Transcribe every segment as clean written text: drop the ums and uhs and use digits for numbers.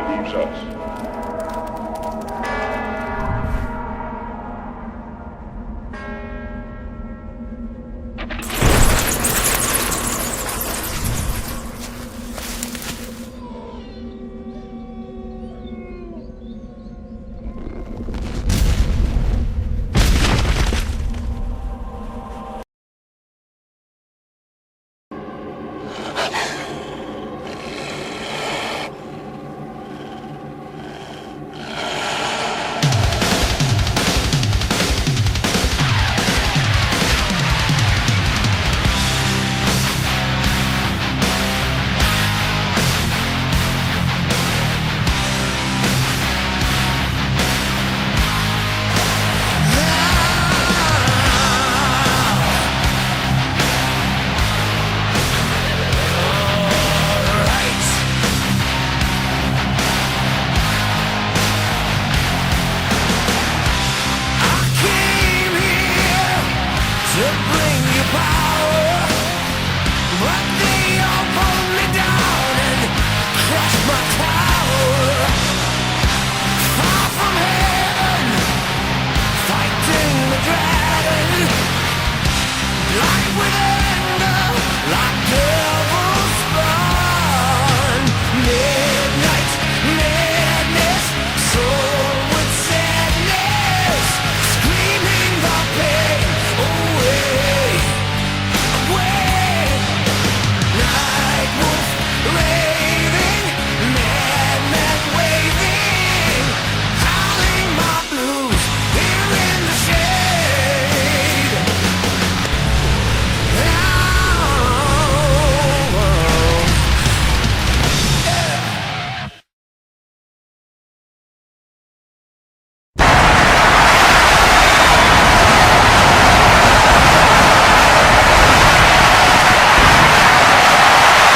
leaves us.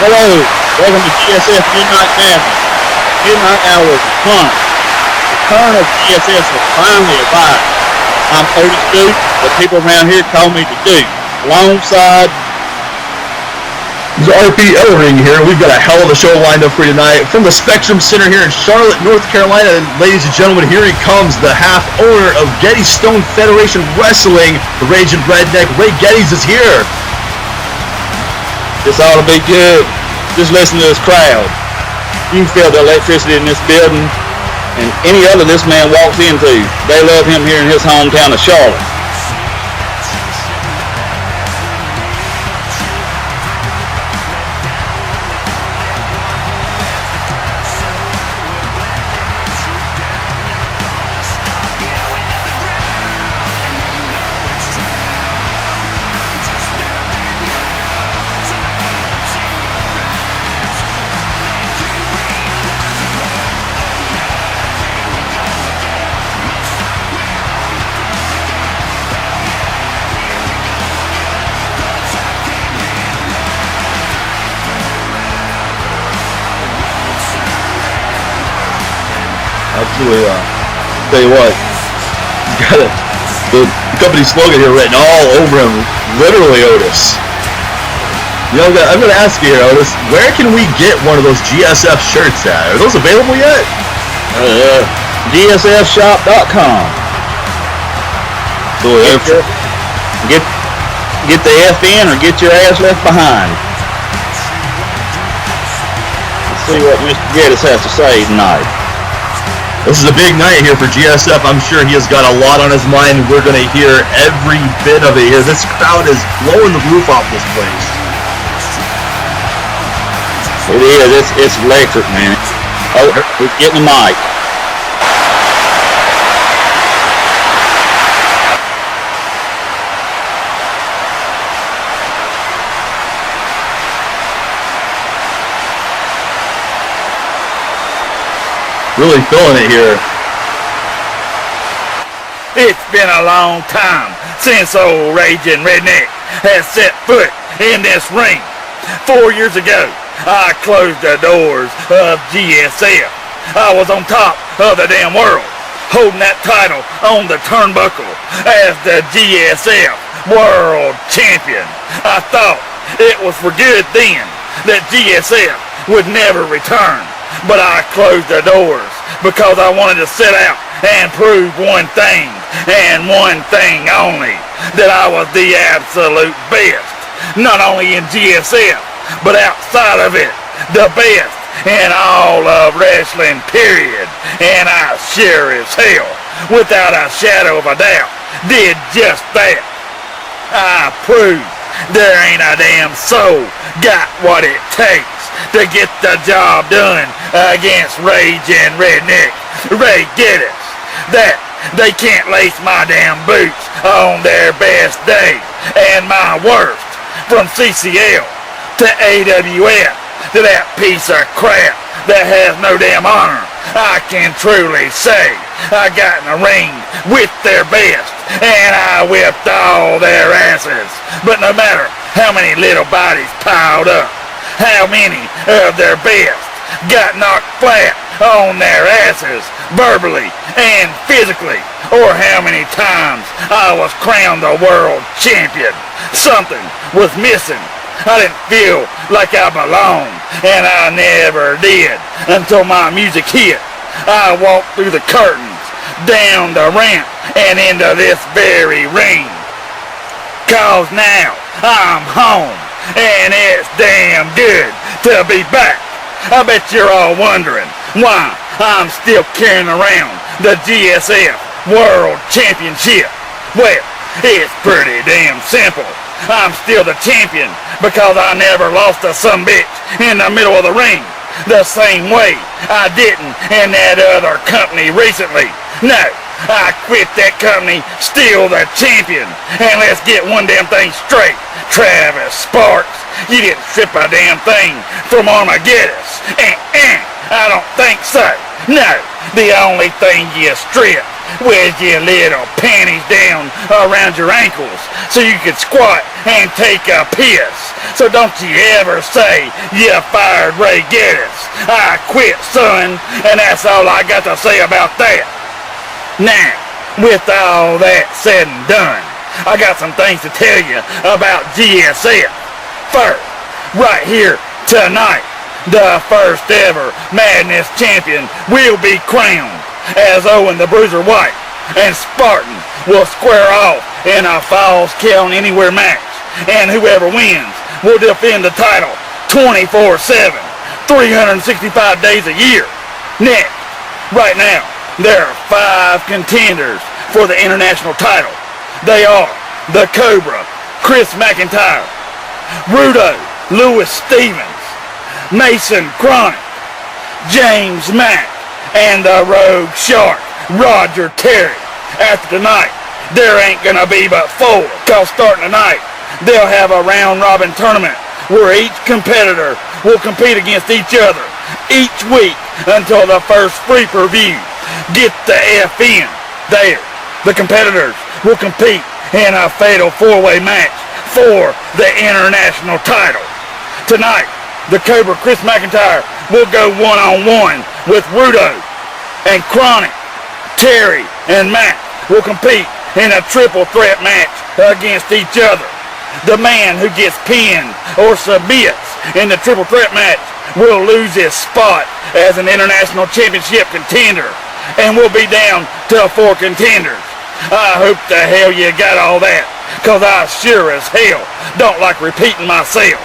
Hello, welcome to GSF Midnight Madness. Midnight Hour is upon us. The turn of GSF has finally arrived. I'm Otis Duke, but people around here call me the Duke. Alongside This is RP Ellering here. We've got a hell of a show lined up for you tonight. From the Spectrum Center here in Charlotte, North Carolina, and ladies and gentlemen, here he comes, the half owner of Gettis Stone Federation Wrestling, the Raging Redneck. Ray Gettis is here. this ought to be good. Just listen to this crowd. You can feel the electricity in this building and any other this man walks into. They love him here in his hometown of Charlotte. Absolutely. Tell you what, he's got the company slogan here written all over him, literally, Otis. You know, I'm going to ask you here, Otis, where can we get one of those GSF shirts at? Are those available yet? GSFshop.com. So Get the F in or get your ass left behind. Let's see what Mr. Gettis has to say tonight. This is a big night here for GSF. I'm sure he has got a lot on his mind. We're going to hear every bit of it here. This crowd is blowing the roof off this place. It is. It's electric, man. Oh, we're getting the mic. Really feeling it here. It's been a long time since old Raging Redneck has set foot in this ring. 4 years ago, I closed the doors of GSF. I was on top of the damn world, holding that title on the turnbuckle as the GSF World Champion. I thought it was for good then that GSF would never return. but I closed the doors because I wanted to sit out and prove one thing, and one thing only, that I was the absolute best, not only in GSF, but outside of it, the best in all of wrestling, period. And I sure as hell, without a shadow of a doubt, did just that. I proved there ain't a damn soul got what it takes to get the job done against Raging Redneck Ray Gettis. That they can't lace my damn boots on their best day, and my worst, from CCL to AWF to that piece of crap that has no damn honor. I can truly say I got in the ring with their best, and I whipped all their asses. But no matter how many little bodies piled up, how many of their best got knocked flat on their asses, verbally and physically, or how many times I was crowned the world champion, something was missing. I didn't feel like I belonged, and I never did until my music hit. I walked through the curtains, down the ramp, and into this very ring. 'Cause now I'm home, and it's damn good to be back. I bet you're all wondering why I'm still carrying around the GSF World Championship. Well, it's pretty damn simple. I'm still the champion because I never lost to some bitch in the middle of the ring, the same way I didn't in that other company recently. No, I quit that company, still the champion. And let's get one damn thing straight, Travis Sparks, you didn't strip a damn thing from Armageddon. I don't think so. No, the only thing you stripped was your little panties down around your ankles so you could squat and take a piss. So don't you ever say you fired Ray Gettis. I quit, son, and that's all I got to say about that. Now, with all that said and done, I got some things to tell you about GSF. First, right here tonight, the first ever Madness Champion will be crowned as Owen the Bruiser White, and Spartan will square off in a Falls Count Anywhere match, and whoever wins will defend the title 24/7, 365 days a year. Next, right now, there are 5 contenders for the international title. They are the Cobra, Chris McIntyre, Rudo, Lewis Stevens, Mason Kronik, James Mack, and the Rogue Shark, Roger Terry. After tonight, there ain't gonna be but 4, cause starting tonight, they'll have a round-robin tournament where each competitor will compete against each other each week until the first free per-view. Get the F in there. The competitors will compete in a fatal 4-way match for the international title. Tonight, the Cobra Chris McIntyre will go one-on-one with Rudo, and Kronik, Terry, and Matt will compete in a triple threat match against each other. The man who gets pinned or submits in the triple threat match will lose his spot as an international championship contender and will be down to 4 contenders. I hope the hell you got all that, cause I sure as hell don't like repeating myself.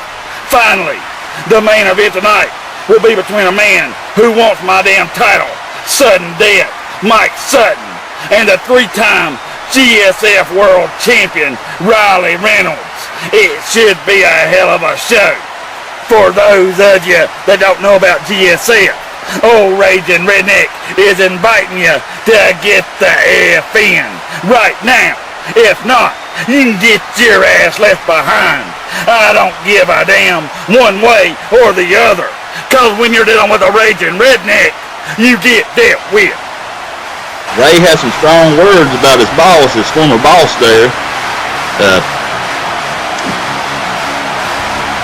Finally, the main event tonight will be between a man who wants my damn title, sudden death, Mike Sutton, and the 3-time GSF World Champion, Reynolds. It should be a hell of a show. For those of you that don't know about GSF, old Raging Redneck is inviting you to get the F in right now. If not, you can get your ass left behind. I don't give a damn one way or the other, cause when you're dealing with a Raging Redneck, you get dealt with. Ray had some strong words about his boss, his former boss there.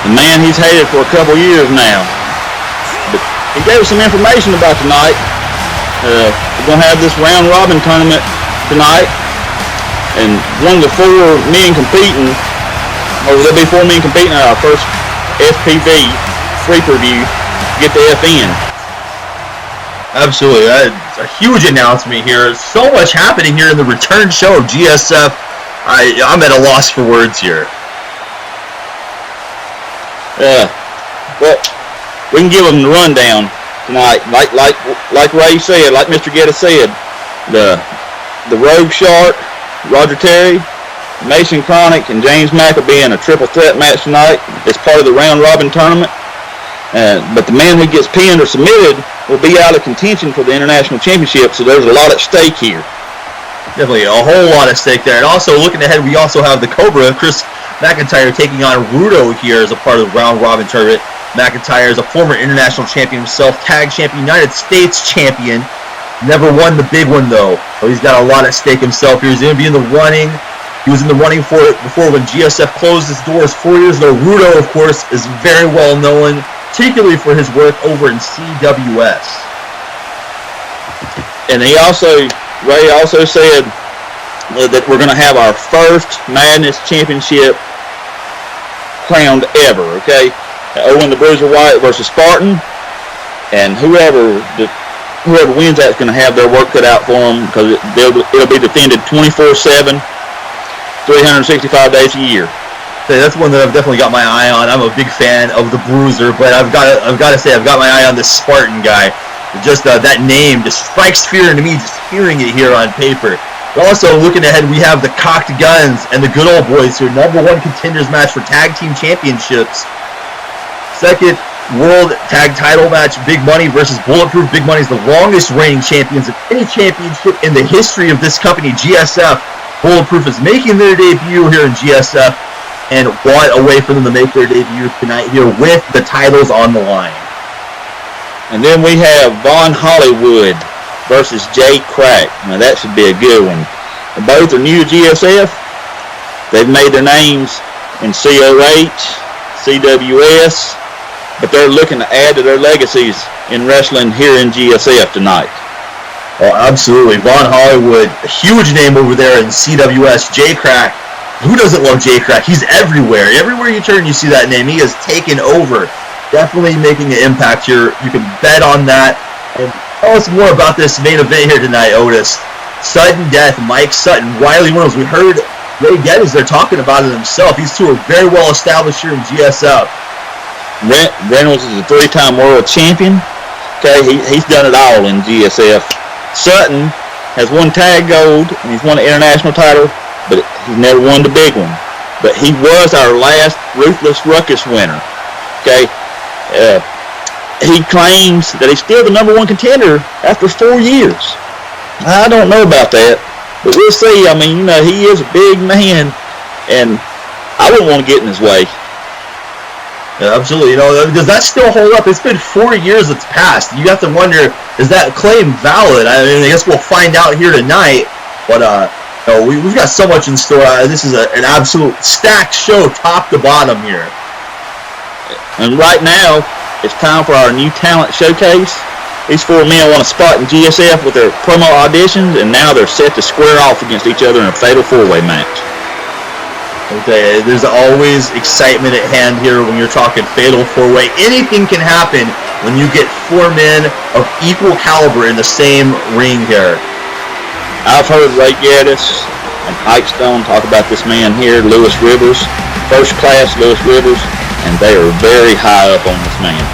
The man he's hated for a couple years now. But he gave us some information about tonight. We're going to have this round-robin tournament tonight. And one of the 4 men competing, or there'll be 4 men competing in our first FPV free preview, get the F in. Absolutely. That's a huge announcement here. So much happening here in the return show of GSF. I'm at a loss for words here. Well, we can give them the rundown tonight. Like Ray said, like Mr. Gettis said, the Rogue Shark, Roger Terry, Mason Kronik, and James Mack will be in a triple threat match tonight. It's part of the round robin tournament. But the man who gets pinned or submitted will be out of contention for the International Championship, so there's a lot at stake here. Definitely a whole lot at stake there. And also, looking ahead, we also have the Cobra, Chris McIntyre, taking on Rudo here as a part of the round robin tournament. McIntyre is a former international champion himself, tag champion, United States champion. Never won the big one, though. So he's got a lot at stake himself here. He's going to be in the running. He was in the running for it before when GSF closed its doors 4 years ago. Rudo, of course, is very well known, particularly for his work over in CWS. And Ray also said that we're going to have our first Madness Championship crowned ever, okay? Owen the Bruiser White versus Spartan, and whoever wins that's going to have their work cut out for them, because it'll be defended 24/7, 365 days a year. That's one that I've definitely got my eye on. I'm a big fan of the Bruiser, but I've got to say I've got my eye on this Spartan guy. Just that name just strikes fear into me just hearing it here on paper. But also looking ahead, we have the Cocked Guns and the Good Old Boys here. #1 contenders match for tag team championships. Second world tag title match, Big Money versus Bulletproof. Big Money is the longest reigning champions of any championship in the history of this company, GSF. Bulletproof is making their debut here in GSF. And what a way for them to make their debut tonight here with the titles on the line. And then we have Von Hollywood versus Jay Krack. Now that should be a good one. And both are new to GSF. They've made their names in COH, CWS, but they're looking to add to their legacies in wrestling here in GSF tonight. Oh, absolutely. Von Hollywood, a huge name over there in CWS. Jay Krack. Who doesn't love Jay Krack? He's everywhere. Everywhere you turn, you see that name. He has taken over. Definitely making an impact here. You can bet on that. And tell us more about this main event here tonight, Otis. Sudden death, Mike Sutton, Riley Reynolds. We heard Ray Gettis, they're talking about it himself. These two are very well established here in GSF. Reynolds is a 3-time world champion. Okay, he's done it all in GSF. Sutton has won tag gold and he's won the international title, but he's never won the big one. But he was our last Ruthless Ruckus winner. Okay, he claims that he's still the #1 contender after 4 years. I don't know about that, but we'll see. I mean, he is a big man, and I wouldn't want to get in his way. Yeah, absolutely. Does that still hold up? It's been 4 years that's passed. You have to wonder, is that claim valid? I mean, I guess we'll find out here tonight. But we've got so much in store. This is an absolute stacked show, top to bottom here. And right now, it's time for our new talent showcase. These 4 men won a spot in GSF with their promo auditions, and now they're set to square off against each other in a fatal 4-way match. Okay, there's always excitement at hand here when you're talking fatal 4-way. Anything can happen when you get 4 men of equal caliber in the same ring here. I've heard Ray Gettis and Ike Stone talk about this man here, Lewis Rivers, first class Lewis Rivers, and they are very high up on this man.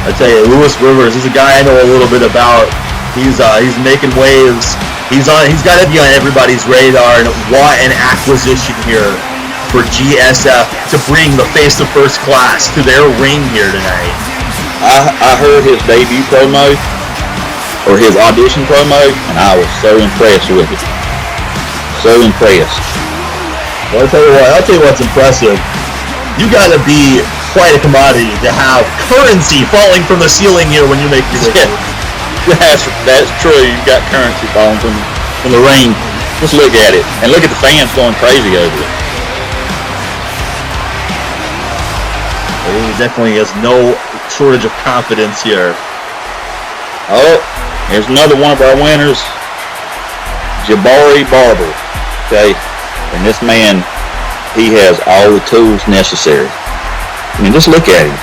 I tell you, Lewis Rivers is a guy I know a little bit about. He's making waves. He's got to be on everybody's radar, and what an acquisition here for GSF to bring the face of first class to their ring here tonight. I heard his debut promo, or his audition promo, and I was so impressed with it. So impressed. Well, I'll tell you what's impressive. You got to be quite a commodity to have currency falling from the ceiling here when you make your debut. That's true. You got currency falling from the ring. Just look at it, and look at the fans going crazy over it. He definitely has no shortage of confidence here. Oh, here's another one of our winners, Jabari Barber. Okay, and this man, he has all the tools necessary. I mean, just look at him.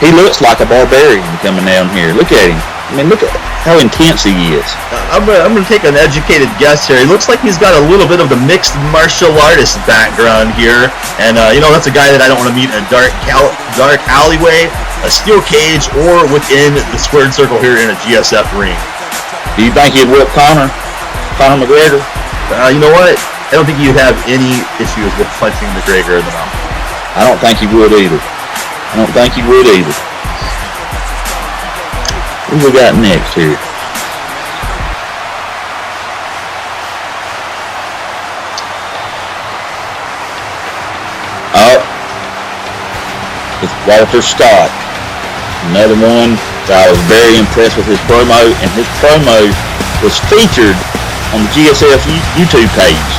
He looks like a barbarian coming down here. Look at him. I mean, look at how intense he is. I'm gonna take an educated guess here. He looks like he's got a little bit of the mixed martial artist background here, and that's a guy that I don't want to meet in a dark alleyway, a steel cage, or within the squared circle here in a GSF ring. Do you think he'd whip Conor McGregor? You know what? I don't think you'd have any issues with punching McGregor in the mouth. I don't think he would either. Who we got next here? Oh, it's Walter Scott. Another one that I was very impressed with his promo, and his promo was featured on the GSF YouTube page.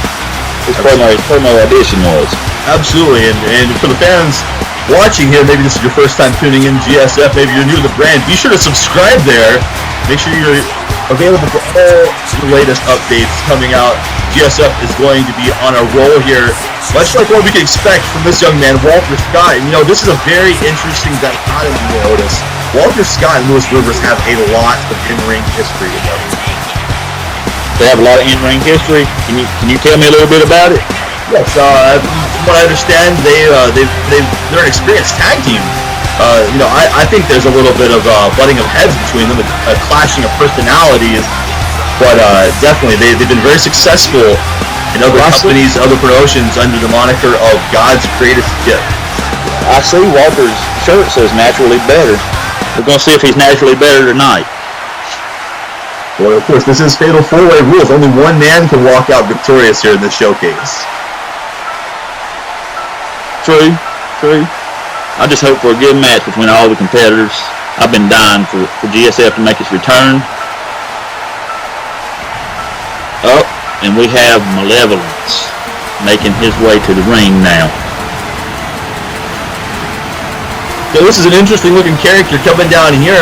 His promo audition was. Absolutely, and for the fans watching here, maybe this is your first time tuning in GSF, maybe you're new to the brand, be sure to subscribe there. Make sure you're available for all the latest updates coming out. GSF is going to be on a roll here, much like what we can expect from this young man, Walter Scott. And this is a very interesting dichotomy, Otis. Walter Scott and Lewis Rivers have a lot of in-ring history together. They have a lot of in-ring history. Can you tell me a little bit about it? Yes, from what I understand, they're an experienced tag team. I think there's a little bit of butting of heads between them, a clashing of personalities, but definitely they've been very successful in other companies, other promotions under the moniker of God's greatest gift. I see Walter's shirt says naturally better. We're going to see if he's naturally better tonight. Well, of course, this is Fatal 4-Way rules. Only one man can walk out victorious here in this showcase. True. I just hope for a good match between all the competitors. I've been dying for GSF to make its return. Oh, and we have Malevolence making his way to the ring now. So this is an interesting looking character coming down here.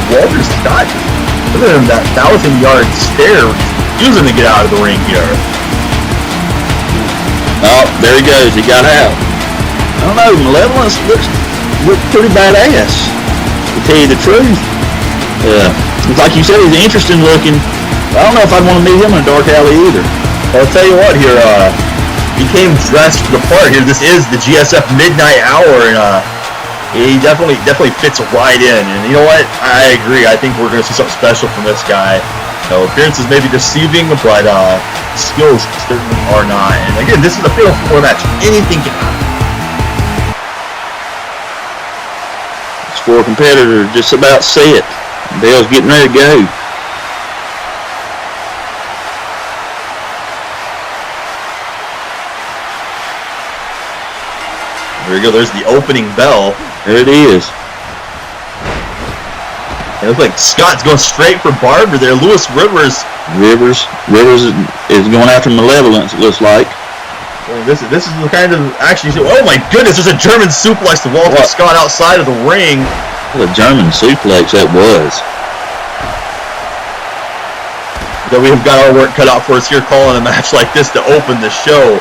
Walter Scott, look at him, that 1,000-yard stare, using to get out of the ring here. Oh, there he goes. He got out. I don't know. Malevolence looks pretty badass, to tell you the truth. Like you said, he's interesting looking. I don't know if I'd want to meet him in a dark alley either. Well, I'll tell you what here. He came dressed for the part here. This is the GSF Midnight Hour, and he definitely fits right in. And you know what? I agree. I think we're going to see something special from this guy. Appearances may be deceiving, but skills certainly are not. And again, this is a Fatal 4 match. Anything can happen. It's for a competitor just about set. Dale's getting ready to go. There we go. There's the opening bell. There it is. It looks like Scott's going straight for Barber there. Lewis Rivers is going after Malevolence, it looks like. Well, this is the kind of action you see. Oh my goodness, there's a German suplex to Walter Scott outside of the ring. What a German suplex that was. That we have got our work cut out for us here calling a match like this to open the show.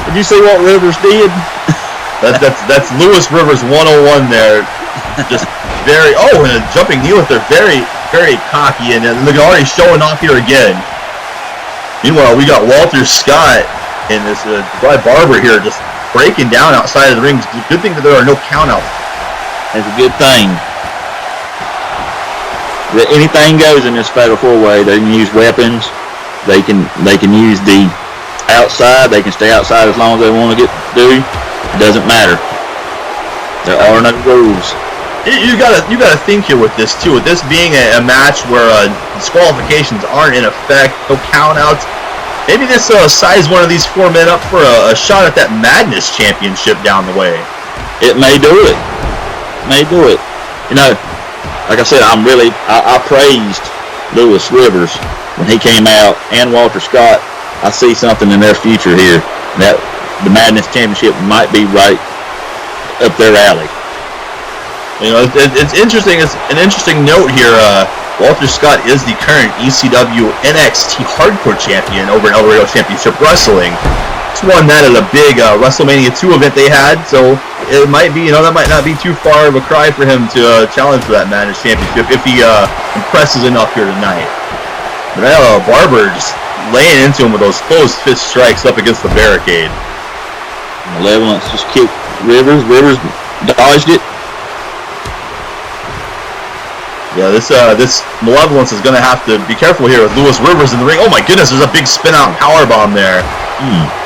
Did you see what Rivers did? That's Lewis Rivers 101 there. Just very, and a jumping knee with her, very, very cocky, and look, already showing off here again. Meanwhile, we got Walter Scott and this Barber here just breaking down outside of the ring. Good thing that there are no countouts. That's a good thing. Anything goes in this Fatal 4-Way. They can use weapons. They can use the outside. They can stay outside as long as they want to do. It doesn't matter. There are no rules. You gotta think here with this too. With this being a match where disqualifications aren't in effect, no countouts. Maybe this size one of these 4 men up for a shot at that Madness Championship down the way. It may do it. Like I said, I praised Lewis Rivers when he came out, and Walter Scott. I see something in their future here that the Madness Championship might be right up their alley. It's interesting. It's an interesting note here. Walter Scott is the current ECW NXT Hardcore Champion over in El Dorado Championship Wrestling. Just won that at a big WrestleMania 2 event they had. So it might be, that might not be too far of a cry for him to challenge for that Madness Championship if he impresses enough here tonight. But now Barber just laying into him with those closed fist strikes up against the barricade. Malevolence just kicked Rivers. Rivers dodged it. Yeah, this Malevolence is going to have to be careful here with Lewis Rivers in the ring. Oh my goodness, there's a big spin-out powerbomb there.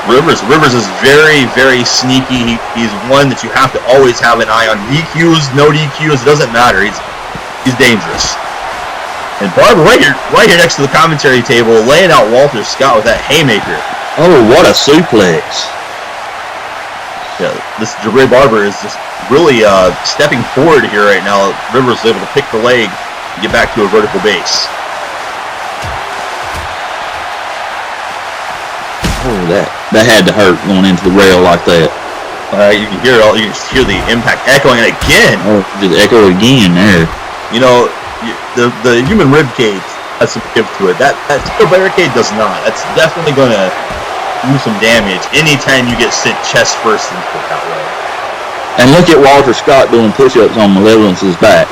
Rivers is very, very sneaky. He's one that you have to always have an eye on. DQs, no DQs, it doesn't matter. He's dangerous. And Barber right here next to the commentary table, laying out Walter Scott with that haymaker. Oh, what a suplex. Yeah, this Jabari Barber is just really stepping forward here right now. Rivers is able to pick the leg and get back to a vertical base. Oh, that had to hurt going into the rail like that. You can hear it all. You can hear the impact echoing it again. Oh, just echo again there. The human rib cage has some give to it. That steel barricade does not. That's definitely going to do some damage anytime you get sent chest first into it that way. And look at Walter Scott doing push-ups on Malevolence's back.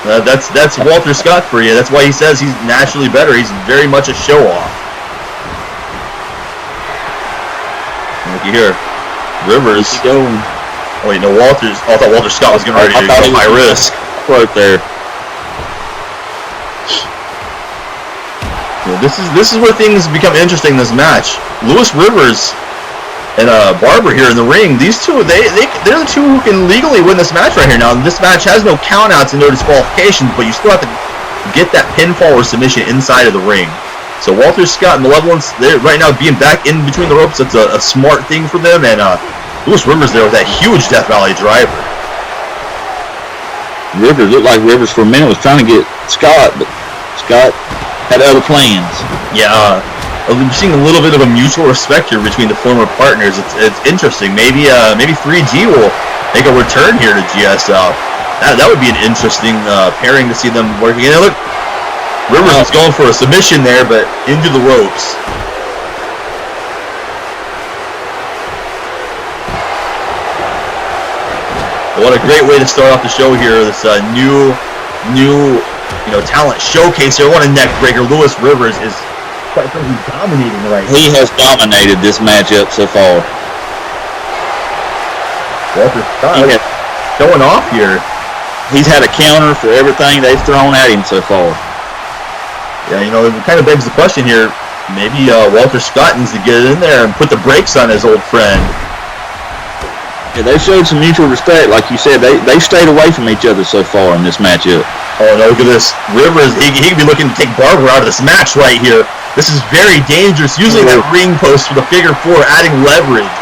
That's Walter Scott for you. That's why he says he's naturally better. He's very much a show-off. Look here, Rivers. Going. Oh wait, no, Walters. I thought Walter Scott was getting ready to go high risk. Right there. Yeah, this is where things become interesting in this match. Lewis Rivers and Barber here in the ring. These two, they're the two who can legally win this match right here. Now, this match has no countouts and no disqualifications, but you still have to get that pinfall or submission inside of the ring. So Walter Scott and Malevolence, they're right now being back in between the ropes. That's a smart thing for them. And Lewis Rivers there with that huge Death Valley driver. Rivers looked like Rivers for a minute was trying to get Scott, but Scott had other plans. Yeah, we're seeing a little bit of a mutual respect here between the former partners. It's interesting. Maybe 3G will make a return here to GSF. That would be an interesting pairing to see them working. Look, Rivers was going for a submission there, but into the ropes. What a great way to start off the show here. This new talent showcase here. What a neck breaker. Lewis Rivers is quite frankly dominating right now. He has dominated this matchup so far. Walter Scott showing off here. He's had a counter for everything they've thrown at him so far. Yeah, it kind of begs the question here. Maybe Walter Scott needs to get in there and put the brakes on his old friend. Yeah, they showed some mutual respect, like you said. They stayed away from each other so far in this matchup. Oh no, look at this. Rivers, he could be looking to take Barber out of this match right here. This is very dangerous. Using that ring post for the figure four, adding leverage.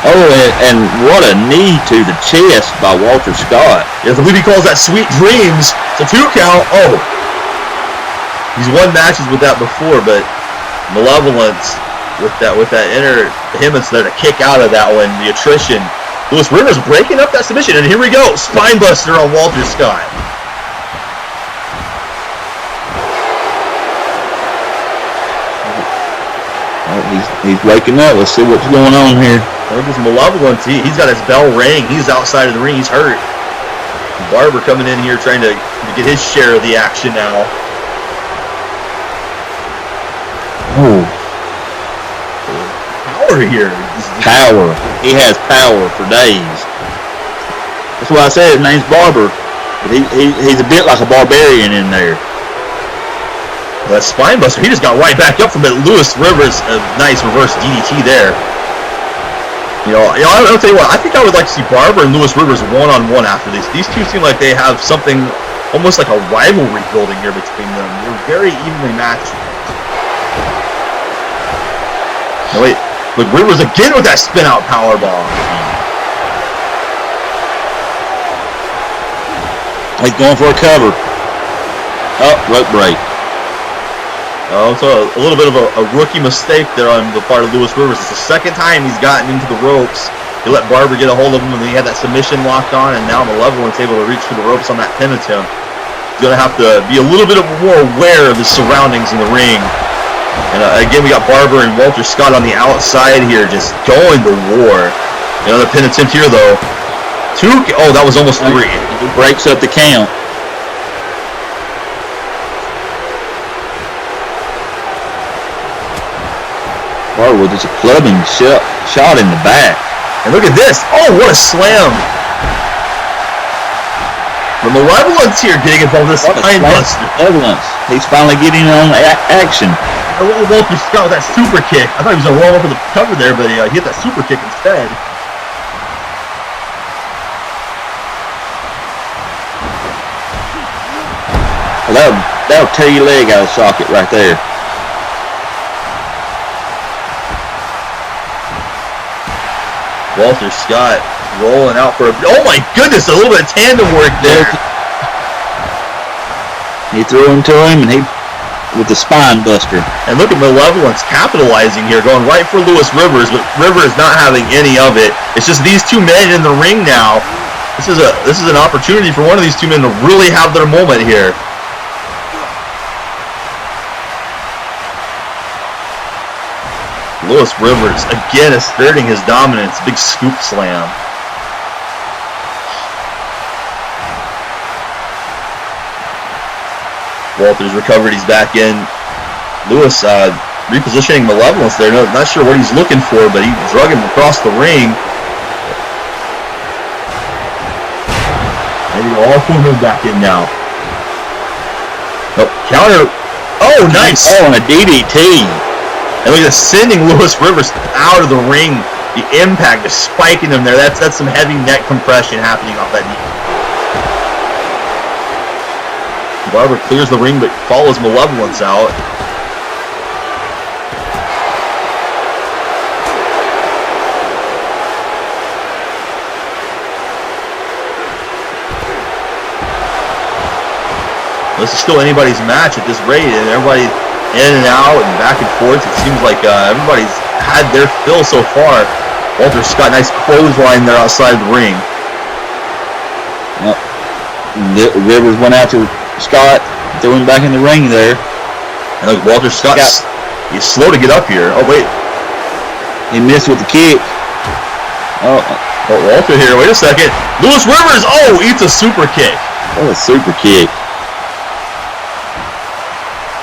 Oh, and what a knee to the chest by Walter Scott. Yeah, I believe he calls that sweet dreams. It's a 2 count. Oh. He's won matches with that before, but Malevolence with that inner behemoth's there to kick out of that one, the attrition. Lewis Rivers breaking up that submission, and here we go. Spine buster on Walter Scott. He's waking up. Let's see what's going on here. Look at this Malevolence. He's got his bell ring. He's outside of the ring. He's hurt. Barber coming in here trying to get his share of the action now. Oh. Power here. Power. He has power for days. That's why I said his name's Barber. But he's a bit like a barbarian in there. That spine buster, he just got right back up from it. Lewis Rivers, a nice reverse DDT there. I'll tell you what, I think I would like to see Barber and Lewis Rivers one-on-one after these. These two seem like they have something almost like a rivalry building here between them. They're very evenly matched. No, wait, look, Rivers again with that spin-out powerbomb. He's going for a cover. Oh, rope break. So a little bit of a rookie mistake there on the part of Lewis Rivers. It's the second time he's gotten into the ropes. He let Barber get a hold of him, and then he had that submission locked on, and now Malevolence able to reach for the ropes on that pin attempt. He's going to have to be a little bit more aware of his surroundings in the ring. And again, we got Barber and Walter Scott on the outside here, just going to war. Another pin attempt here, though. 2. Oh, that was almost 3. He breaks up the count. Barber with just a clubbing shot in the back. And look at this. Oh, what a slam. The Malevolence here getting involved in this spine buster. Malevolence. He's finally getting on action. A little Walter Scott with that super kick. I thought he was going to roll over the cover there, but he hit that super kick instead. Well, that'll tear your leg out of the socket right there. Walter Scott rolling out for a... Oh my goodness, a little bit of tandem work there. He threw him to him, and he with the spine buster. And look at Malevolence capitalizing here, going right for Lewis Rivers, but Rivers not having any of it. It's just these two men in the ring now. This is an opportunity for one of these two men to really have their moment here. Lewis Rivers again asserting his dominance. Big scoop slam. Walters recovered. He's back in. Lewis repositioning Malevolence there. Not sure what he's looking for, but he drug him across the ring. Maybe all 4 move back in now. Nope. Counter. Oh, nice. Oh, and a DDT. And look at this, sending Lewis Rivers out of the ring. The impact is spiking him there. That's some heavy neck compression happening off that knee. Barber clears the ring but follows Malevolence out. This is still anybody's match at this rate, and everybody in and out and back and forth. It seems like everybody's had their fill so far. Walter Scott, nice clothesline there outside the ring. Yep. Rivers went after Scott, threw him back in the ring there. And look, Walter Scott, he's slow to get up here. Oh, wait. He missed with the kick. Oh, Walter here. Wait a second. Lewis Rivers, eats a super kick. Oh, a super kick.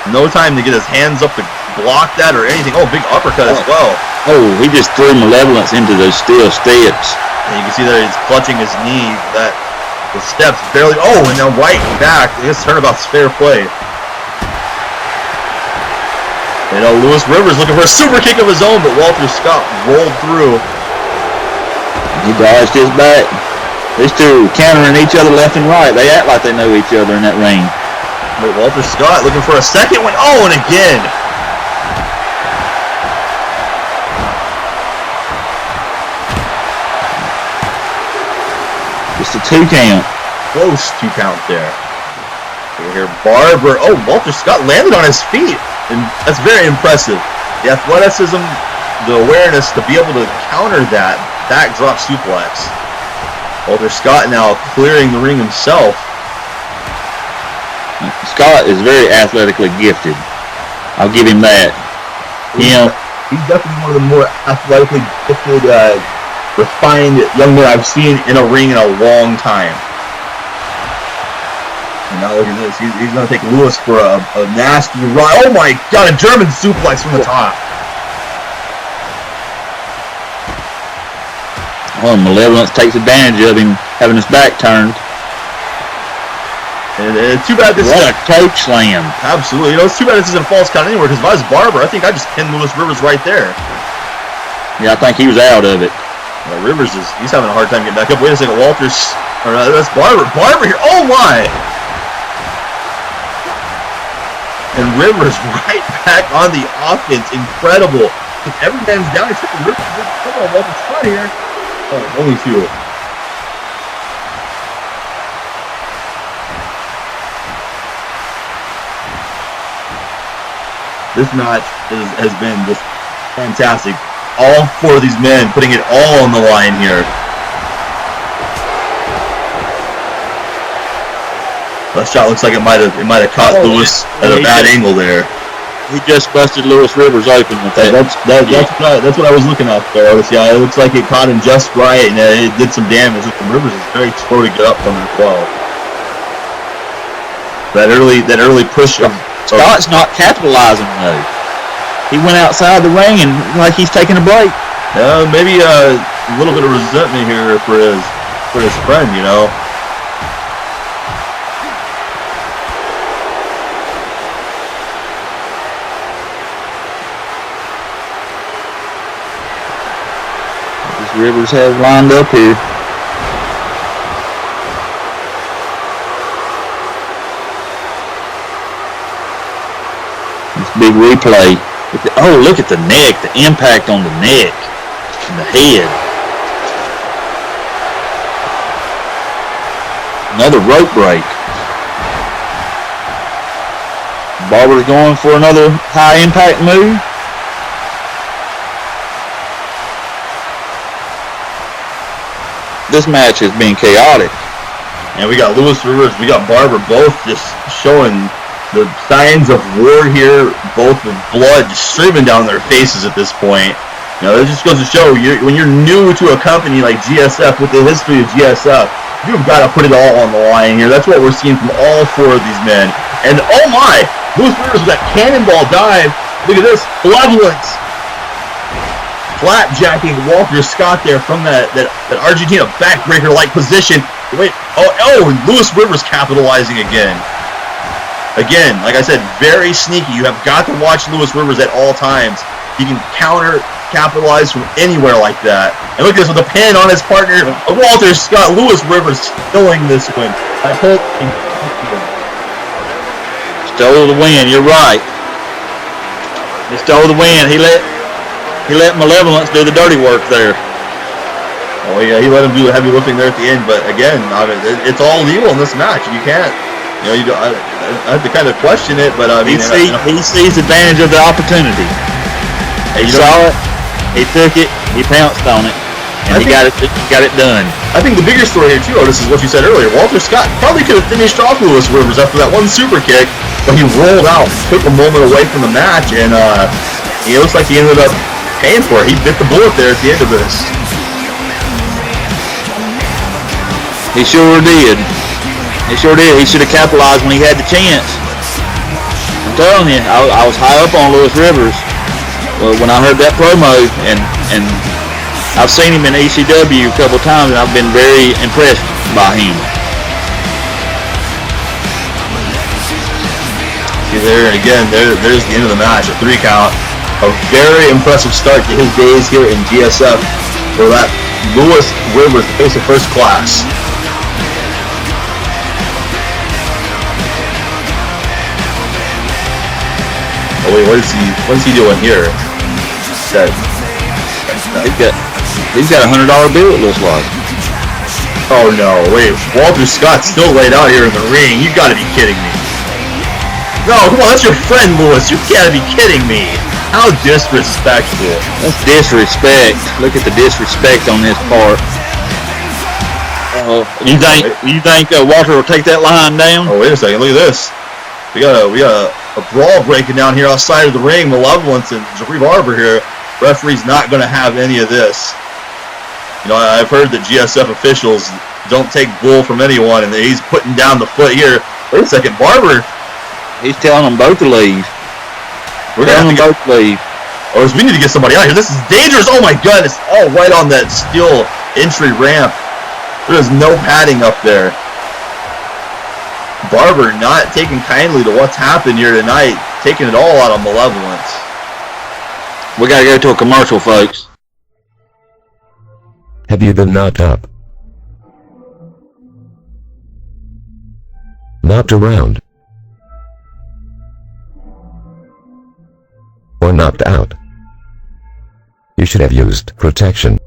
No time to get his hands up to block that or anything. Oh, big uppercut as well. Oh, he just threw Malevolence into those steel steps. And you can see that he's clutching his knee. That the steps barely. Oh, and now right back. His turnabout's fair play. You know, Lewis Rivers looking for a super kick of his own, but Walter Scott rolled through. He dodged his back. These two countering each other left and right. They act like they know each other in that ring. But Walter Scott looking for a second one. Oh, and again. Just a 2 count. Close 2 count there. Here, Barber. Oh, Walter Scott landed on his feet. And that's very impressive. The athleticism, the awareness to be able to counter that backdrop suplex. Walter Scott now clearing the ring himself. Scott is very athletically gifted. I'll give him that. He's definitely one of the more athletically gifted, refined young men I've seen in a ring in a long time. And now look at this. He's going to take Lewis for a nasty run. Oh my God, a German suplex from the top. Well, Malevolence takes advantage of him having his back turned. And it's too bad this is a coach slam. Absolutely. You know, it's too bad this isn't a false count anywhere, because if I was Barber, I think I just pinned Lewis Rivers right there. Yeah, I think he was out of it. Rivers he's having a hard time getting back up. Wait a second, that's Barber. Barber here. Oh my! And Rivers right back on the offense. Incredible. Every man's down except for Rivers. Come on, Walter's spot here. Oh, only 2. This match has been just fantastic. All 4 of these men putting it all on the line here. That shot looks like it might have caught Lewis at a bad angle there. he just busted Lewis Rivers open with that. That's what I was looking at there. Yeah, it looks like it caught him just right, and it did some damage. Rivers is very slow to get up from it as well. That early push of Scott's not capitalizing though. He went outside the ring and like he's taking a break. Maybe a little bit of resentment here for his friend, you know. Rivers has lined up here. This big replay. Oh, look at the neck, the impact on the neck and the head. Another rope break. Barber's going for another high impact move. This match has been chaotic. And we got Lewis Rivers, we got Barber, both just showing the signs of war here, both with blood just streaming down their faces at this point. You know, it just goes to show, when you're new to a company like GSF, with the history of GSF, you've got to put it all on the line here. That's what we're seeing from all four of these men. And oh my, Lewis Rivers with that cannonball dive. Look at this, Malevolence. Flapjacking Walter Scott there from that Argentina backbreaker-like position. Wait, oh, Lewis Rivers capitalizing again. Again, like I said, very sneaky. You have got to watch Lewis Rivers at all times. He can capitalize from anywhere like that. And look at this with a pin on his partner, Walter Scott. Lewis Rivers killing this one. I hope he stole the win. You're right. He stole the win. He let Malevolence do the dirty work there. Oh yeah, he let him do the heavy lifting there at the end. But again, I mean, it's all legal in this match. You can't, I have to kind of question it. But I mean, he sees advantage of the opportunity. He saw it, he took it, he pounced on it, and he got it done. I think the bigger story here too, Otis, is what you said earlier. Walter Scott probably could have finished off Lewis Rivers after that one super kick, but he rolled out, took a moment away from the match, and it looks like he ended up paying for it. He bit the bullet there at the end of this. He sure did. He sure did. He should have capitalized when he had the chance. I'm telling you, I was high up on Lewis Rivers when I heard that promo, and I've seen him in ECW a couple times, and I've been very impressed by him. See there again, there's the end of the match, a 3 count. A very impressive start to his days here in GSF for that Lewis Rivers, face of first class. Oh wait, what is he doing here? He's got a $100 bill, it looks like. Oh no, wait, Walter Scott's still laid out here in the ring. You gotta be kidding me. No, come on, that's your friend Lewis. You gotta be kidding me. How disrespectful. That's disrespect. Look at the disrespect on his part. You think Walter will take that line down? Oh, wait a second. Look at this. We got a brawl breaking down here outside of the ring. Malevolence and Jabari Barber here. Referee's not going to have any of this. You know, I've heard that GSF officials don't take bull from anyone, and he's putting down the foot here. Wait a second. Barber. He's telling them both to leave. We're going to both leave. Oh, we need to get somebody out here. This is dangerous. Oh my goodness. Oh, right on that steel entry ramp. There's no padding up there. Barber not taking kindly to what's happened here tonight. Taking it all out of Malevolence. We got to go to a commercial, folks. Have you been knocked up? Knocked around? Or knocked out? You should have used protection.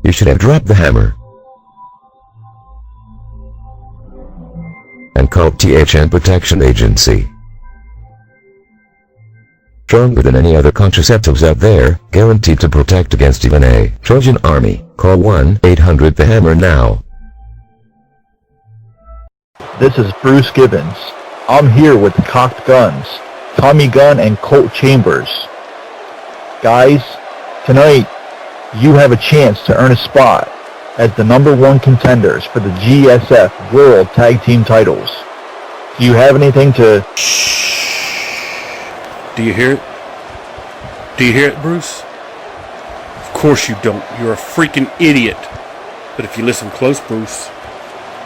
You should have dropped the hammer and called THN Protection Agency. Stronger than any other contraceptives out there, guaranteed to protect against even a Trojan army. Call 1-800-THE-HAMMER now. This is Bruce Gibbons. I'm here with the Cocked Guns, Tommy Gunn and Colt Chambers. Guys, tonight you have a chance to earn a spot as the #1 contenders for the GSF World Tag Team titles. Do you have anything to... Do you hear it? Do you hear it, Bruce? Of course you don't. You're a freaking idiot. But if you listen close, Bruce,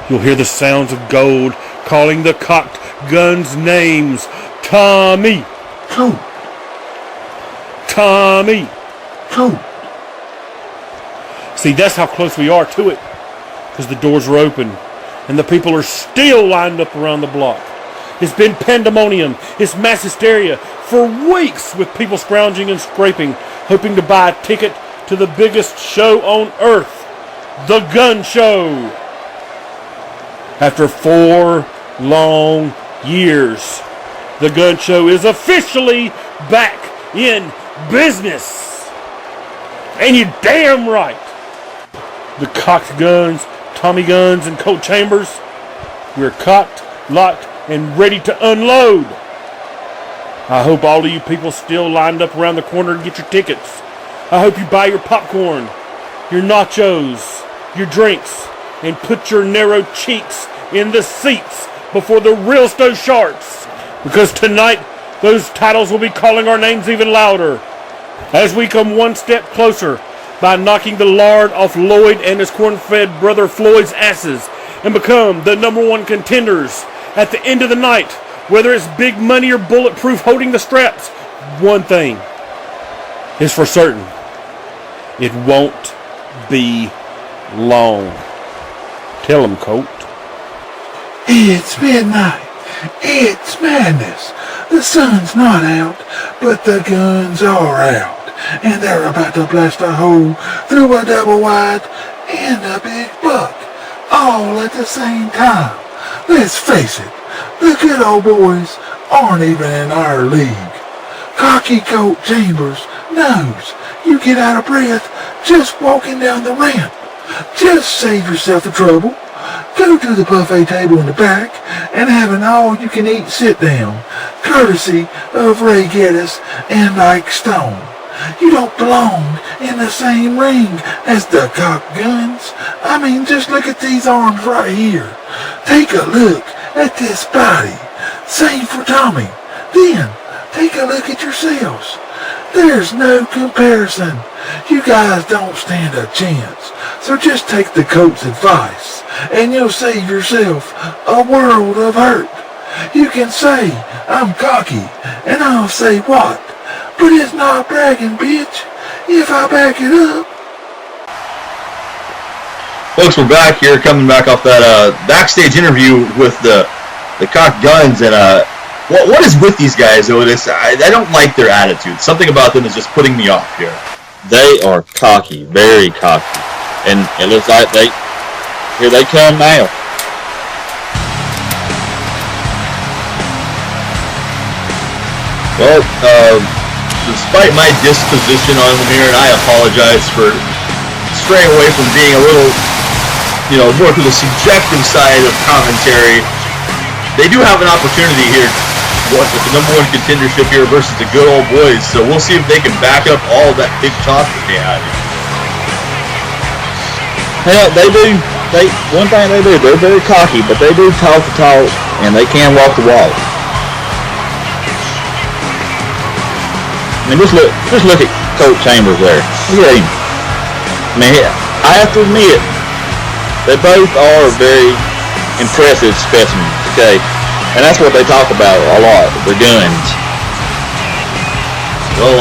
you'll hear the sounds of gold calling the Cocked Guns' names. Tommy! Colt! Tommy! Colt! See, that's how close we are to it. Because the doors are open. And the people are still lined up around the block. It's been pandemonium. It's mass hysteria for weeks with people scrounging and scraping, hoping to buy a ticket to the biggest show on earth, the Gun Show. After 4 long years, the Gun Show is officially back in business. And you're damn right. The Cocked Guns, Tommy Guns, and Colt Chambers, we're cocked, locked, and ready to unload. I hope all of you people still lined up around the corner to get your tickets. I hope you buy your popcorn, your nachos, your drinks, and put your narrow cheeks in the seats before the real stove sharks. Because tonight, those titles will be calling our names even louder as we come one step closer by knocking the lard off Lloyd and his corn-fed brother Floyd's asses and become the #1 contenders at the end of the night. Whether it's big money or bulletproof holding the straps, one thing is for certain. It won't be long. Tell him, Colt. It's midnight. It's madness. The sun's not out, but the guns are out. And they're about to blast a hole through a double wide and a big buck, all at the same time. Let's face it, the good old boys aren't even in our league. Cocky Colt Chambers knows you get out of breath just walking down the ramp. Just save yourself the trouble. Go to the buffet table in the back and have an all-you-can-eat sit-down, courtesy of Ray Gettis and Ike Stone. You don't belong in the same ring as the Cocked Guns. I mean, just look at these arms right here. Take a look at this body. Same for Tommy. Then, take a look at yourselves. There's no comparison. You guys don't stand a chance. So just take the Colt's advice, and you'll save yourself a world of hurt. You can say, I'm cocky, and I'll say what? But it's not bragging, bitch, if I back it up. Folks, we're back here, coming back off that backstage interview with the Cocked Guns, and what is with these guys, Otis? I don't like their attitude. Something about them is just putting me off here. They are cocky, very cocky, and it looks like here they come now. Well, despite my disposition on them here, and I apologize for straying away from being a little, more to the subjective side of commentary, they do have an opportunity here with the #1 contendership here versus the good old boys, so we'll see if they can back up all that big talk that they have. Hell, they do. One thing they do, they're very cocky, but they do talk the talk, and they can walk the walk. I mean, just look at Colt Chambers there. Look at him. I mean, I have to admit, they both are very impressive specimens, okay? And that's what they talk about a lot, their guns. Well,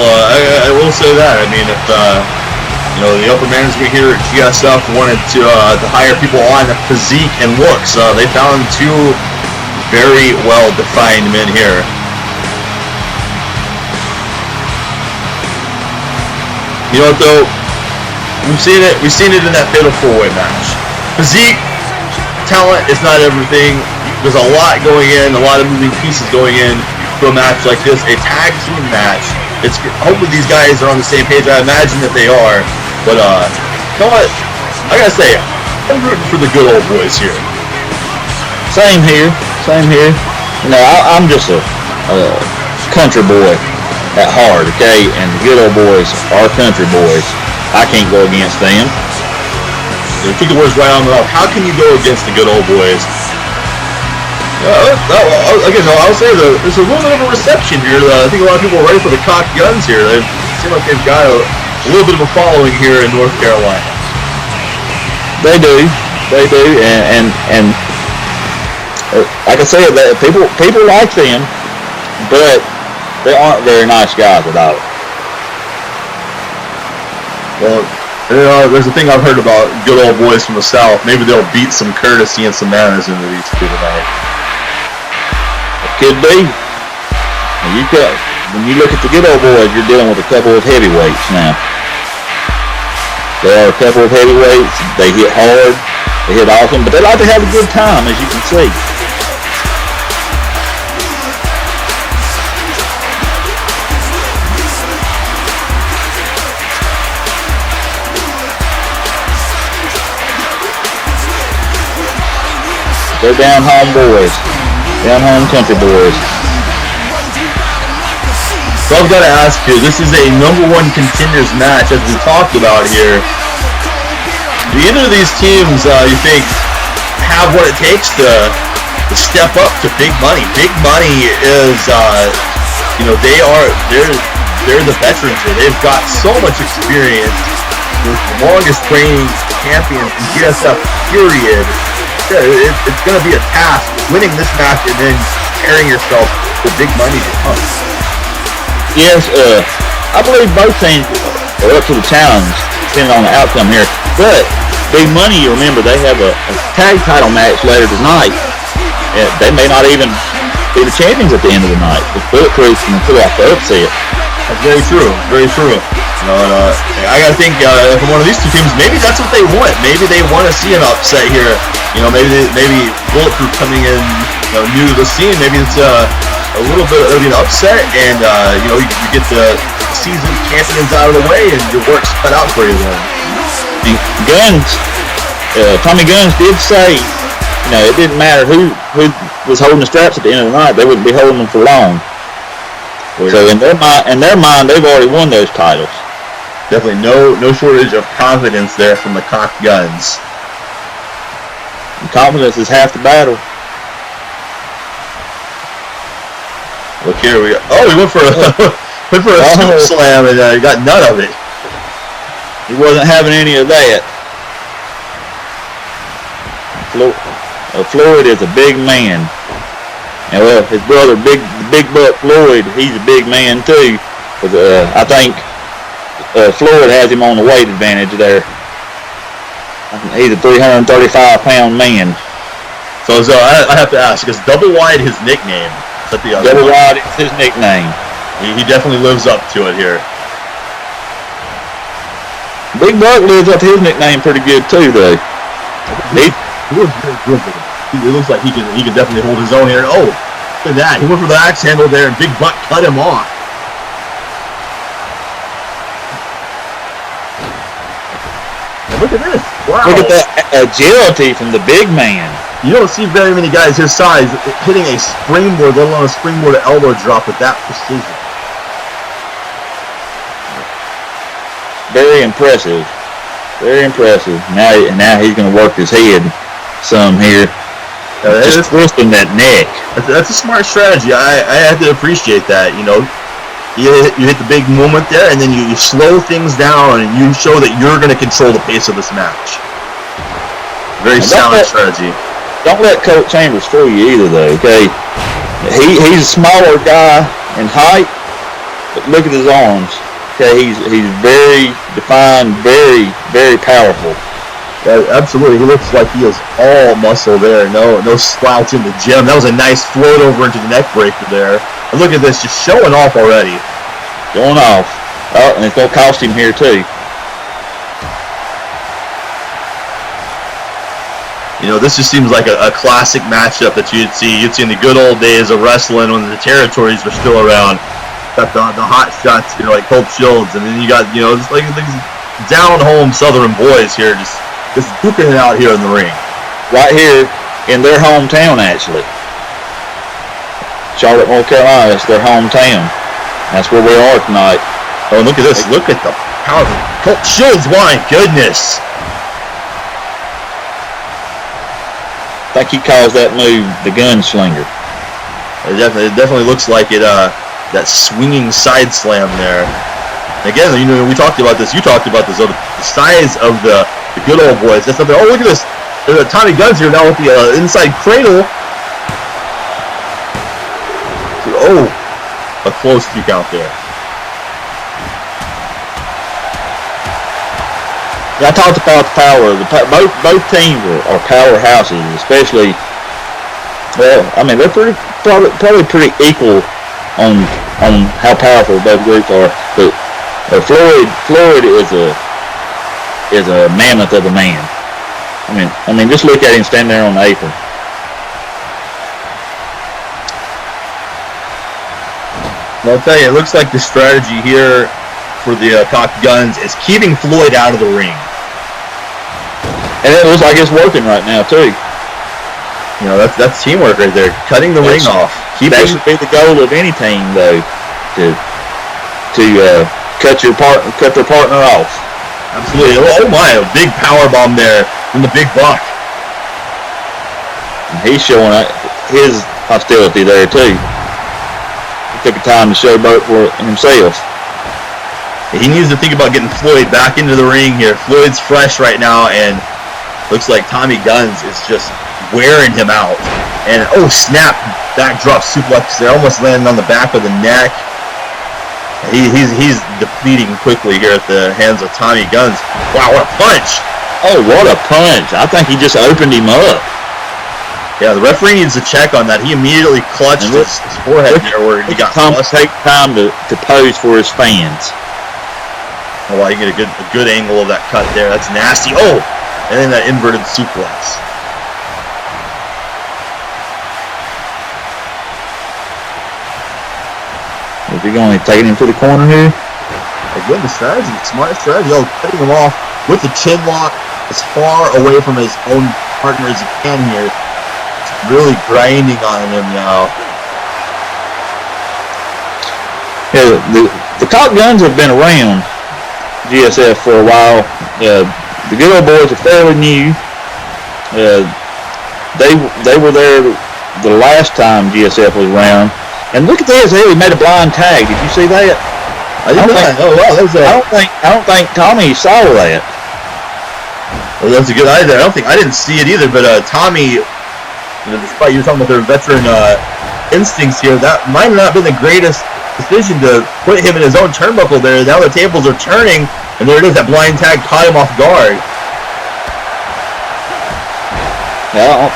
I will say that. I mean, if the upper management here at GSF wanted to hire people on physique and looks, they found 2 very well-defined men here. You know what, though? We've seen it in that fatal 4-way match. Physique, talent is not everything. There's a lot going in, a lot of moving pieces going in to a match like this, a tag team match. Hopefully these guys are on the same page. I imagine that they are. But you know what? I gotta say, I'm rooting for the good old boys here. Same here. You know, I'm just a country boy at heart, okay? And the good old boys are country boys. I can't go against them. You took the words right on the mouth. How can you go against the good old boys? Again, I'll say there's a little bit of a reception here. I think a lot of people are ready for the cocked guns here. They seem like they've got a little bit of a following here in North Carolina. They do, and like I said, people like them, but they aren't very nice guys at all. Well, there's a thing I've heard about good old boys from the South. Maybe they'll beat some courtesy and some manners into these two tonight. Could be. When you look at the good old boys, you're dealing with a couple of heavyweights now. There are a couple of heavyweights. They hit hard. They hit awesome, but they like to have a good time, as you can see. They're down home boys. Down home country boys. So I've got to ask you, this is a number 1 contenders match, as we talked about here. Do either of these teams, you think, have what it takes to step up to big money? Big money is, they're the veterans here. They've got so much experience. They're the longest reigning champions in GSF, period. It's going to be a task winning this match and then preparing yourself for big money to come. Yes, I believe both teams are up to the challenge, depending on the outcome here. But big money, you remember, they have a tag title match later tonight. And they may not even be the champions at the end of the night. The Bulletproof can pull off the upset. That's very true. Very true. I gotta think from one of these two teams, maybe that's what they want. Maybe they want to see an upset here. Maybe Bulletproof coming in, new to the scene. Maybe it's a little bit of an upset, and you get the seasoned champions out of the way, and your work's cut out for you then. And Guns, Tommy Guns did say, it didn't matter who was holding the straps at the end of the night; they wouldn't be holding them for long. So in their mind, they've already won those titles. Definitely no shortage of confidence there from the cocked guns. And confidence is half the battle. Look here, we went for a super slam and he got none of it. He wasn't having any of that. Floyd is a big man. And his brother, Big Buck Floyd, he's a big man too. But I think Floyd has him on the weight advantage there. He's a 335-pound man. So I have to ask, is Double Wide his nickname? Double Wide is his nickname. He definitely lives up to it here. Big Buck lives up to his nickname pretty good too, though. He looks very good. It looks like he can definitely hold his own here. Oh, look at that! He went for the axe handle there, and Big Buck cut him off. Look at this! Wow! Look at that agility from the big man. You don't see very many guys his size hitting a springboard, let alone a springboard elbow drop with that precision. Very impressive. Very impressive. Now he's going to work his head some here. Just twisting that neck. That's a smart strategy. I have to appreciate that. You hit the big moment there, and then you slow things down, and you show that you're going to control the pace of this match. Very sound strategy. Don't let Colt Chambers fool you either, though. Okay, he's a smaller guy in height, but look at his arms. Okay, he's very defined, very, very powerful. Yeah, absolutely, he looks like he is all muscle there. No slouch in the gym. That was a nice float over into the neck breaker there. And look at this, just showing off already. Going off. Oh, and it's going to cost him here too. This just seems like a classic matchup that you'd see in the good old days of wrestling when the territories were still around. Got the hot shots, like Colt Shields, and then you got, just like down home Southern boys here, just duking it out here in the ring. Right here in their hometown, actually. Charlotte, North Carolina. It's their hometown. That's where we are tonight. Oh, look at this. Look at the power. Colt Shields, my goodness. I think he calls that move the gunslinger. It definitely looks like it. That swinging side slam there. Again, you know, we talked about this. You talked about this. The size of the good old boys. That's something. Oh, look at this. There's a Tommy Guns here now with the inside cradle. Oh, a close kick out there. Yeah, I talked about the power. Both teams are powerhouses, especially. Well, I mean, they're probably pretty equal on how powerful both groups are. But Floyd is a mammoth of a man. I mean, just look at him standing there on the apron. Well, I'll tell you, it looks like the strategy here for the cocked guns is keeping Floyd out of the ring. And it looks like it's working right now too. You know, that's teamwork right there. Cutting the ring off. That should be the goal of any team, though, to cut their partner off. Absolutely. Oh my, a big power bomb there from the big buck. And he's showing his hostility there too. He took the time to show both for himself. He needs to think about getting Floyd back into the ring here. Floyd's fresh right now, and looks like Tommy Guns is just wearing him out. And oh snap, backdrop suplex there, almost landing on the back of the neck. He's defeating quickly here at the hands of Tommy Guns. Wow, what a punch! Oh, what a punch! I think he just opened him up. Yeah, the referee needs to check on that. He immediately clutched his forehead there where he got take time to pose for his fans. Oh, wow, you get a good angle of that cut there. That's nasty. Oh, and then that inverted suplex. Is he going to take him to the corner here? Again, the strategy, smart strategy. Oh, cutting him off with the chin lock as far away from his own partner as he can here. Really grinding on him now. Yeah, the cock guns have been around GSF for a while. The good old boys are fairly new. They were there the last time GSF was around. And look at this! He made a blind tag. Did you see that? I don't think Tommy saw that. Well, that's a good idea. I didn't see it either. But Tommy, despite you talking about their veteran instincts here, that might not have been the greatest decision to put him in his own turnbuckle there. Now the tables are turning, and there it is. That blind tag caught him off guard. Yeah,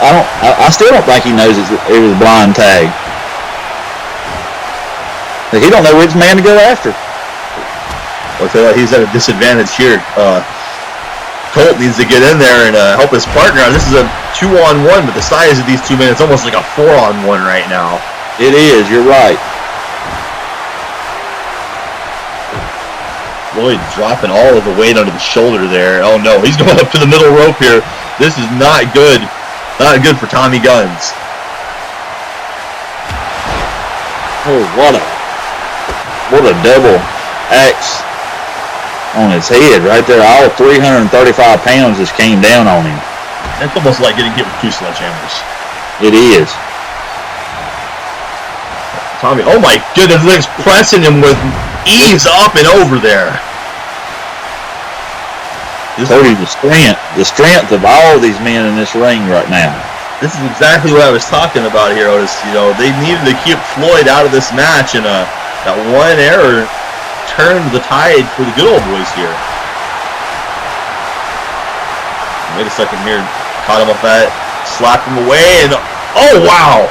I still don't think he knows it was a blind tag. He don't know which man to go after. I'll tell you what, he's at a disadvantage here. Colt needs to get in there and help his partner out. This is a 2-on-1, but the size of these two men, it's almost like a 4-on-1 right now. It is, you're right. Lloyd dropping all of the weight under the shoulder there. Oh no, he's going up to the middle rope here. This is not good. Not good for Tommy Guns. Oh, what a double axe on his head right there. All 335 pounds just came down on him. It's almost like getting hit with 2 sledgehammers. It is. Tommy, oh my goodness, Link's pressing him with ease up and over there. The strength of all of these men in this ring right now. This is exactly what I was talking about here, Otis. You know, they needed to keep Floyd out of this match, and that one error turned the tide for the good old boys here. Wait a second here. Caught him off that. Slapped him away, and oh wow!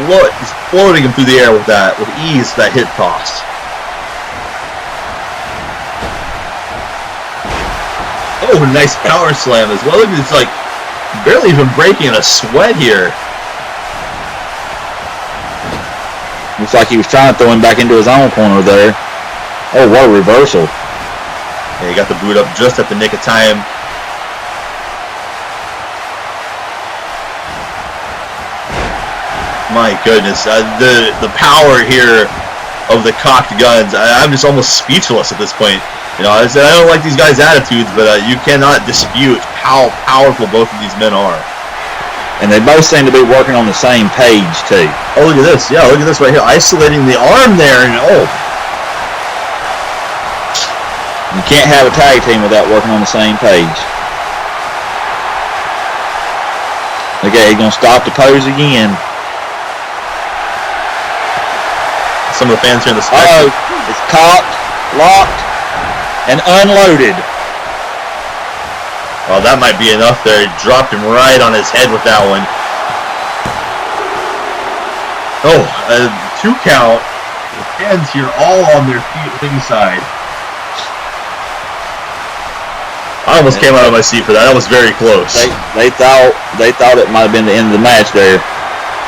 He's floating him through the air with ease, that hit toss. Oh, nice power slam as well. Look, it's like barely even breaking a sweat here. Looks like he was trying to throw him back into his own corner there. Oh, what a reversal. Yeah, he got the boot up just at the nick of time. My goodness, the power here of the cocked guns. I'm just almost speechless at this point. You know, I said I don't like these guys' attitudes, but you cannot dispute how powerful both of these men are. And they both seem to be working on the same page too. Oh, look at this! Yeah, look at this right here, isolating the arm there, and you can't have a tag team without working on the same page. Okay, he's gonna stop the pose again. Some of the fans here in the spectrum. It's cocked, locked, and unloaded. Well, that might be enough there. He dropped him right on his head with that one. Oh, 2 count. The fans here all on their feet ringside. I almost came out of my seat for that. That was very close. They thought it might have been the end of the match there.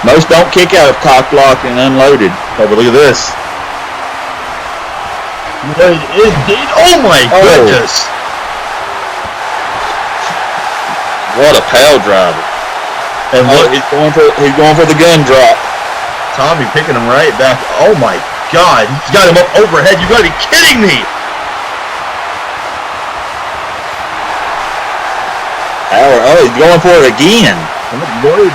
Most don't kick out of cocked, locked, and unloaded. Oh, but look at this. It did. Oh my goodness! What a pile driver! And look, he's going for the gun drop. Tommy picking him right back. Oh my God! He's got him up overhead. You got to be kidding me! Oh, he's going for it again. Lloyd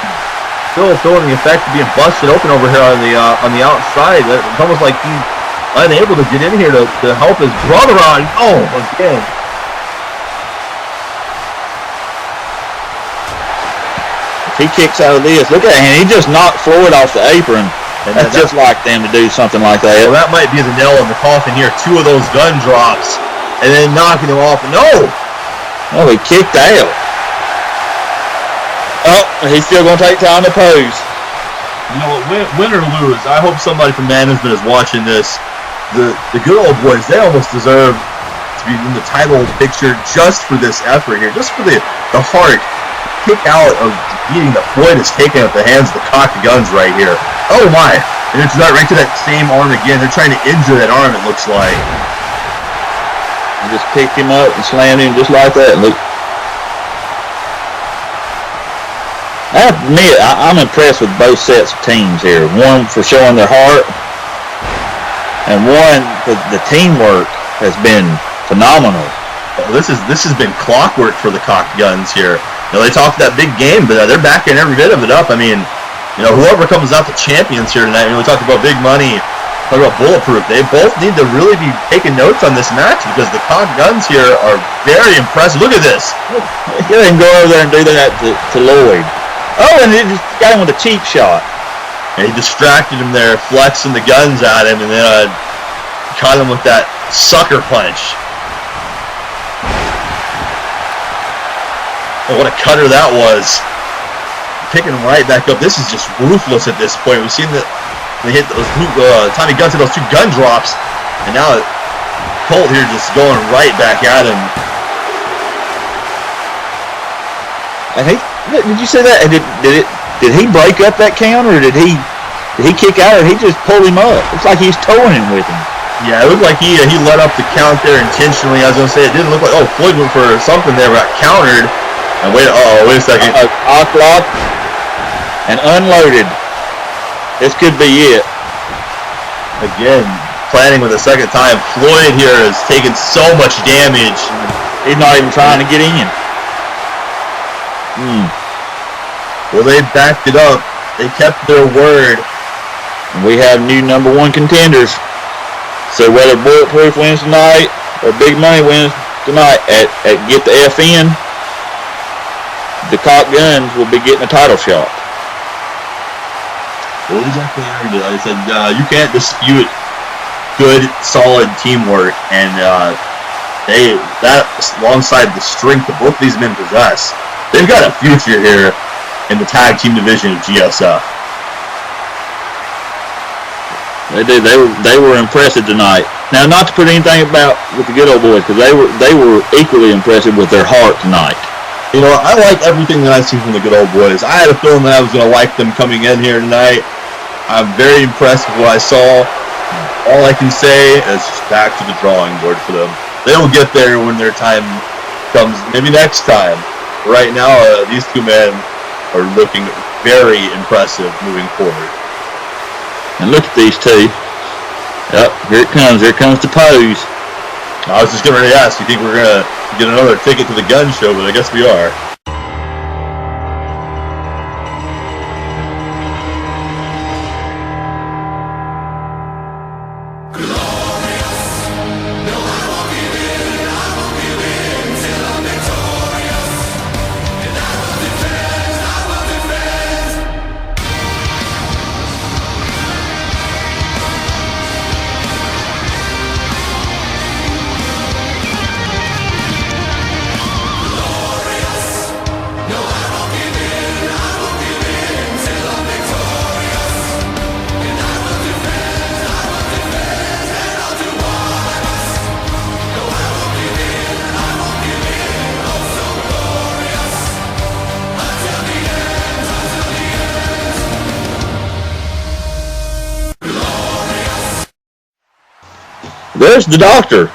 still feeling the effect of being busted open over here on the outside. It's almost like he's unable to get in here to help his brother out. Oh, again. If he kicks out of this, look at him. He just knocked Floyd off the apron. And that's just like them to do something like that. Well, that might be the nail in the coffin here. 2 of those gun drops. And then knocking him off. No! Oh, he kicked out. Oh, he's still going to take time to pose. You know, win or lose, I hope somebody from management is watching this. The good old boys, they almost deserve to be in the title picture just for this effort here, just for the heart kick out of beating that Floyd is taken at the hands of the cocked guns right here. Oh my! And it's right to that same arm again. They're trying to injure that arm, it looks like. He just picked him up and slammed him just like that. Look. I have to admit, I'm impressed with both sets of teams here. One for showing their heart, and one for the teamwork has been phenomenal. Well, this has been clockwork for the cocked guns here. You know, they talked that big game, but they're backing every bit of it up. I mean, you know, whoever comes out the champions here tonight, we talked about big money, talk about Bulletproof. They both need to really be taking notes on this match because the cocked guns here are very impressive. Look at this. He didn't go over there and do that to Lloyd. Oh, and he just got him with a cheap shot. And he distracted him there, flexing the guns at him, and then caught him with that sucker punch. Oh, what a cutter that was. Picking him right back up. This is just ruthless at this point. We've seen that they hit those Tommy Gunn hit those 2 gun drops, and now Colt here just going right back at him. And did you see that? Did he break up that count, or did he kick out, or he just pulled him up? It's like he's towing him with him. Yeah, it looked like he let up the count there intentionally. I was gonna say it didn't look like Floyd went for something there, got countered. And wait a second. Lock and unloaded. This could be it. Again, planning with a second time. Floyd here has taken so much damage. He's not even trying to get in. Well, they backed it up. They kept their word. We have new number 1 contenders. So whether Bulletproof wins tonight or Big Money wins tonight at Get the F In, the cocked guns will be getting a title shot. Well, exactly. Like I said, you can't dispute good, solid teamwork, and that alongside the strength that both these men possess, they've got a future here in the tag team division of GSF. They did. They were impressive tonight. Now, not to put anything about with the good old boys, because they were equally impressive with their heart tonight. You know, I like everything that I've seen from the good old boys. I had a feeling that I was going to like them coming in here tonight. I'm very impressed with what I saw. All I can say is just back to the drawing board for them. They will get there when their time comes, maybe next time. Right now, these 2 men are looking very impressive moving forward. And look at these two. Yep, here it comes. Here comes the pose. I was just getting ready to ask, you think we're going to get another ticket to the gun show, but I guess we are. There's the doctor.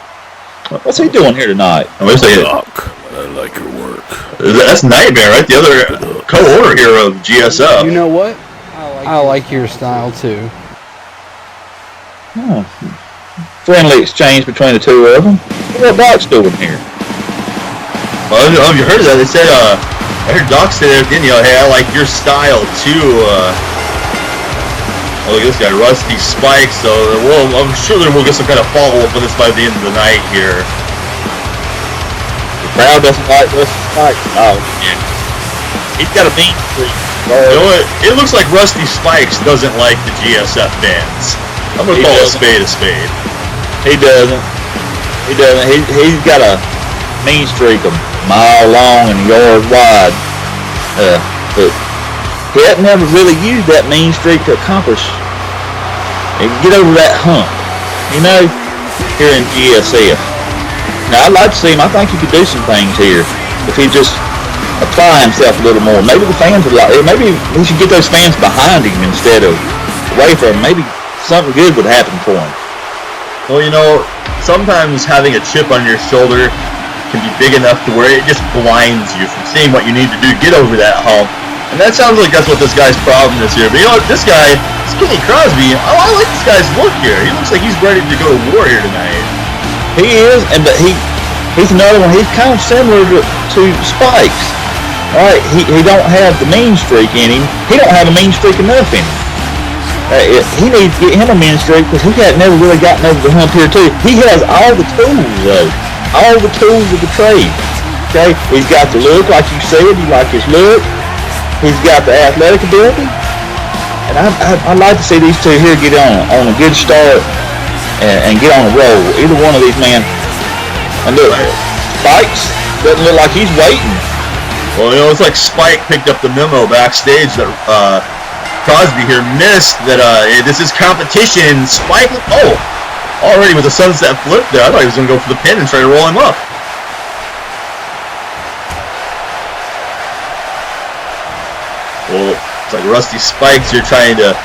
What's he doing here tonight? Wait a second. Doc, I like your work. That's Nightmare, right? The other co-owner here of GSF. You know what? I like your style too. Oh. Friendly exchange between the two of them. What Doc's doing here? Well, you heard that? They said, I heard Doc say there at the end, hey, I like your style too. Oh, look at this guy, Rusty Spikes. So, well, I'm sure that we'll get some kind of follow-up with this by the end of the night here. The crowd doesn't like Rusty Spikes. Oh, yeah. He's got a mean streak. You know what? It looks like Rusty Spikes doesn't like the GSF fans. I'm going to call a spade a spade. He doesn't. He doesn't. He's got a mean streak a mile long and a yard wide. But he hasn't never really used that mean streak to accomplish and get over that hump, you know, here in GSF. Now, I'd like to see him. I think he could do some things here if he just apply himself a little more. Maybe the fans would like. Maybe he should get those fans behind him instead of away from him. Maybe something good would happen for him. Well, you know, sometimes having a chip on your shoulder can be big enough to where it just blinds you from seeing what you need to do to get over that hump. And that sounds like that's what this guy's problem is here. But you know what, this guy, Skinny Crosby, I like this guy's look here. He looks like he's ready to go to war here tonight. He is, and but he's another one. He's kind of similar to Spikes. All right, he don't have the mean streak in him. He don't have a mean streak enough in him. He needs to get him a mean streak because he had never really gotten over the hump here too. He has all the tools though, all the tools of the trade. Okay, he's got the look, like you said. You like his look. He's got the athletic ability, and I'd like to see these two here get on a good start and get on a roll. Either one of these men. And look, Spikes doesn't look like he's waiting. Well, you know, it's like Spike picked up the memo backstage that Crosby here missed that this is competition. Spike, already with the sunset flip there. I thought he was going to go for the pin and try to roll him up. Well, it's like Rusty Spikes here trying to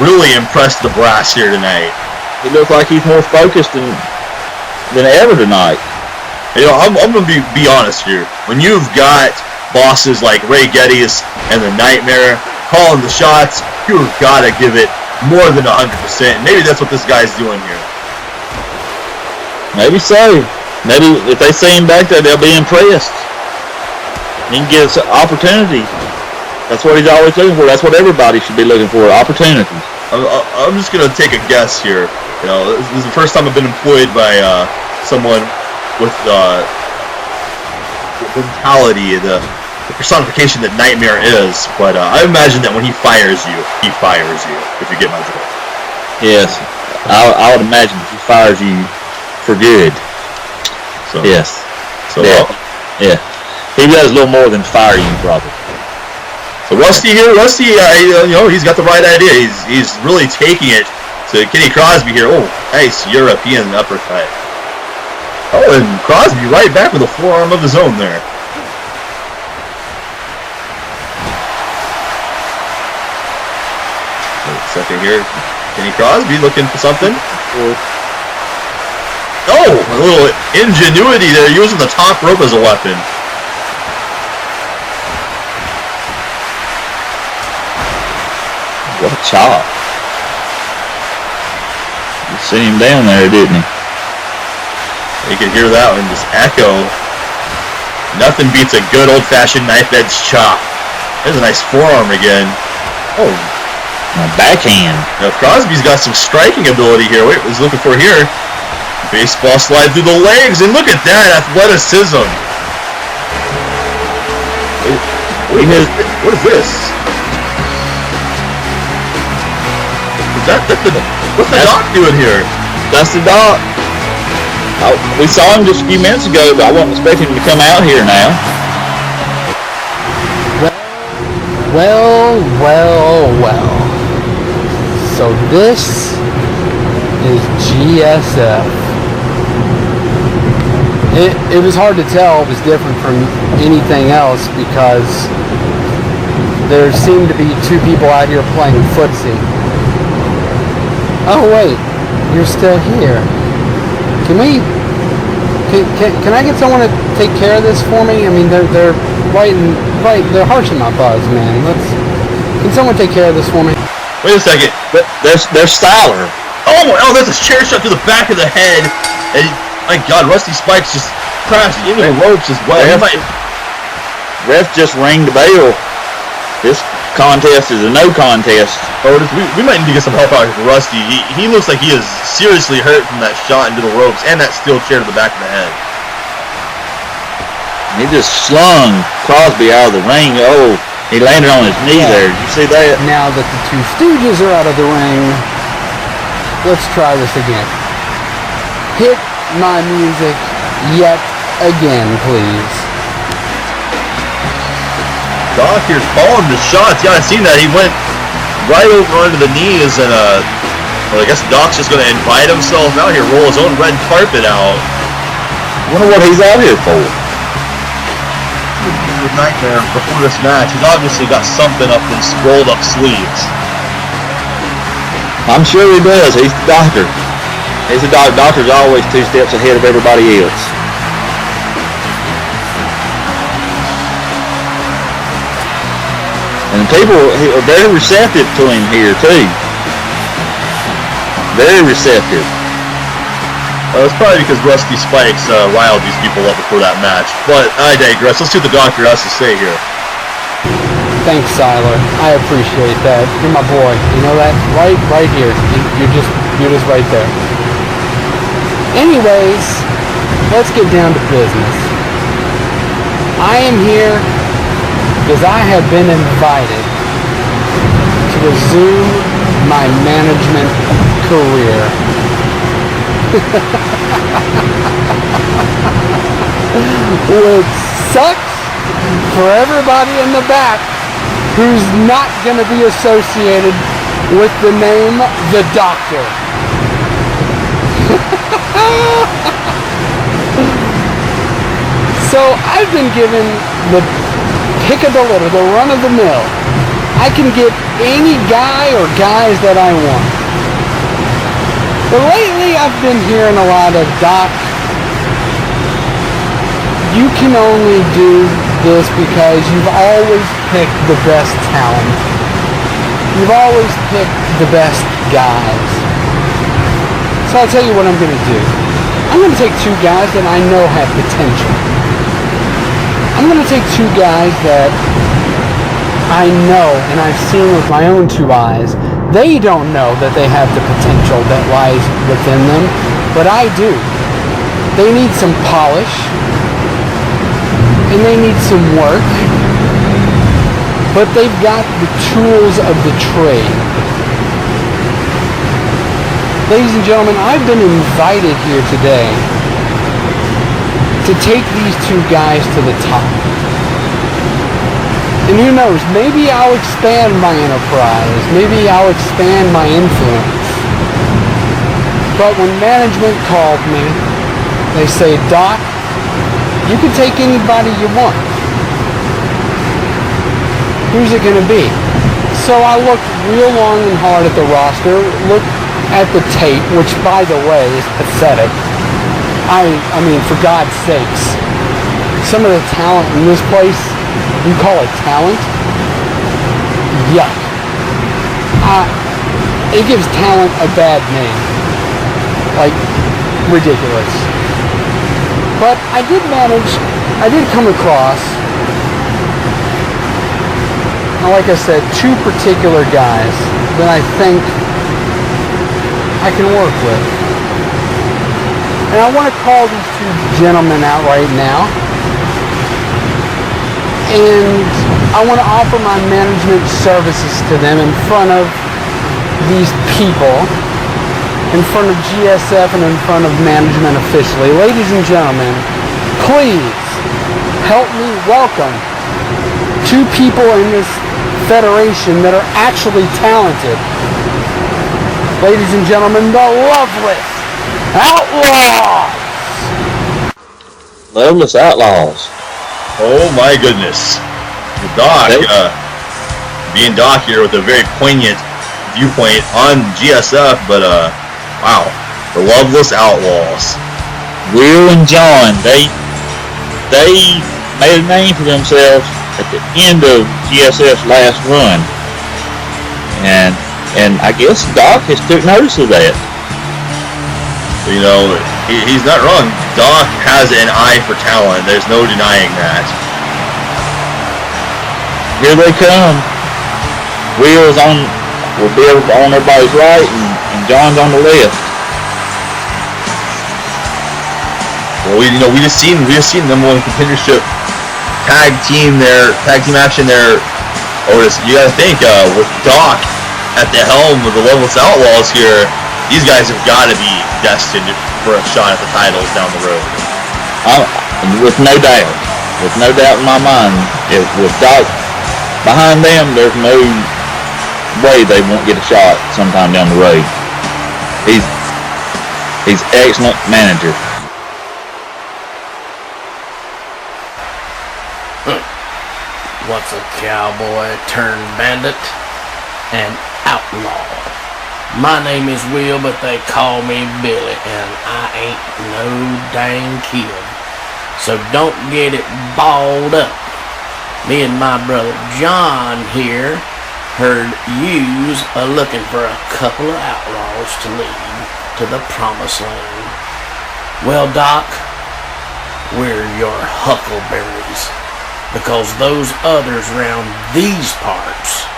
really impress the brass here tonight. He looks like he's more focused than ever tonight. You know, I'm going to be honest here. When you've got bosses like Ray Gettis and the Nightmare calling the shots, you've got to give it more than 100%. Maybe that's what this guy's doing here. Maybe so. Maybe if they see him back there, they'll be impressed. He can get an opportunity. That's what he's always looking for. That's what everybody should be looking for, opportunities. I'm just going to take a guess here. You know, this is the first time I've been employed by someone with the mentality, the personification that Nightmare is. But I imagine that when he fires you, if you get my drift. Yes, I would imagine he fires you for good. So, yes. So, yeah. He does a little more than fire you, probably. So Rusty here, you know, he's got the right idea. He's really taking it to Kenny Crosby here. Oh, nice European uppercut. Oh, and Crosby right back with a forearm of his own there. Wait a second here. Kenny Crosby looking for something. Oh, a little ingenuity there, using the top rope as a weapon. What a chop. Sent him down there, didn't he? You could hear that one just echo. Nothing beats a good old-fashioned knife edge chop. There's a nice forearm again. Oh, My backhand. now Crosby's got some striking ability here. Wait, what was he looking for here? Baseball slide through the legs, and look at that athleticism. Wait, what is this? What's the doc doing here? That's the Doc. We saw him just a few minutes ago, but I wasn't expecting him to come out here now. Well. So this is GSF. It was hard to tell it was different from anything else because there seemed to be two people out here playing footsie. Oh wait, you're still here. Can I get someone to take care of this for me? I mean, they're they're harshing my buzz, man. Can someone take care of this for me? Wait a second. There's Styler. Oh, that's a chair shot to the back of the head. And my God, Rusty Spikes just crashed into the ropes as well. Ref just rang the bell. This contest is a no contest. Otis, we might need to get some help out here for Rusty. He looks like he is seriously hurt from that shot into the ropes and that steel chair to the back of the head. He just slung Crosby out of the ring. Oh, he landed on his knee there. Did you see that? Now that the two Stooges are out of the ring, let's try this again. Hit my music yet again, please. Doc here's following the shots. Yeah, I seen that. He went right over under the knees and well, I guess Doc's just gonna invite himself out here, roll his own red carpet out. Wonder what he's out here for. Good nightmare before this match. He's obviously got something up his rolled up sleeves. I'm sure he does. He's the doctor. He's the doctor. Doctor's always 2 steps ahead of everybody else. And people are very receptive to him here, too. Very receptive. It's probably because Rusty Spikes riled these people up before that match. But I digress. Let's see what the doctor has to say here. Thanks, Siler. I appreciate that. You're my boy. You know that? Right here. You're just right there. Anyways, let's get down to business. I am here because I have been invited to resume my management career. Which sucks for everybody in the back who's not going to be associated with the name The Doctor. So I've been given the pick of the litter, the run of the mill. I can get any guy or guys that I want. But lately I've been hearing a lot of, Doc, you can only do this because you've always picked the best talent. You've always picked the best guys. So I'll tell you what I'm going to do. I'm going to take 2 guys that I know have potential. I'm going to take 2 guys that I know and I've seen with my own 2 eyes. They don't know that they have the potential that lies within them, but I do. They need some polish, and they need some work, but they've got the tools of the trade. Ladies and gentlemen, I've been invited here today to take these 2 guys to the top. And who knows, maybe I'll expand my enterprise, maybe I'll expand my influence. But when management called me, they say, Doc, you can take anybody you want. Who's it going to be? So I looked real long and hard at the roster, looked at the tape, which by the way is pathetic. I mean, for God's sakes, some of the talent in this place, you call it talent? Yuck. It gives talent a bad name. like ridiculous. But I did come across, like I said, two particular guys that I think I can work with. And I want to call these two gentlemen out right now. And I want to offer my management services to them in front of these people, in front of GSF and in front of management officially. Ladies and gentlemen, please help me welcome two people in this federation that are actually talented. Ladies and gentlemen, the Loveless Outlaws! Loveless Outlaws. Oh my goodness. Doc, being Doc here with a very poignant viewpoint on GSF, but wow, the Loveless Outlaws. Will and John, they made a name for themselves at the end of GSF's last run, and I guess Doc has took notice of that. You know, he's not wrong. Doc has an eye for talent. There's no denying that. Here they come. Will's will be on everybody's right, and John's on the left. Well, we just seen number one contendership tag team action there. Otis, you gotta think with Doc at the helm of the Loveless Outlaws here, these guys have got to be destined for a shot at the titles down the road. With no doubt in my mind, with Doc behind them, there's no way they won't get a shot sometime down the road. He's excellent manager. What's a cowboy turned bandit? An outlaw. My name is Will, but they call me Billy, and I ain't no dang kid. So don't get it balled up. Me and my brother John here heard yous are looking for a couple of outlaws to lead to the promised land. Well, Doc, we're your huckleberries, because those others round these parts,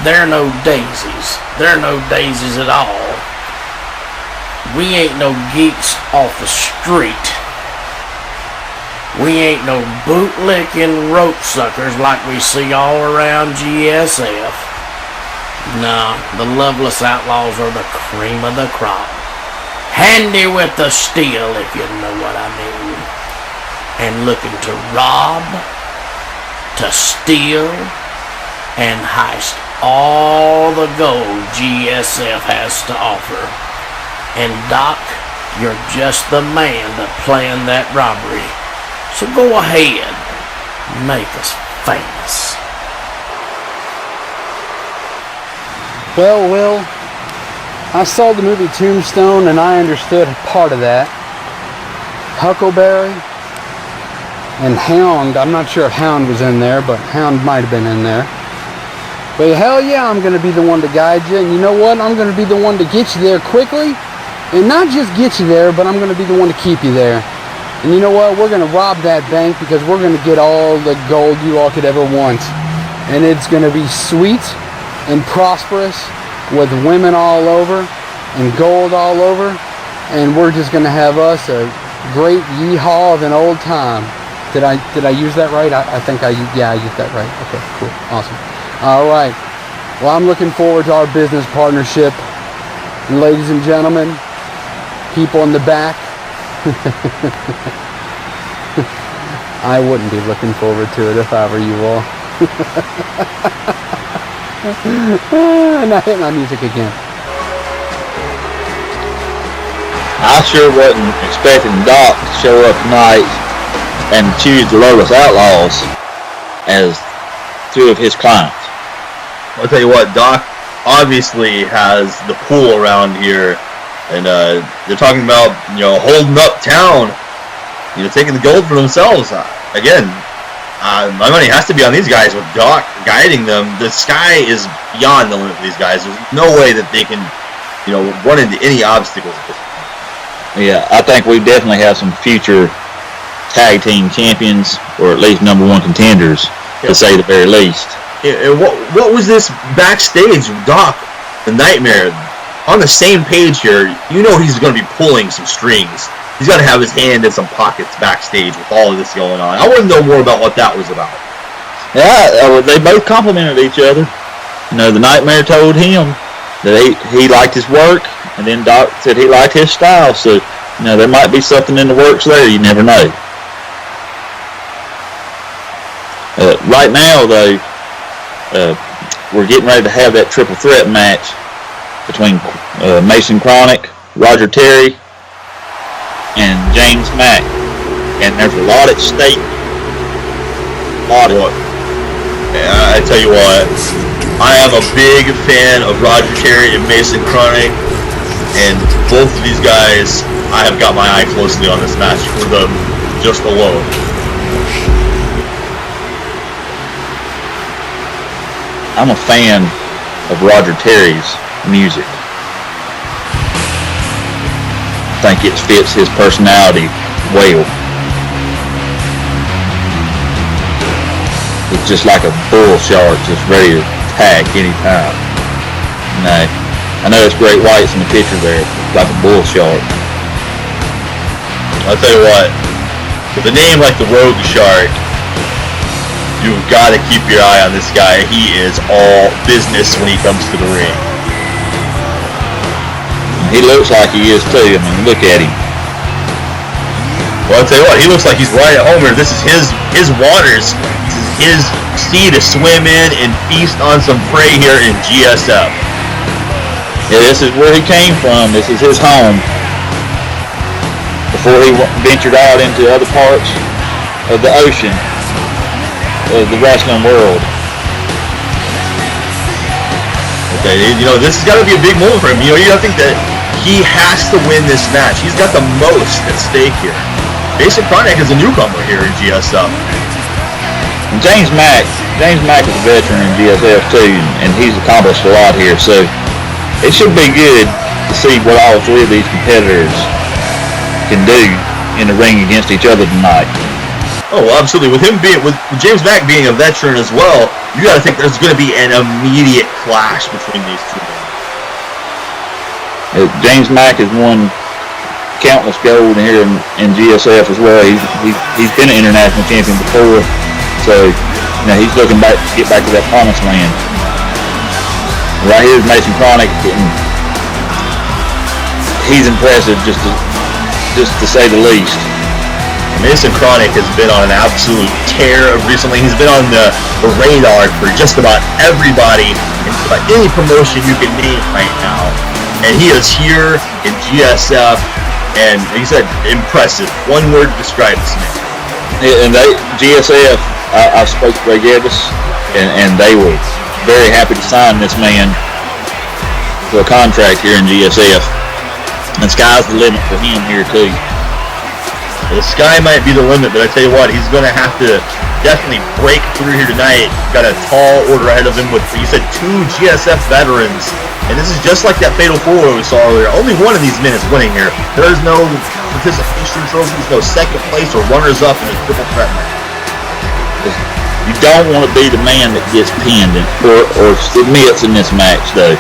they're no daisies. They're no daisies at all. We ain't no geeks off the street. We ain't no bootlicking rope suckers like we see all around GSF. Nah, the Loveless Outlaws are the cream of the crop. Handy with the steel, if you know what I mean. And looking to rob, to steal, and heist all the gold GSF has to offer. And Doc, you're just the man to plan that robbery. So go ahead, make us famous. Well, Will, I saw the movie Tombstone and I understood part of that. Huckleberry and Hound, I'm not sure if Hound was in there, but Hound might have been in there. But hell yeah, I'm going to be the one to guide you. And you know what? I'm going to be the one to get you there quickly. And not just get you there, but I'm going to be the one to keep you there. And you know what? We're going to rob that bank because we're going to get all the gold you all could ever want. And it's going to be sweet and prosperous with women all over and gold all over. And we're just going to have us a great yeehaw of an old time. Did I use that right? I think I used that right. Okay, cool. Awesome. All right. Well, I'm looking forward to our business partnership. And ladies and gentlemen, people in the back, I wouldn't be looking forward to it if I were you all. And I hit my music again. I sure wasn't expecting Doc to show up tonight and choose the Loveless Outlaws as two of his clients. I'll tell you what, Doc obviously has the pool around here, and they're talking about, holding up town, taking the gold for themselves. Again, my money has to be on these guys with Doc guiding them. The sky is beyond the limit for these guys. There's no way that they can, run into any obstacles at this point. Yeah, I think we definitely have some future tag team champions, or at least number one contenders, to say the very least. Yeah, and what was this backstage? Doc, the Nightmare, on the same page here. You know he's going to be pulling some strings. He's got to have his hand in some pockets backstage with all of this going on. I want to know more about what that was about. Yeah, they both complimented each other. You know, the Nightmare told him that he liked his work, and then Doc said he liked his style. So, you know, there might be something in the works there. You never know. Right now, though, we're getting ready to have that triple threat match between Mason Kronik, Roger Terry, and James Mack. And there's a lot at stake. I tell you what, I am a big fan of Roger Terry and Mason Kronik, and both of these guys, I have got my eye closely on this match for them just alone. I'm a fan of Roger Terry's music. I think it fits his personality well. It's just like a bull shark, just ready to attack anytime. I know it's Great Whites in the picture there, like a bull shark. I'll tell you what, with a name like the Rogue Shark, you've got to keep your eye on this guy. He is all business when he comes to the ring. He looks like he is too. I mean, look at him. Well, I'll tell you what, he looks like he's right at home here. This is his waters. His sea to swim in and feast on some prey here in GSF. Yeah, this is where he came from. This is his home. Before he ventured out into other parts of the ocean, of the wrestling world. Okay, you know, this has got to be a big moment for him. You know, you got to think that he has to win this match. He's got the most at stake here. Mason Kronik is a newcomer here in GSF. And James Mack is a veteran in GSF too, and he's accomplished a lot here, so it should be good to see what all three of these competitors can do in the ring against each other tonight. Oh, well, absolutely. With James Mack being a veteran as well, you got to think there's going to be an immediate clash between these two men. James Mack has won countless gold here in GSF as well. He's been an international champion before. So, you know, he's looking back to get back to that promised land. Right here is Mason Kronik, and he's impressive just to say the least. Mason Kronik has been on an absolute tear recently. He's been on the radar for just about everybody and just about any promotion you can name right now. And he is here in GSF, and he said impressive. One word to describe this man. Yeah, and GSF, I spoke to Gettis, and they were very happy to sign this man to a contract here in GSF. And the sky's the limit for him here too. The sky might be the limit, but I tell you what, he's going to have to definitely break through here tonight. Got a tall order ahead of him with, you said, 2 GSF veterans. And this is just like that Fatal 4 we saw earlier. Only one of these men is winning here. There is no participation trophies, no second place or runners-up in a triple threat match. You don't want to be the man that gets pinned or submits in this match, though.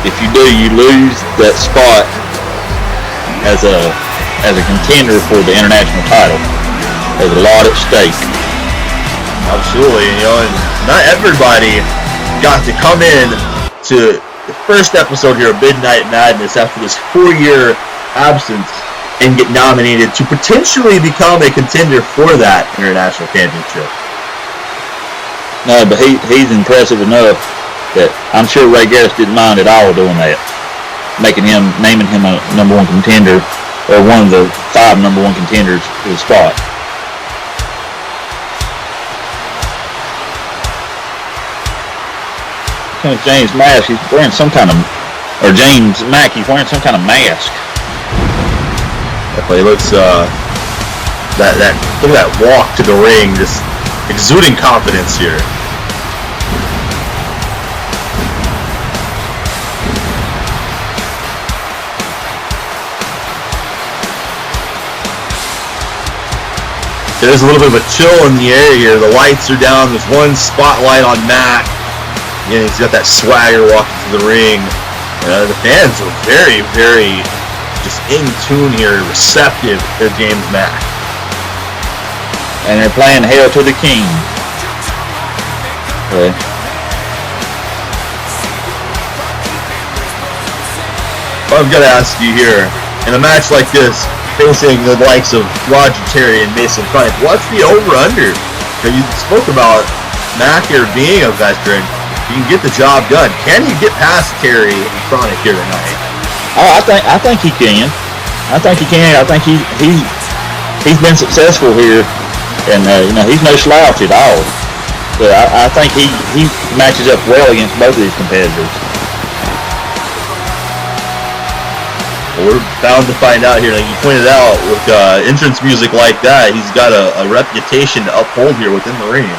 If you do, you lose that spot as a contender for the international title. There's a lot at stake. Absolutely, you know, and not everybody got to come in to the first episode here of Midnight Madness after this 4-year absence and get nominated to potentially become a contender for that international championship. No, but he's impressive enough that I'm sure Ray Gettis didn't mind at all doing that, naming him a number 1 contender, or one of the 5 number 1 contenders for the spot. James Mack, he's wearing some kind of, or James Mack, he's wearing some kind of mask. Definitely looks, look at that walk to the ring, just exuding confidence here. There's a little bit of a chill in the air here. The lights are down. There's one spotlight on Mac. Yeah, he's got that swagger walking through the ring. The fans are very, very just in tune here, receptive to James Mac. And they're playing Hail to the King. Okay. I've got to ask you here, in a match like this, facing the likes of Roger Terry and Mason Kronik, what's the over-under? You spoke about Mac here being a veteran. He can get the job done. Can he get past Terry and Kronik here tonight? I think he can. I think he can. I think he's been successful here, and he's no slouch at all. But I think he matches up well against both of these competitors. Well, we're bound to find out here. Like you pointed out, with entrance music like that, he's got a reputation to uphold here within the ring.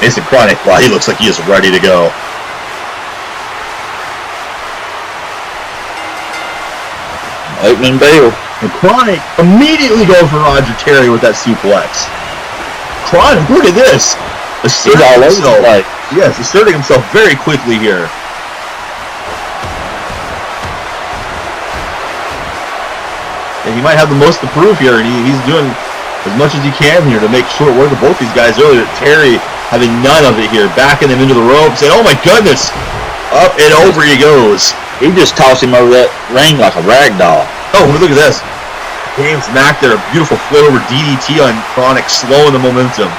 Mason Kronik, wow, he looks like he is ready to go. Opening bell. And Kronik immediately goes for Roger Terry with that suplex. Kronik, look at this. Asserting all over himself. the place. Yes, asserting himself very quickly here. And he might have the most to prove here, and he's doing as much as he can here to make short work of both these guys earlier. Terry having none of it here, backing him into the ropes, saying, oh my goodness, up and over he goes. He just tossed him over that ring like a rag doll. Oh, look at this. James Mac there, a beautiful flip over DDT on Kronik, slowing the momentum.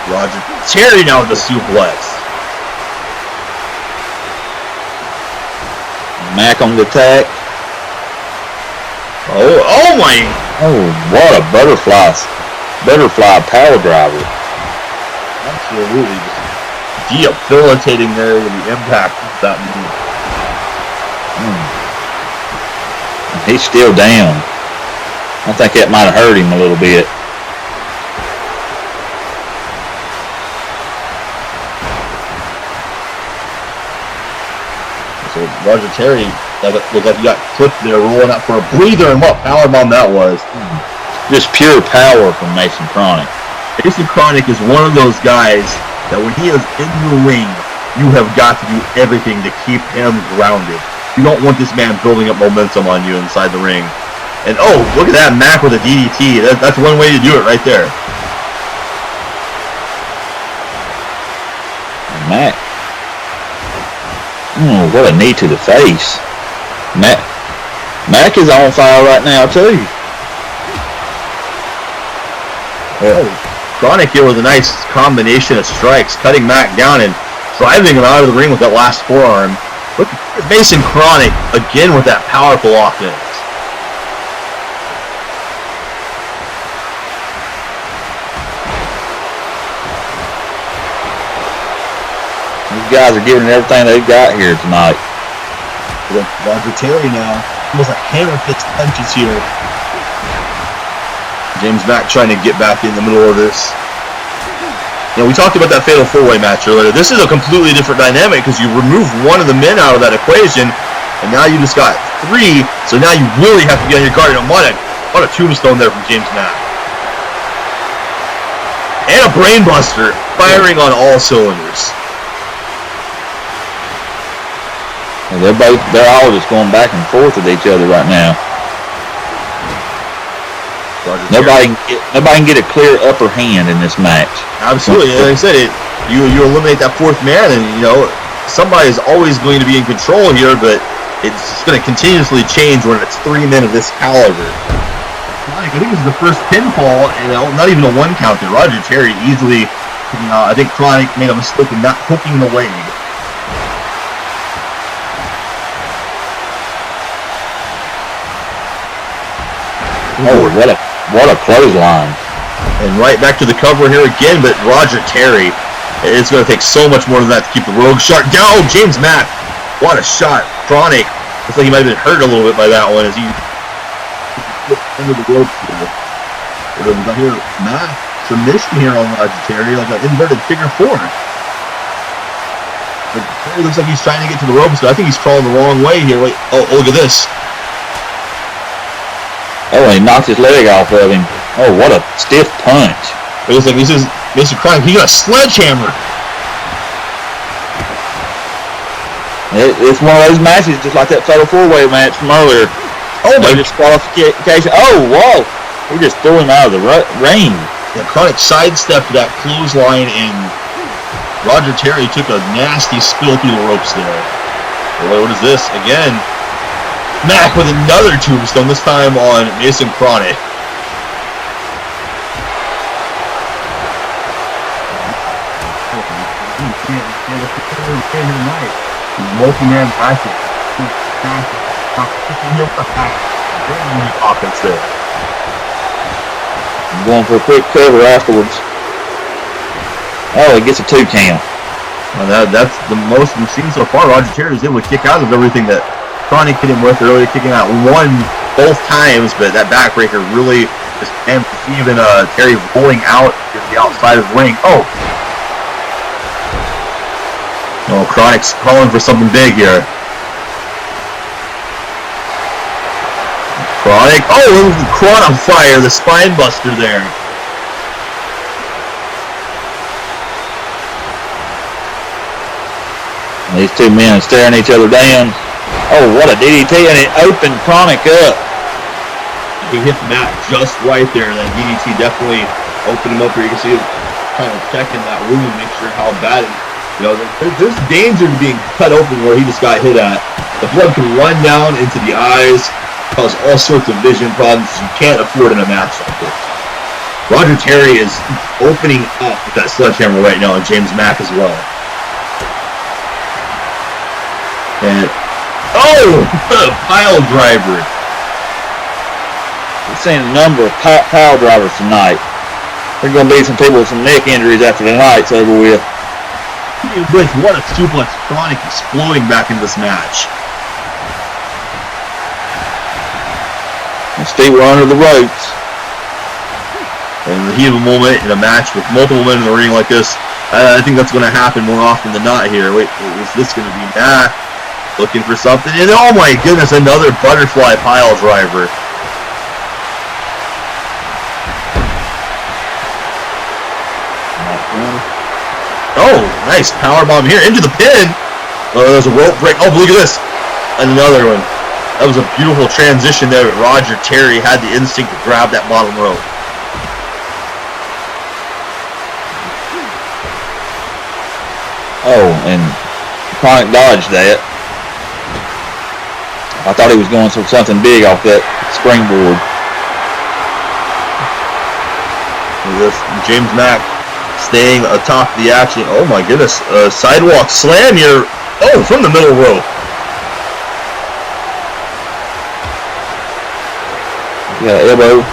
Roger Terry now with the suplex. Mac on the attack. Oh my! Oh, what a butterfly power driver. Absolutely, just debilitating there with the impact of that move. He's still down. I think that might have hurt him a little bit. So Roger Terry looked like he got clipped there, rolling out for a breather, and what powerbomb that was. Just pure power from Mason Kronik. Mason Kronik is one of those guys that when he is in the ring, you have got to do everything to keep him grounded. You don't want this man building up momentum on you inside the ring. And oh, look at that Mac with a DDT. That's one way to do it right there. Mac. What a knee to the face. Mac is on fire right now too. Oh, Kronik here with a nice combination of strikes, cutting Mac down and driving him out of the ring with that last forearm. Look at Mason Kronik again with that powerful offense. These guys are giving everything they've got here tonight. Roger Terry now, almost like hammer fist punches here. James Mac trying to get back in the middle of this. You know, we talked about that Fatal 4-Way match earlier. This is a completely different dynamic because you remove one of the men out of that equation, and now you just got three, so now you really have to be on your guard. And what a tombstone there from James Mac. And a brainbuster, firing on all cylinders. And they're all just going back and forth with each other right now. Nobody can get a clear upper hand in this match. Absolutely, like I said, you eliminate that fourth man, and somebody is always going to be in control here, but it's going to continuously change when it's three men of this caliber. I think this is the first pinfall, and not even a one count there. Roger Terry easily, I think Kronik made a mistake in not hooking the leg. Oh, what a clothesline. And right back to the cover here again, but Roger Terry, it's going to take so much more than that to keep the Rogue Shark down. Oh, James Mac, what a shot. Kronik, looks like he might have been hurt a little bit by that one as he under the rope here. But I hear Mac submission here on Roger Terry, like an inverted figure four. But Terry looks like he's trying to get to the ropes, but I think he's crawling the wrong way here. Wait, oh, look at this. Oh, and he knocked his leg off of him. Oh, what a stiff punch. It looks like this is Mr. Kronik. He got a sledgehammer. It's one of those matches just like that Fatal 4-Way match from earlier. Oh, my. Disqualification. Oh, whoa. He just threw him out of the ring. Yeah, Kronik sidestepped that clothesline, and Roger Terry took a nasty spill through the ropes there. Boy, what is this? Again, Mac with another tombstone, this time on Mason Kronik. Multi-man passing. Offense there. I'm going for a quick cover afterwards. Oh, he gets a 2 count. Well, that's the most we've seen so far. Roger Terry was able to kick out of everything that Kronik hit him with earlier, kicking out both times, but that backbreaker really just even Terry rolling out to the outside of the ring. Oh, Kronik's calling for something big here. Kronik, Kronik fire, the spine buster there. These two men staring each other down. Oh, what a DDT, and it opened Kronik up. He hit Matt just right there. That DDT definitely opened him up here. You can see him kind of checking that wound, make sure how bad it is. There's danger to being cut open where he just got hit at. The blood can run down into the eyes, cause all sorts of vision problems you can't afford in a match like this. Roger Terry is opening up with that sledgehammer right now, and James Mack as well. And pile driver. We've seen a number of pile drivers tonight. There's going to be some people with some neck injuries after the night's over with. What a suplex. Kronik exploding back into this match. And Steve were under the ropes. And in the heat of a moment in a match with multiple men in the ring like this, I think that's going to happen more often than not here. Wait, is this going to be Matt looking for something? And oh my goodness, another butterfly pile driver. Oh, nice powerbomb here into the pin. Oh, there's a rope break. Oh, look at this. Another one. That was a beautiful transition there. Roger Terry had the instinct to grab that bottom rope. Oh, and Kronik dodged that. I thought he was going for something big off that springboard. This James Mack staying atop the action. Oh my goodness. Sidewalk slam here. Oh, from the middle rope. Yeah, elbow.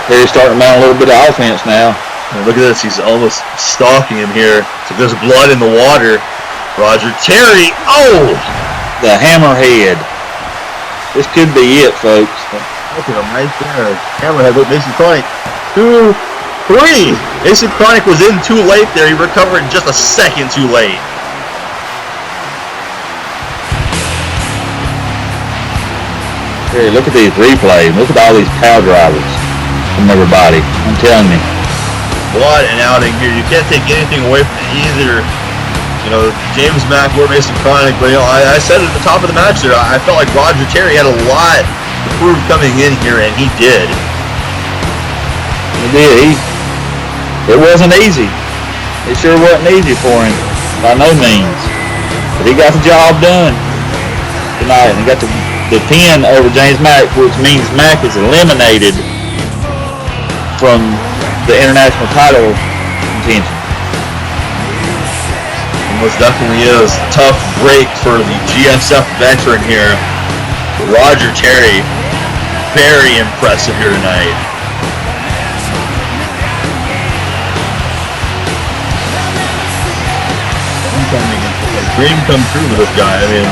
Terry's starting to mount a little bit of offense now. And look at this. He's almost stalking him here. So there's blood in the water. Roger Terry. Oh! The hammerhead. This could be it, folks. Look at him right there. Hammerhead. Look, Mason Kronik. 2, 3. Mason Kronik was in too late there. He recovered just a second too late. Hey, look at these replays. Look at all these power drivers from everybody. I'm telling you. What an outing here. You can't take anything away from either, James Mack or Mason Kronik. But, I said at the top of the match there, I felt like Roger Terry had a lot to prove coming in here, and he did. He did. It wasn't easy. It sure wasn't easy for him. By no means. But he got the job done tonight, and he got the pin over James Mack, which means Mack is eliminated from the international title contention. It most definitely is. Tough break for the GSF veteran here. Roger Terry, very impressive here tonight. Dream come true with this guy. I mean,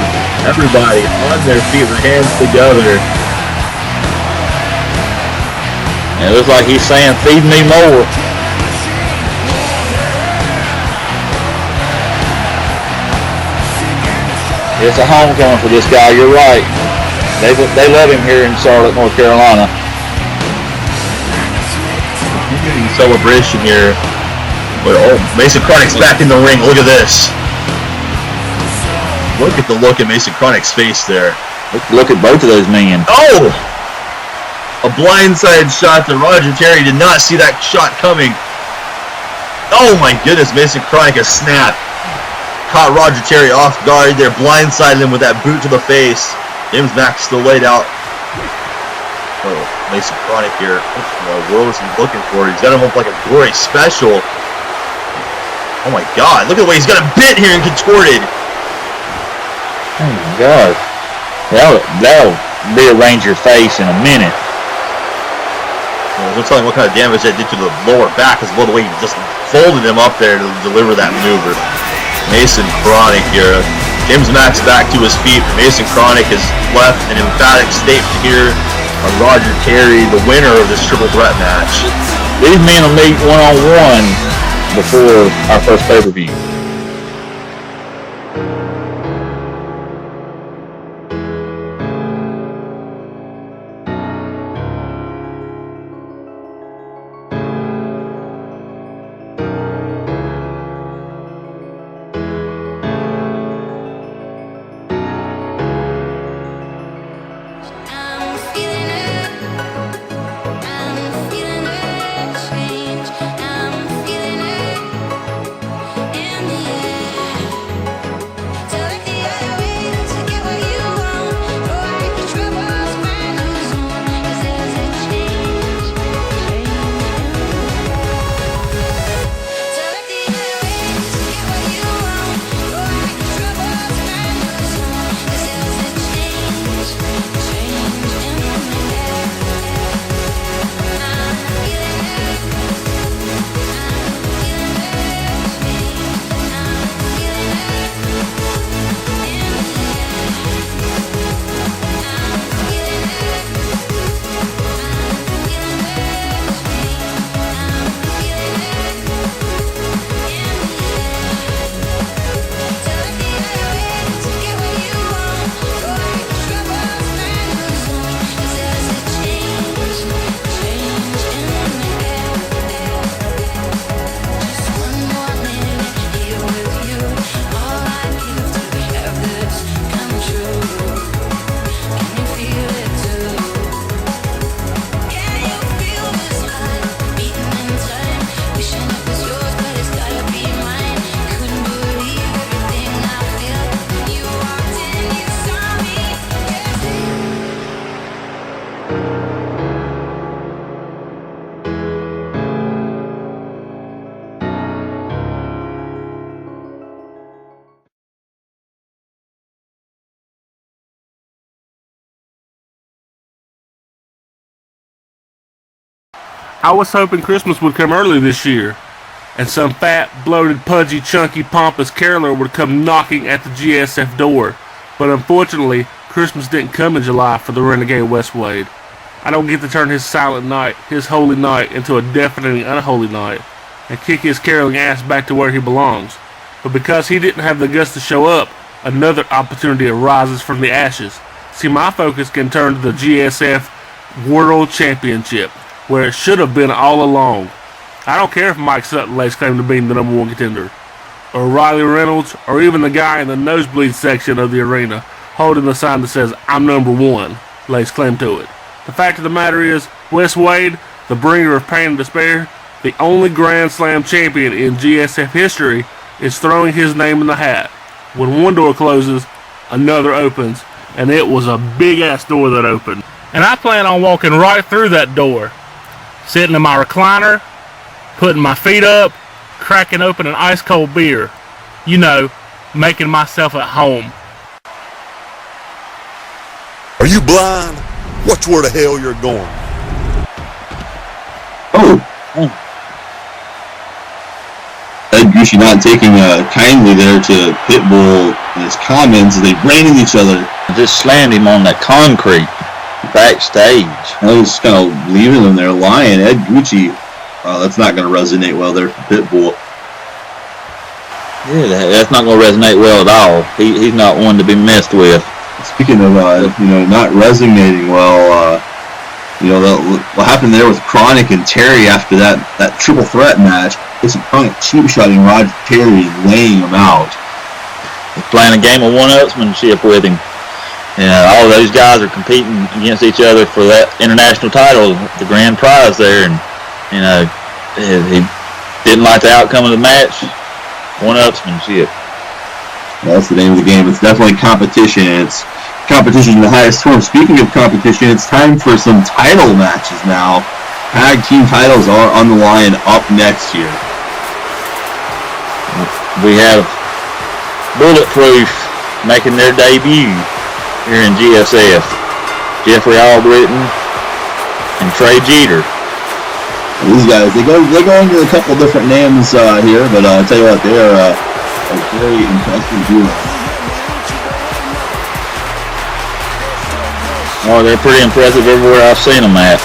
everybody on their feet, their hands together. It looks like he's saying, feed me more. It's a homecoming for this guy. You're right. They love him here in Charlotte, North Carolina. Celebration here. Oh, Mason Kronik's back in the ring. Look at this. Look at the look in Mason Kronik's face there. Look at both of those men. Oh! A blindside shot to Roger Terry. Did not see that shot coming. Oh my goodness, Mason Kronik has snapped. Caught Roger Terry off guard there, blindsided him with that boot to the face. James Mack still laid out. Oh, Mason Kronik here. What in the world is he looking for? He's got him up like a glory special. Oh my god, look at the way he's got him bit here and contorted. Oh my god. That'll rearrange your face in a minute. No telling what kind of damage that did to the lower back as well, the way he just folded him up there to deliver that maneuver. Mason Kronik here. James Mack's back to his feet. Mason Kronik has left an emphatic statement here on Roger Terry, the winner of this triple threat match. These men will meet one-on-one before our first pay-per-view. I was hoping Christmas would come early this year, and some fat, bloated, pudgy, chunky, pompous caroler would come knocking at the GSF door. But unfortunately, Christmas didn't come in July for the Renegade Westwade. I don't get to turn his silent night, his holy night, into a deafening unholy night, and kick his caroling ass back to where he belongs. But because he didn't have the guts to show up, another opportunity arises from the ashes. See, my focus can turn to the GSF World Championship, where it should have been all along. I don't care if Mike Sutton lays claim to being the number one contender, or Riley Reynolds, or even the guy in the nosebleed section of the arena holding the sign that says, "I'm number one," lays claim to it. The fact of the matter is, Wes Wade, the bringer of pain and despair, the only Grand Slam champion in GSF history, is throwing his name in the hat. When one door closes, another opens, and it was a big-ass door that opened. And I plan on walking right through that door, sitting in my recliner, putting my feet up, cracking open an ice-cold beer. You know, making myself at home. Are you blind? Watch where the hell you're going. Ed Gucci not taking kindly there to Pitbull and his comments as they ran into each other. Just slammed him on that concrete backstage. I was just kind of leaving him there lying. Ed Gucci, that's not going to resonate well there for Pitbull. Yeah, that's not going to resonate well at all. He's not one to be messed with. Speaking of, not resonating well, what happened there with Kronik and Terry after that triple threat match, this is Kronik cheap-shotting Roger Terry, laying him out. He's playing a game of one-upsmanship with him. And all those guys are competing against each other for that international title, the grand prize there. And, he didn't like the outcome of the match. One-upsmanship. Well, that's the name of the game. It's definitely competition. It's competition in the highest form. Speaking of competition, it's time for some title matches now. Tag team titles are on the line up next here. We have Bulletproof making their debut here in GSF. Jeffrey Albritton and Trey Jeter. These guys, they go under a couple different names here, but I'll tell you what, they're a very impressive duo. Oh, they're pretty impressive everywhere I've seen them at.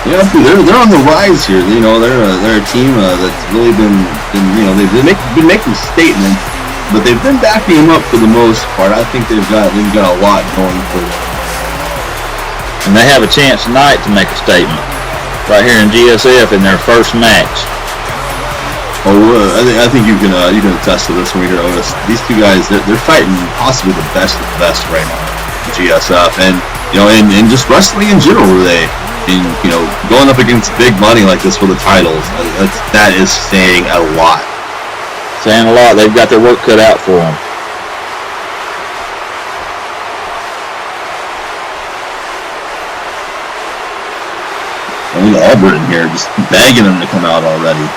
Yeah, they're on the rise here. They're a team that's really been they've been making statements, but they've been backing them up for the most part. I think they've got a lot going for them. And they have a chance tonight to make a statement right here in GSF in their first match. Oh, I think you can attest to this when we hear Otis. These two guys, they're fighting possibly the best of the best right now in GSF, and just wrestling in general. Going up against big money like this for the titles, that is saying a lot. Saying a lot. They've got their work cut out for them. I think Albritton here just begging them to come out already. You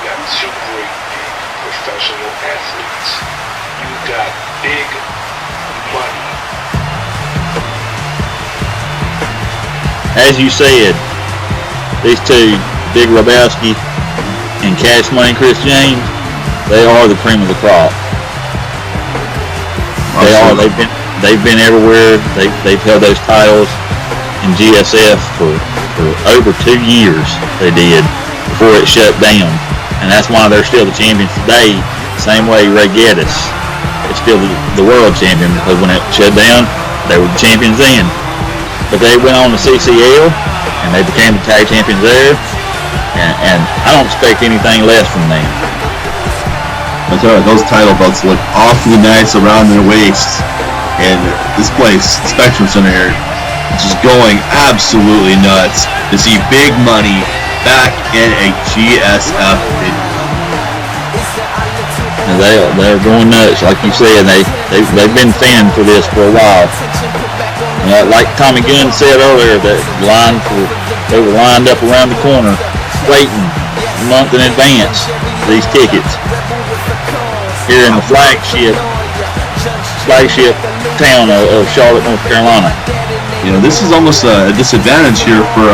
got two great big professional athletes. You got big money. As you said, these two, Big Lebowski and Cash Money Chris James, they are the cream of the crop. They are. They've been everywhere. They've held those titles in GSF for over 2 years. They did before it shut down, and that's why they're still the champions today. Same way Ray Gettis is still the world champion, because when it shut down, they were the champions then. But they went on to CCL, and they became the tag champions there. And I don't expect anything less from them. I tell you, those title belts look awfully nice around their waists. And this place, Spectrum Center here, just going absolutely nuts to see big money back in a GSF video. And they're going nuts, like you said. They've been fanning for this for a while. Like Tommy Gunn said earlier, they were lined up around the corner, waiting a month in advance for these tickets. Here in the flagship town of Charlotte, North Carolina. This is almost a disadvantage here for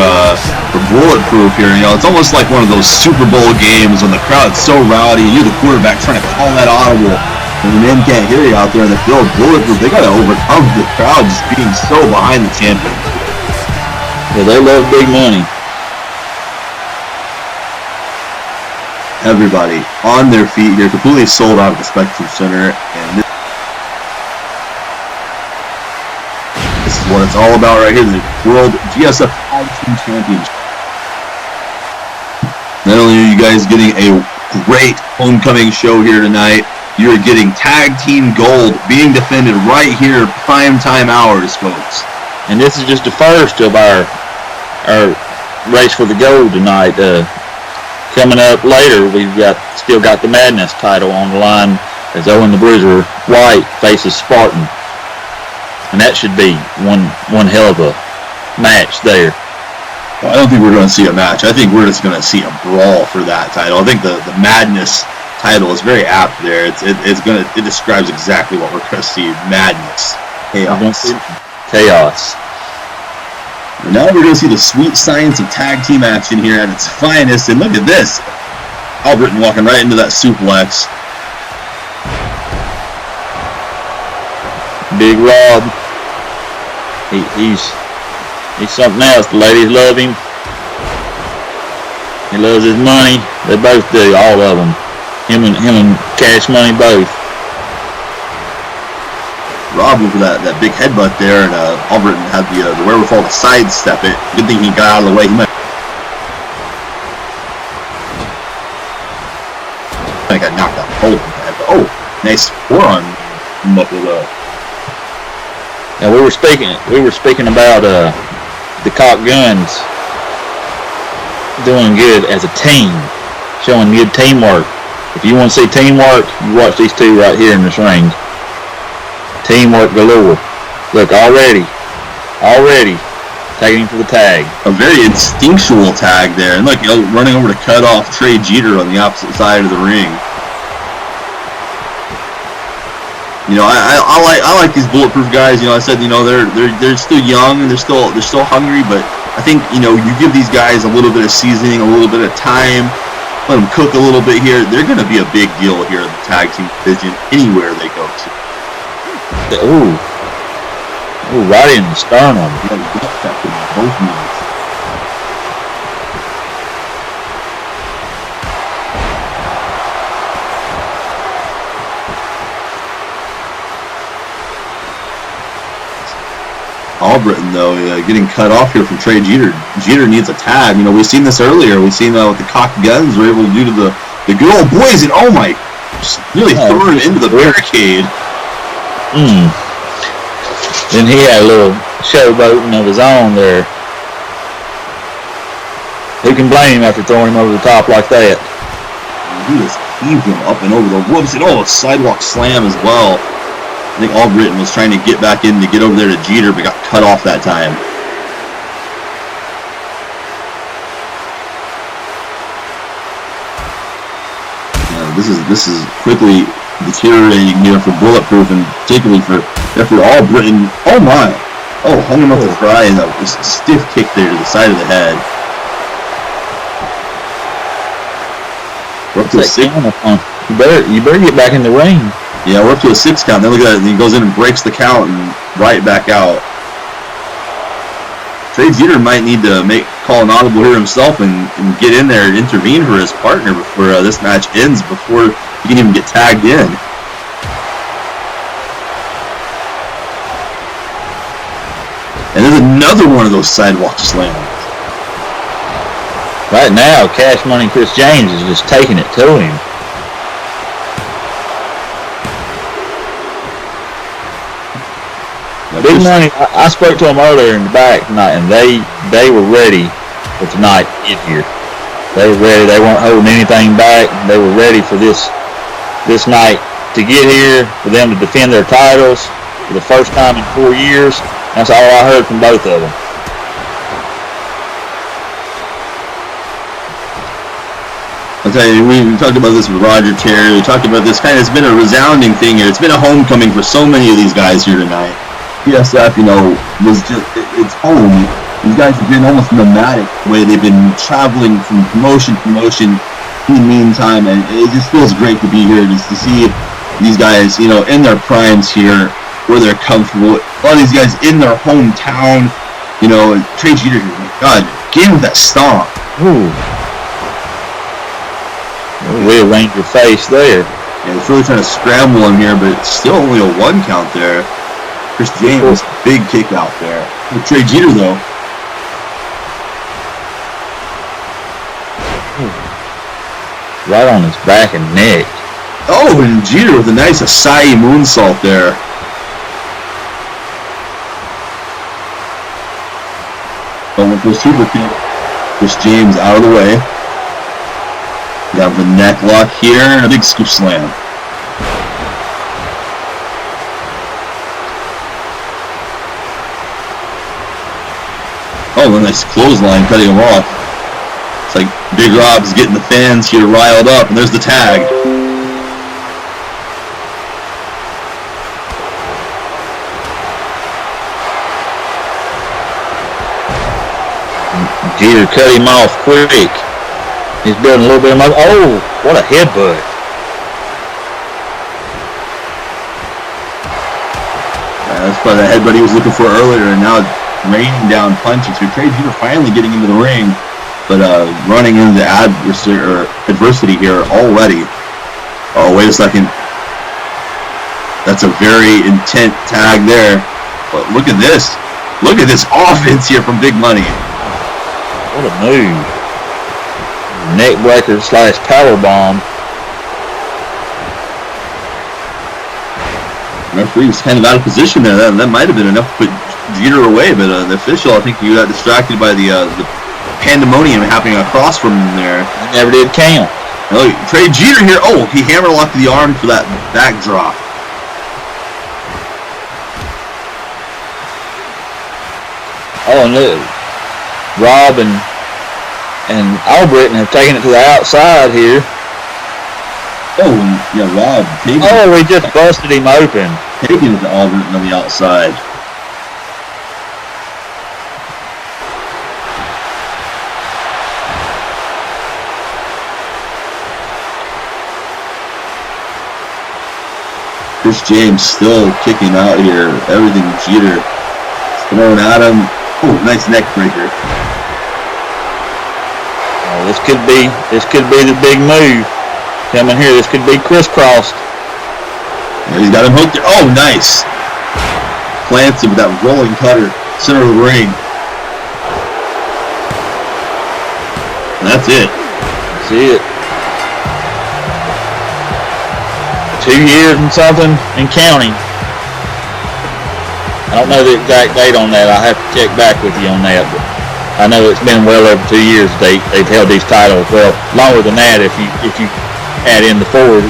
Bulletproof here. It's almost like one of those Super Bowl games when the crowd's so rowdy and you're the quarterback trying to call that audible and the men can't hear you out there in the field. Bulletproof, they got to overcome the crowd just being so behind the champion. Yeah, they love big money. Everybody on their feet here, completely sold out at the Spectrum Center, and this is what it's all about right here, the World GSF Tag Team Championship. Not only are you guys getting a great homecoming show here tonight, you're getting Tag Team Gold being defended right here, prime time hours, folks. And this is just the first of our race for the gold tonight. Coming up later, we've still got the Madness title on the line as Owen the Bruiser White faces Spartan. And that should be one hell of a match there. Well, I don't think we're going to see a match. I think we're just going to see a brawl for that title. I think the Madness title is very apt there. It describes exactly what we're going to see. Madness. Chaos. And now we're going to see the sweet science of tag team action here at its finest. And look at this. Albritton walking right into that suplex. Big Rob. He's something else. The ladies love him. He loves his money. They both do, all of them. Him and Cash Money both. Rob went for that big headbutt there, and Albritton had the wherewithal to sidestep it. Good thing he got out of the way. He might got knocked out cold with that. But, oh, nice forearm muffled up. Now we were speaking about the Cock Guns doing good as a team, showing good teamwork. If you want to see teamwork, you watch these two right here in this ring. Teamwork galore. Look, already tagging for the tag. A very instinctual tag there, and look, running over to cut off Trey Jeter on the opposite side of the ring. You know, I like these bulletproof guys. You know, I said, you know, they're still young and they're still hungry, but I think, you know, you give these guys a little bit of seasoning, a little bit of time, let them cook a little bit here. They're going to be a big deal here in the tag team division anywhere they go to. Ooh, right in the sternum. Both knees. Albritton, though, getting cut off here from Trey Jeter. Jeter needs a tag. You know, we've seen this earlier. We've seen what the Cock Guns were able to do to the good old boys, and oh my, just really throwing it into the barricade. Then he had a little showboating of his own there. Who can blame him after throwing him over the top like that? He just heaved him up and over the whoops, and a sidewalk slam as well. I think Albritton was trying to get back in to get over there to Jeter, but got cut off that time. This is quickly deteriorating here for Bulletproof, and particularly for Albritton. Oh my! Oh, hung him up to dry, and a stiff kick there to the side of the head. We're up to a 6. You better get back in the ring. Yeah, we're up to a 6 count. Then look at that. He goes in and breaks the count and right back out. Trey Jeter might need to call an audible here himself and get in there and intervene for his partner before this match ends, before he can even get tagged in. And there's another one of those sidewalk slams. Right now, Cash Money Chris James is just taking it to him. Big Money, I spoke to them earlier in the back tonight, and they were ready for tonight to get here. They were ready. They weren't holding anything back. They were ready for this night to get here, for them to defend their titles for the first time in 4 years. That's all I heard from both of them. I'll tell you, we talked about this with Roger Terry. We talked about this it's been a resounding thing here. It's been a homecoming for so many of these guys here tonight. GSF, you know, was just, it's home. These guys have been almost nomadic the way they've been traveling from promotion in the meantime, and it just feels great to be here just to see these guys, you know, in their primes here, where they're comfortable. A lot of these guys in their hometown, you know, Trey Jeter, God, get him with that stomp. Ooh. Rearrange your face there. Yeah, it's really trying to scramble him here, but it's still only a 1 count there. Chris James, big kick out there. With Trey Jeter, though. Right on his back and neck. Oh, and Jeter with a nice Asai moonsault there. Going for a super kick. Chris James out of the way. Got the neck lock here, and a big scoop slam. Oh, a nice clothesline cutting him off. It's like Big Rob's getting the fans here riled up, and there's the tag. Jeter cut him off quick. He's building a little bit of muscle. Oh, what a headbutt. That's probably the headbutt he was looking for earlier, and now raining down punches here. Trey Jeter finally getting into the ring. but running into adversity here already. Oh, wait a second. That's a very intent tag there. But look at this. Look at this offense here from Big Money. What a move. Neck breaker / power bomb. Referee was kind of out of position there. That might have been enough to put Jeter away, but the official, I think he got distracted by the pandemonium happening across from him there. He never did count. Oh, Trey Jeter here. Oh, he hammerlocked the arm for that backdrop. Oh, and Rob and Albritton have taken it to the outside here. Oh, yeah, Rob. Oh, we just busted him open. Taking it to Albritton on the outside. Chris James still kicking out here. Everything Jeter throwing at him. Oh, nice neck breaker. Oh, this could be the big move coming here. This could be crisscrossed. Yeah, he's got him hooked. Oh, nice. Plants him with that rolling cutter, center of the ring. And that's it. See it. 2 years and something and counting. I don't know the exact date on that. I'll have to check back with you on that. But I know it's been well over 2 years they've held these titles. Well, longer than that if you add in the 4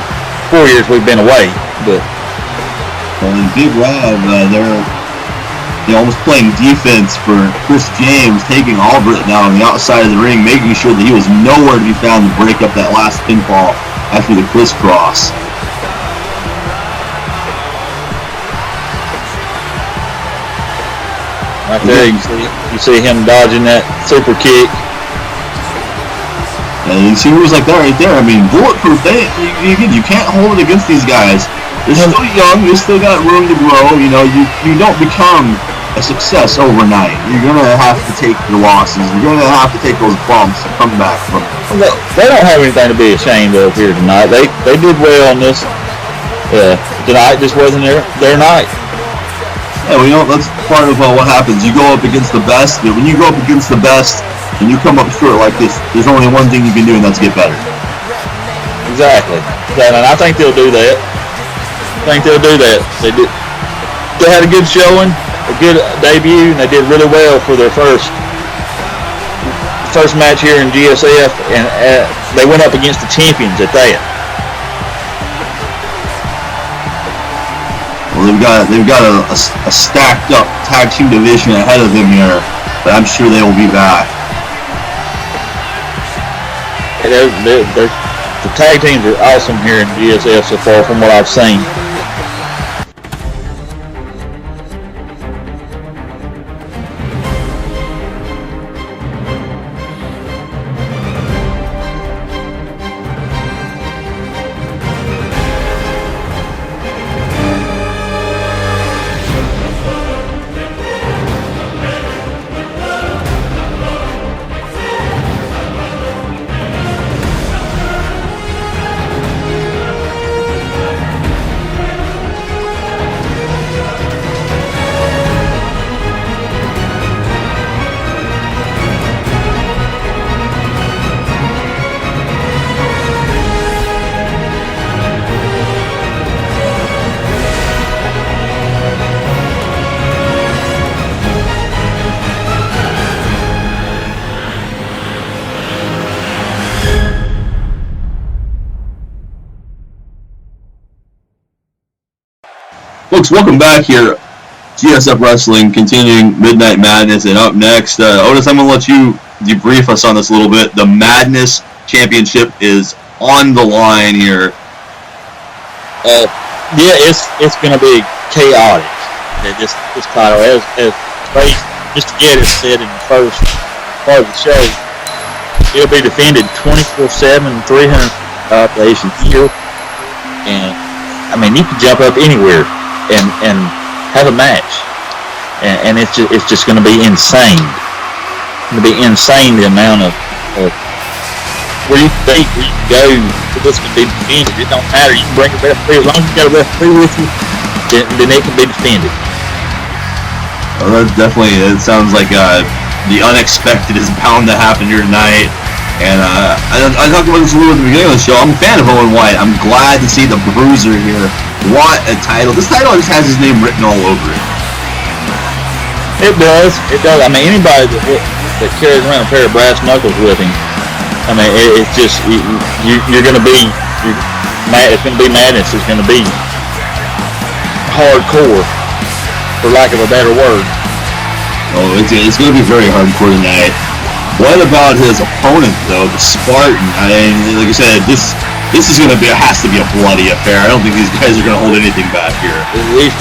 years we've been away. But well, in Big Rob, they're almost playing defense for Chris James, taking Albritton out on the outside of the ring, making sure that he was nowhere to be found to break up that last pinfall after the crisscross. Right there, you see him dodging that super kick. And you see moves like that right there. I mean, bulletproof. You can't hold it against these guys. They're still young. They still got room to grow. You know, you don't become a success overnight. You're gonna have to take your losses. You're gonna have to take those bumps and come back from it. They don't have anything to be ashamed of here tonight. They did well on this. Tonight just wasn't their night. Yeah, well, you know, that's part of what happens. You go up against the best, but when you go up against the best and you come up short like this, there's only one thing you can do, and that's get better. Exactly. And I think they'll do that. They had a good showing, a good debut, and they did really well for their first match here in GSF, and they went up against the champions at that. Well, they've got a stacked up tag team division ahead of them here, but I'm sure they will be back. The tag teams are awesome here in GSF so far from what I've seen. Folks, welcome back here. GSF Wrestling continuing Midnight Madness, and up next, Otis, I'm going to let you debrief us on this a little bit. The Madness Championship is on the line here. Yeah, it's going to be chaotic. This title, as Mr. Gettis said in the first part of the show, it'll be defended 24/7, 300 operations here, and I mean you can jump up anywhere and have a match, and it's just going to be insane. It's going to be insane the amount of where you think where you go for this can be defended. It don't matter. You can bring a referee as long as you got a referee with you, then it can be defended. Well, that definitely, it sounds like the unexpected is bound to happen here tonight. And I talked about this a little at the beginning of the show. I'm a fan of Owen White. I'm glad to see the Bruiser here. What a title. This title just has his name written all over it. It does. It does. I mean, anybody that carries around a pair of brass knuckles with him, I mean, it's just, you're going to be, it's going to be madness. It's going to be hardcore, for lack of a better word. Oh, it's going to be very hardcore tonight. What about his opponent, though, the Spartan? I mean, like I said, this is going to be, has to be a bloody affair. I don't think these guys are going to hold anything back here. These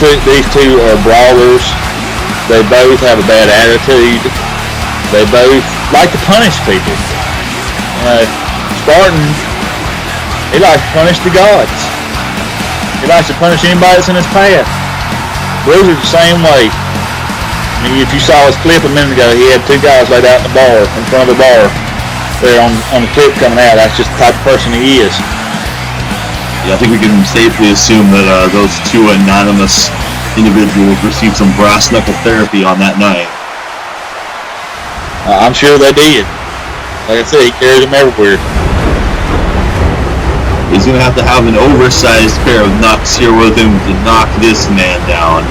two are brawlers. They both have a bad attitude. They both like to punish people. Spartan, he likes to punish the gods. He likes to punish anybody that's in his path. Bruiser the same way. I mean, if you saw his clip a minute ago, he had two guys laid out in the bar, in front of the bar, there on the clip coming out. That's just the type of person he is. Yeah, I think we can safely assume that those two anonymous individuals received some brass knuckle therapy on that night. I'm sure they did. Like I said, he carries them everywhere. He's going to have an oversized pair of knucks here with him to knock this man down.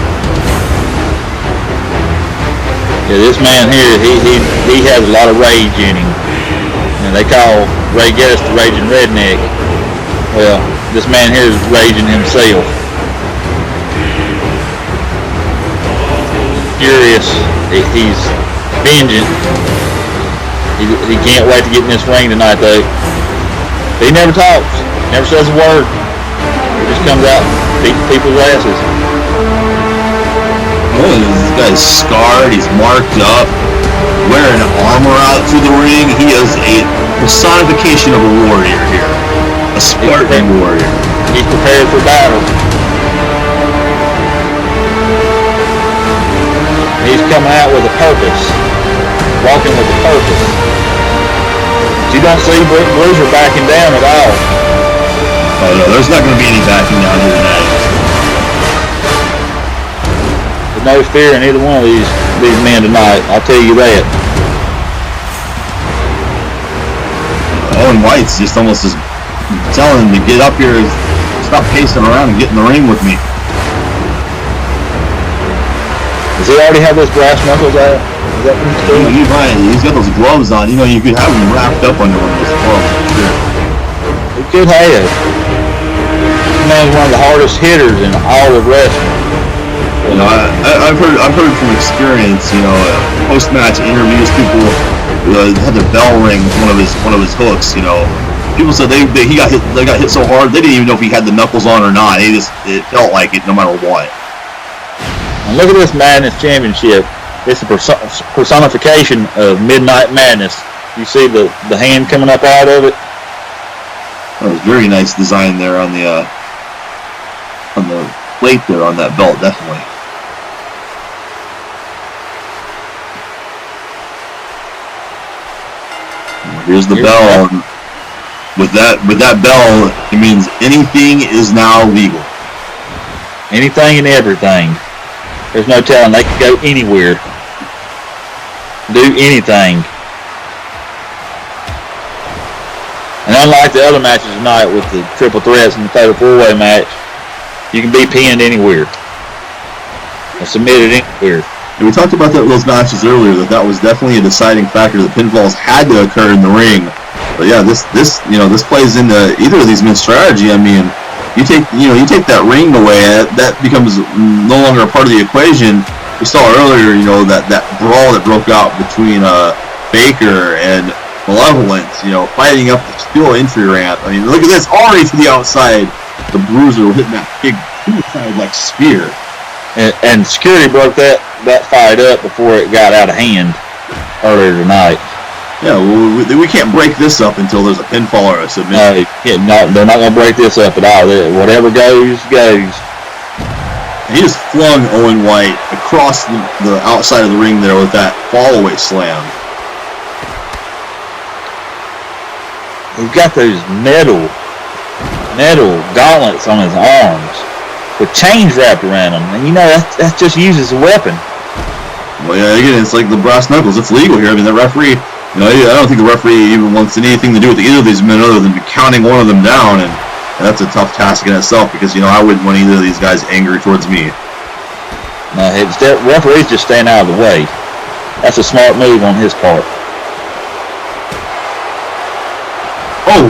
Yeah, this man here, he has a lot of rage in him. And they call Gettis the raging redneck. Well, this man here is raging himself. Furious. He's vengeant. He can't wait to get in this ring tonight, though. He never talks. Never says a word. He just comes out and beats people's asses. Oh, this guy's scarred, he's marked up, wearing armor out to the ring. He is a personification of a warrior here. A Spartan warrior. He's prepared for battle. He's coming out with a purpose. Walking with a purpose. You don't see Bruiser backing down at all. Oh no, there's not going to be any backing down here tonight. No fear in either one of these men tonight. I'll tell you that. Owen White's just almost just telling him to get up here, stop pacing around and get in the ring with me. Does he already have those brass knuckles out? Is that what he's doing? He's got those gloves on. You know, you could have him wrapped up under one of those gloves. Sure. He could have. This man's one of the hardest hitters in all of wrestling. You know, I've heard from experience. You know, post-match interviews, people had the bell ring with one of his hooks. You know, people said they got hit so hard they didn't even know if he had the knuckles on or not. It felt like it no matter what. And look at this Madness Championship. It's a personification of Midnight Madness. You see the hand coming up out of it. That was very nice design there on the plate there on that belt, definitely. Here's the bell. With that bell, it means anything is now legal. Anything and everything. There's no telling. They can go anywhere. Do anything. And unlike the other matches tonight with the triple threats and the fatal four-way match, you can be pinned anywhere. Or submitted anywhere. And we talked about those matches earlier, that was definitely a deciding factor. The pinfalls had to occur in the ring. But yeah, this plays into either of these men's strategy. I mean, you take that ring away, that becomes no longer a part of the equation. We saw earlier, that brawl that broke out between Baker and Malevolence, fighting up the steel entry ramp. I mean, look at this, already to the outside. The Bruiser hitting that big suicide like spear. And security broke that fight up before it got out of hand earlier tonight. Yeah, well, we can't break this up until there's a pinfall or a submission. No, they're not going to break this up at all. Whatever goes, goes. He just flung Owen White across the outside of the ring there with that fall-away slam. he's got those metal gauntlets on his arms with chains wrapped around them, and that's just used as a weapon. Well, yeah, again, it's like the brass knuckles. It's legal here. I mean, the referee, I don't think the referee even wants anything to do with either of these men other than counting one of them down, and that's a tough task in itself because, I wouldn't want either of these guys angry towards me. No, the referee's just staying out of the way. That's a smart move on his part. Oh,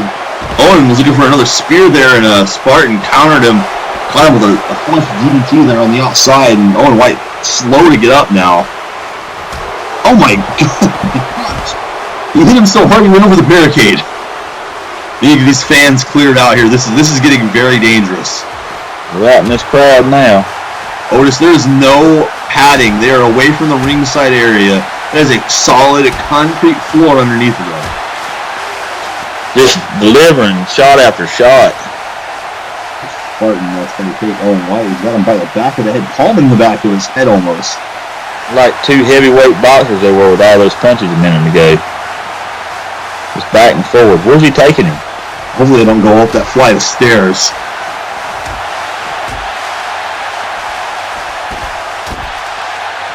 Owen was looking for another spear there, and Spartan countered him, caught him with a flush DDT there on the outside, and Owen White slow to get up now. Oh my gosh! He hit him so hard he went over the barricade. We need to get these fans cleared out here. This is getting very dangerous. We're out in this crowd now. Otis, there is no padding. They are away from the ringside area. That is a solid concrete floor underneath of them. Just delivering shot after shot. Spartan that's going to take Owen White. He's got him by the back of the head, palming the back of his head almost. Like two heavyweight boxers they were with all those punches a minute ago. Just back and forward. Where's he taking him? Hopefully they don't go up that flight of stairs.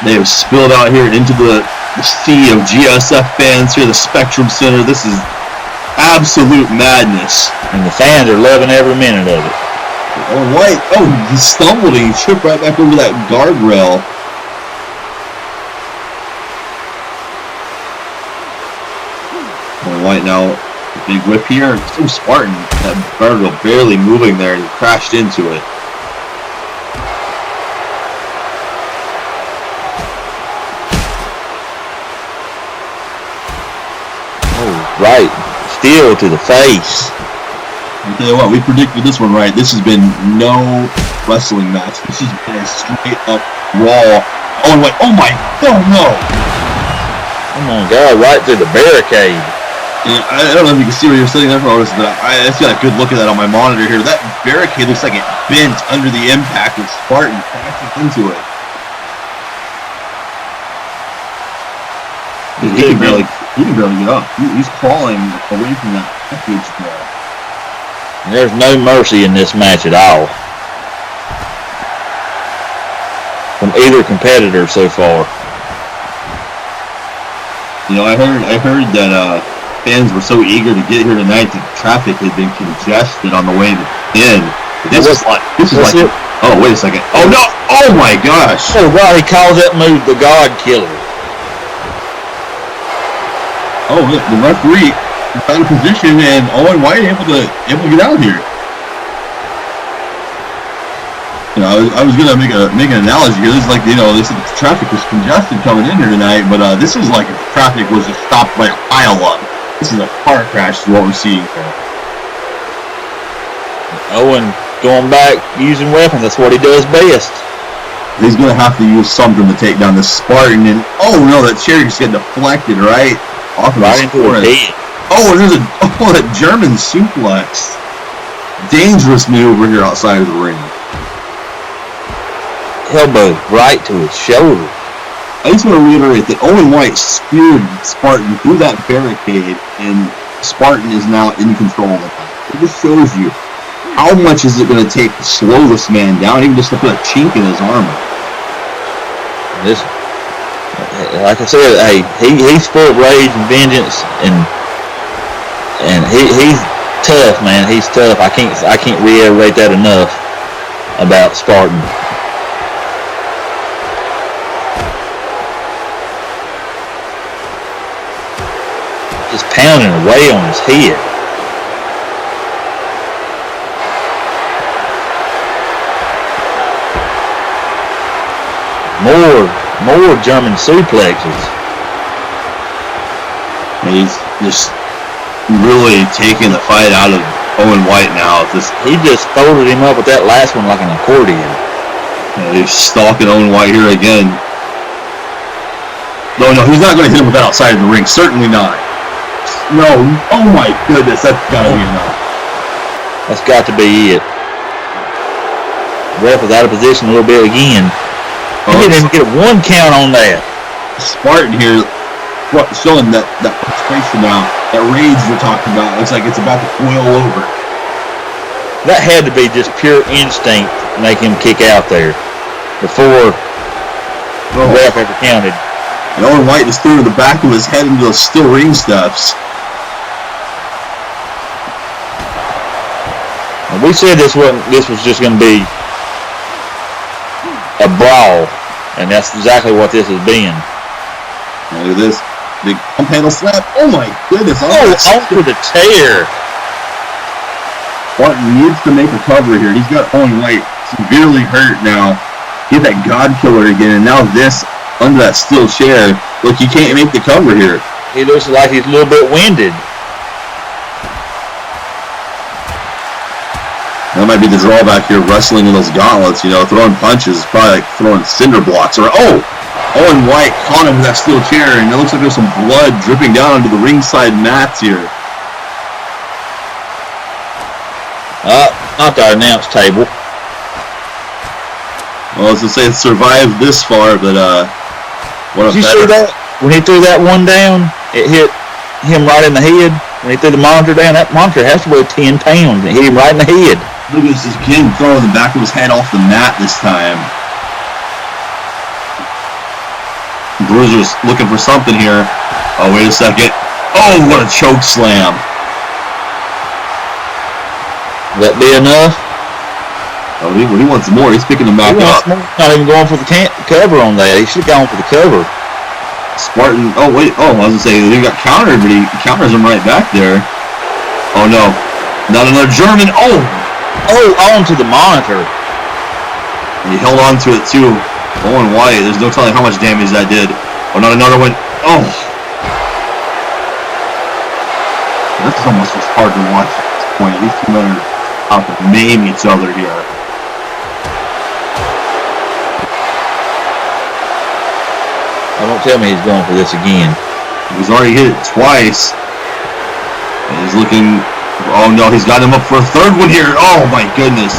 They have spilled out here into the sea of GSF fans here, the Spectrum Center. This is absolute madness. And the fans are loving every minute of it. Owen White, he stumbled and he tripped right back over that guardrail. Owen White now, a big whip here. So Spartan, that Barber barely moving there and he crashed into it. Right, steel to the face. I'll tell you what, we predicted this one right. This has been no wrestling match. This has been a straight up brawl. Oh wait, oh my, oh no! Oh my God, right through the barricade. And I don't know if you can see where you're sitting there for this, but I just got a good look at that on my monitor here. That barricade looks like it bent under the impact of Spartan crashing into it. He can barely get up. He's crawling away from that package there. There's no mercy in this match at all from either competitor so far. I heard that fans were so eager to get here tonight that traffic had been congested on the way in. This is like it. Oh, wait a second. Oh no! Oh my gosh! Oh wow, he calls that move the God Killer. Oh, look, the referee got in position and Owen White able to get out here. I was gonna make an analogy here. This is like, they said the traffic was congested coming in here tonight, but this is like if traffic was just stopped by a pile up. This is a car crash is what we're seeing here. Owen going back using weapons, that's what he does best. He's gonna have to use something to take down this Spartan, and oh no, that chair just got deflected right off of right into his head. Oh, there's a German suplex. Dangerous maneuver here outside of the ring. Elbow right to his shoulder. I just want to reiterate that Owen White speared Spartan through that barricade, and Spartan is now in control of it. It just shows you how much is it going to take to slow this man down, even just to put a chink in his armor. This, like I said, hey, he's full of rage and vengeance, and he's tough, man. He's tough. I can't reiterate that enough about Spartan. Just pounding away on his head. More German suplexes. He's just really taking the fight out of Owen White now. He just folded him up with that last one like an accordion. He's stalking Owen White here again. No, he's not going to hit him with that outside of the ring. Certainly not. No. Oh my goodness, that's got to be enough. That's got to be it. Ref was out of position a little bit again. He didn't even get one count on that. Spartan here showing that frustration now, that rage we're talking about. Looks like it's about to boil over. That had to be just pure instinct to make him kick out there before the ref ever counted. And Owen White just threw the back of his head into those steel ring steps. And we said this was just going to be a brawl, and that's exactly what this has been. Look at this. Big pump handle slap. Oh my goodness. Onto the tear. Spartan needs to make a cover here. He's got Owen White severely hurt now. Get that God Killer again, and now this under that steel chair. Look, he can't make the cover here. He looks like he's a little bit winded. That might be the drawback here, wrestling in those gauntlets. You know, throwing punches is probably like throwing cinder blocks. Or Owen White caught him with that steel chair, and it looks like there's some blood dripping down onto the ringside mats here. Not the announce table. Well, I was going to say it survived this far, but what a Did you see that? When he threw that one down, it hit him right in the head. When he threw the monitor down, that monitor has to weigh 10 pounds. It hit him right in the head. Look at this again, throwing the back of his head off the mat this time. Bruiser's looking for something here. Oh, wait a second. Oh, what a choke slam. Will that be enough? Oh, he wants more. He's picking him back up. Not even going for the cover on that. He should have gone for the cover. Spartan. Oh, wait. Oh, I was going to say, he got countered, but he counters him right back there. Oh, no. Not another German. Oh, onto the monitor. And he held on to it, too. Owen White. There's no telling how much damage that did. Oh, not another one. Oh. This is almost just hard to watch at this point. These two men are out to maim each other here. Don't tell me he's going for this again. He's already hit it twice. And he's looking. Oh no, he's got him up for a third one here. Oh my goodness.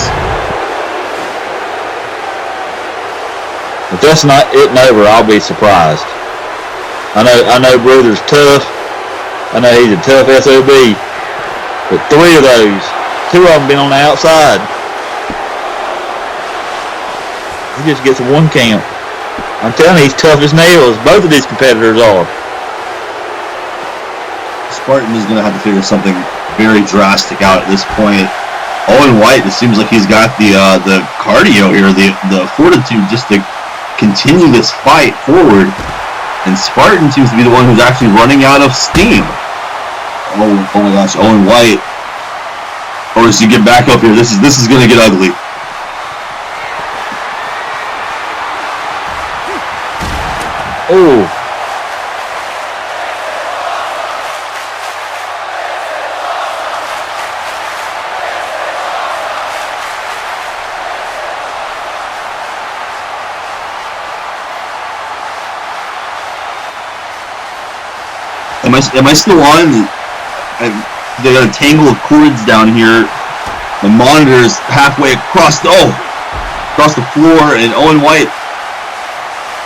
If that's not it and over, I'll be surprised. I know Bruiser's tough. I know he's a tough SOB. But three of those, two of them been on the outside. He just gets a one count. I'm telling you, he's tough as nails. Both of these competitors are. Spartan is going to have to figure something very drastic out at this point. Owen White, it seems like he's got the cardio here, the fortitude just to continue this fight forward. And Spartan seems to be the one who's actually running out of steam. Oh my gosh, Owen White. Or as you get back up here, this is going to get ugly. Oh. Am I still on? They got a tangle of cords down here. The monitor is halfway across the floor, and Owen White.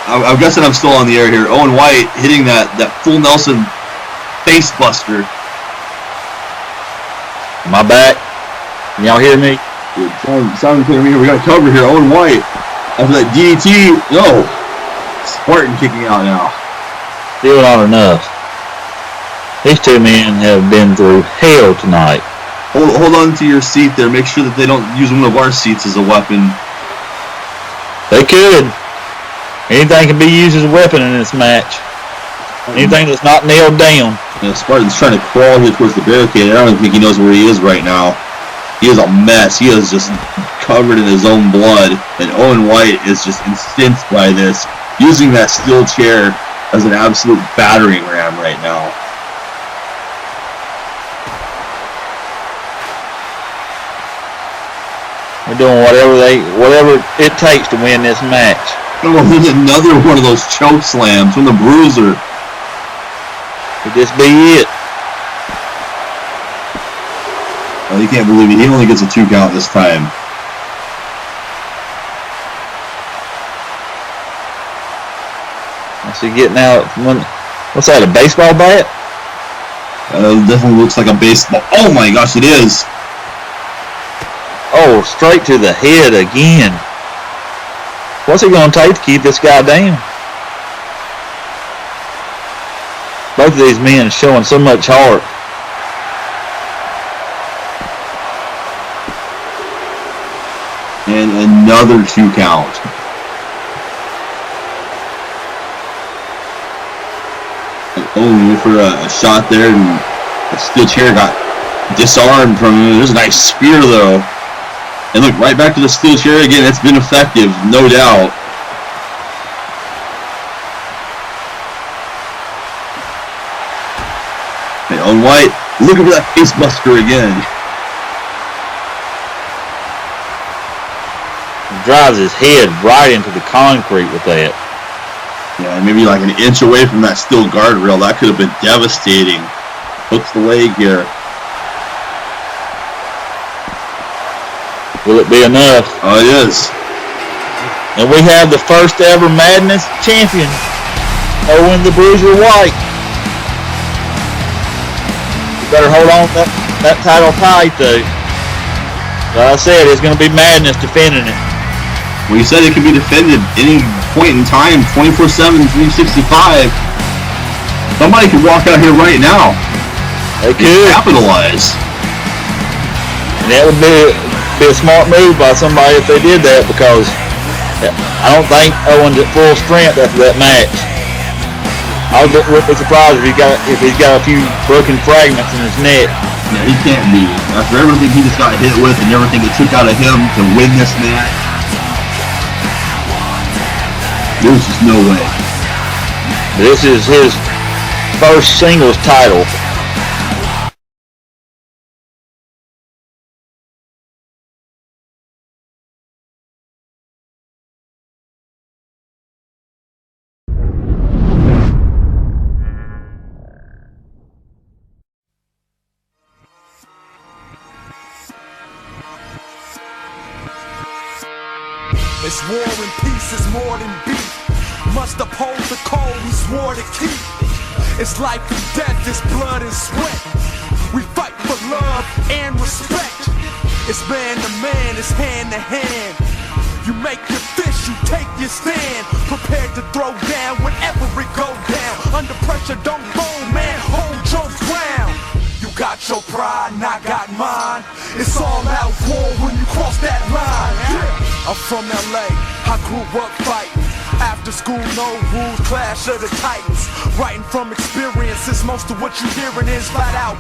I'm guessing I'm still on the air here. Owen White hitting that full Nelson face buster. Am I back? Can y'all hear me? Sound clear to me. We got cover here. Owen White after that DDT. No, Spartan kicking out now. Still not enough. These two men have been through hell tonight. Hold on to your seat there. Make sure that they don't use one of our seats as a weapon. They could. Anything can be used as a weapon in this match. Anything that's not nailed down. Yeah, Spartan's trying to crawl here towards the barricade. I don't think he knows where he is right now. He is a mess. He is just covered in his own blood. And Owen White is just incensed by this, using that steel chair as an absolute battering ram right now. They're doing whatever it takes to win this match. Oh, there's another one of those choke slams from the Bruiser. Could this be it? Oh, you can't believe it. He only gets a 2 count this time. I see getting out. What's that, a baseball bat? Definitely looks like a baseball. Oh my gosh, it is. Oh, straight to the head again. What's it going to take to keep this guy down? Both of these men showing so much heart. And another 2 count. Oh, for a shot there, and a steel chair got disarmed from him. There's a nice spear, though. And look, right back to the steel chair again. It's been effective, no doubt. Okay, Owen White, looking for that face buster again. Drives his head right into the concrete with that. Yeah, maybe like an inch away from that steel guardrail. That could have been devastating. Hooks the leg here. Will it be enough? Oh, it is. And we have the first ever Madness champion, Owen the Bruiser White. You better hold on to that title tight, though. Like I said, it's going to be Madness defending it. Well, you said it could be defended any point in time, 24/7, 365. Somebody could walk out here right now. They could capitalize. And that would be a smart move by somebody if they did that, because I don't think Owen's at full strength after that match. I would be surprised if he's got a few broken fragments in his neck. Yeah, he can't be. After everything he just got hit with and everything it took out of him to win this match, there's just no way. This is his first singles title. It's war and peace is more than beef. Must uphold the code we swore to keep. It's life and death, it's blood and sweat. We fight for love and respect. It's man to man, it's hand to hand. You make your fist, you take your stand. Prepared to throw down whenever it go down. Under pressure, don't fold, man, hold your ground. You got your pride and I got mine. It's all out war when you cross that line. I'm from LA, I grew up fighting. After school, no rules, clash of the titans. Writing from experiences, most of what you hearing is flat out.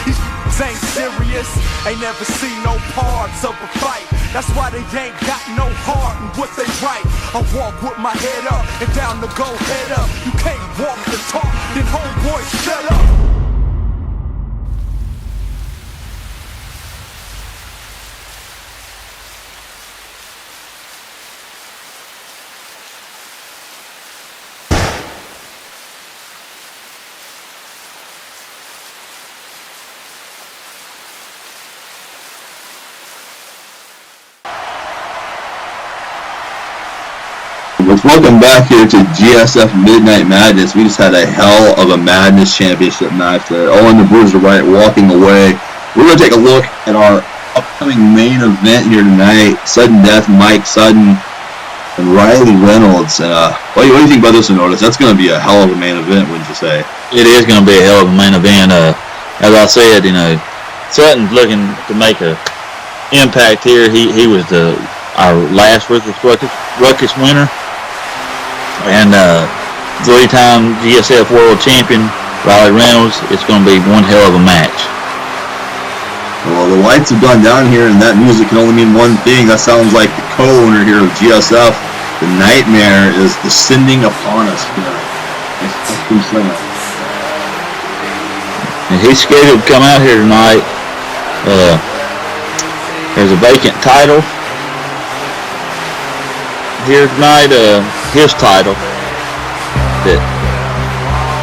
These ain't serious, ain't never seen no parts of a fight. That's why they ain't got no heart in what they write. I walk with my head up and down to go head up. You can't walk the talk, then homeboy shut up. Welcome back here to GSF Midnight Madness. We just had a hell of a Madness Championship match there. Owen the Bruiser White walking away. We're going to take a look at our upcoming main event here tonight. Sudden Death, Mike Sutton, and Riley Reynolds. What do you think about this one, Otis? That's going to be a hell of a main event, wouldn't you say? It is going to be a hell of a main event. As I said, Sutton's looking to make an impact here. He was our last Ruckus winner. And three-time GSF World Champion Riley Reynolds. It's going to be one hell of a match. Well, the Whites have gone down here, and that music can only mean one thing. That sounds like the co-owner here of GSF. The nightmare is descending upon us here. And he's scheduled to come out here tonight. There's a vacant title here tonight. His title that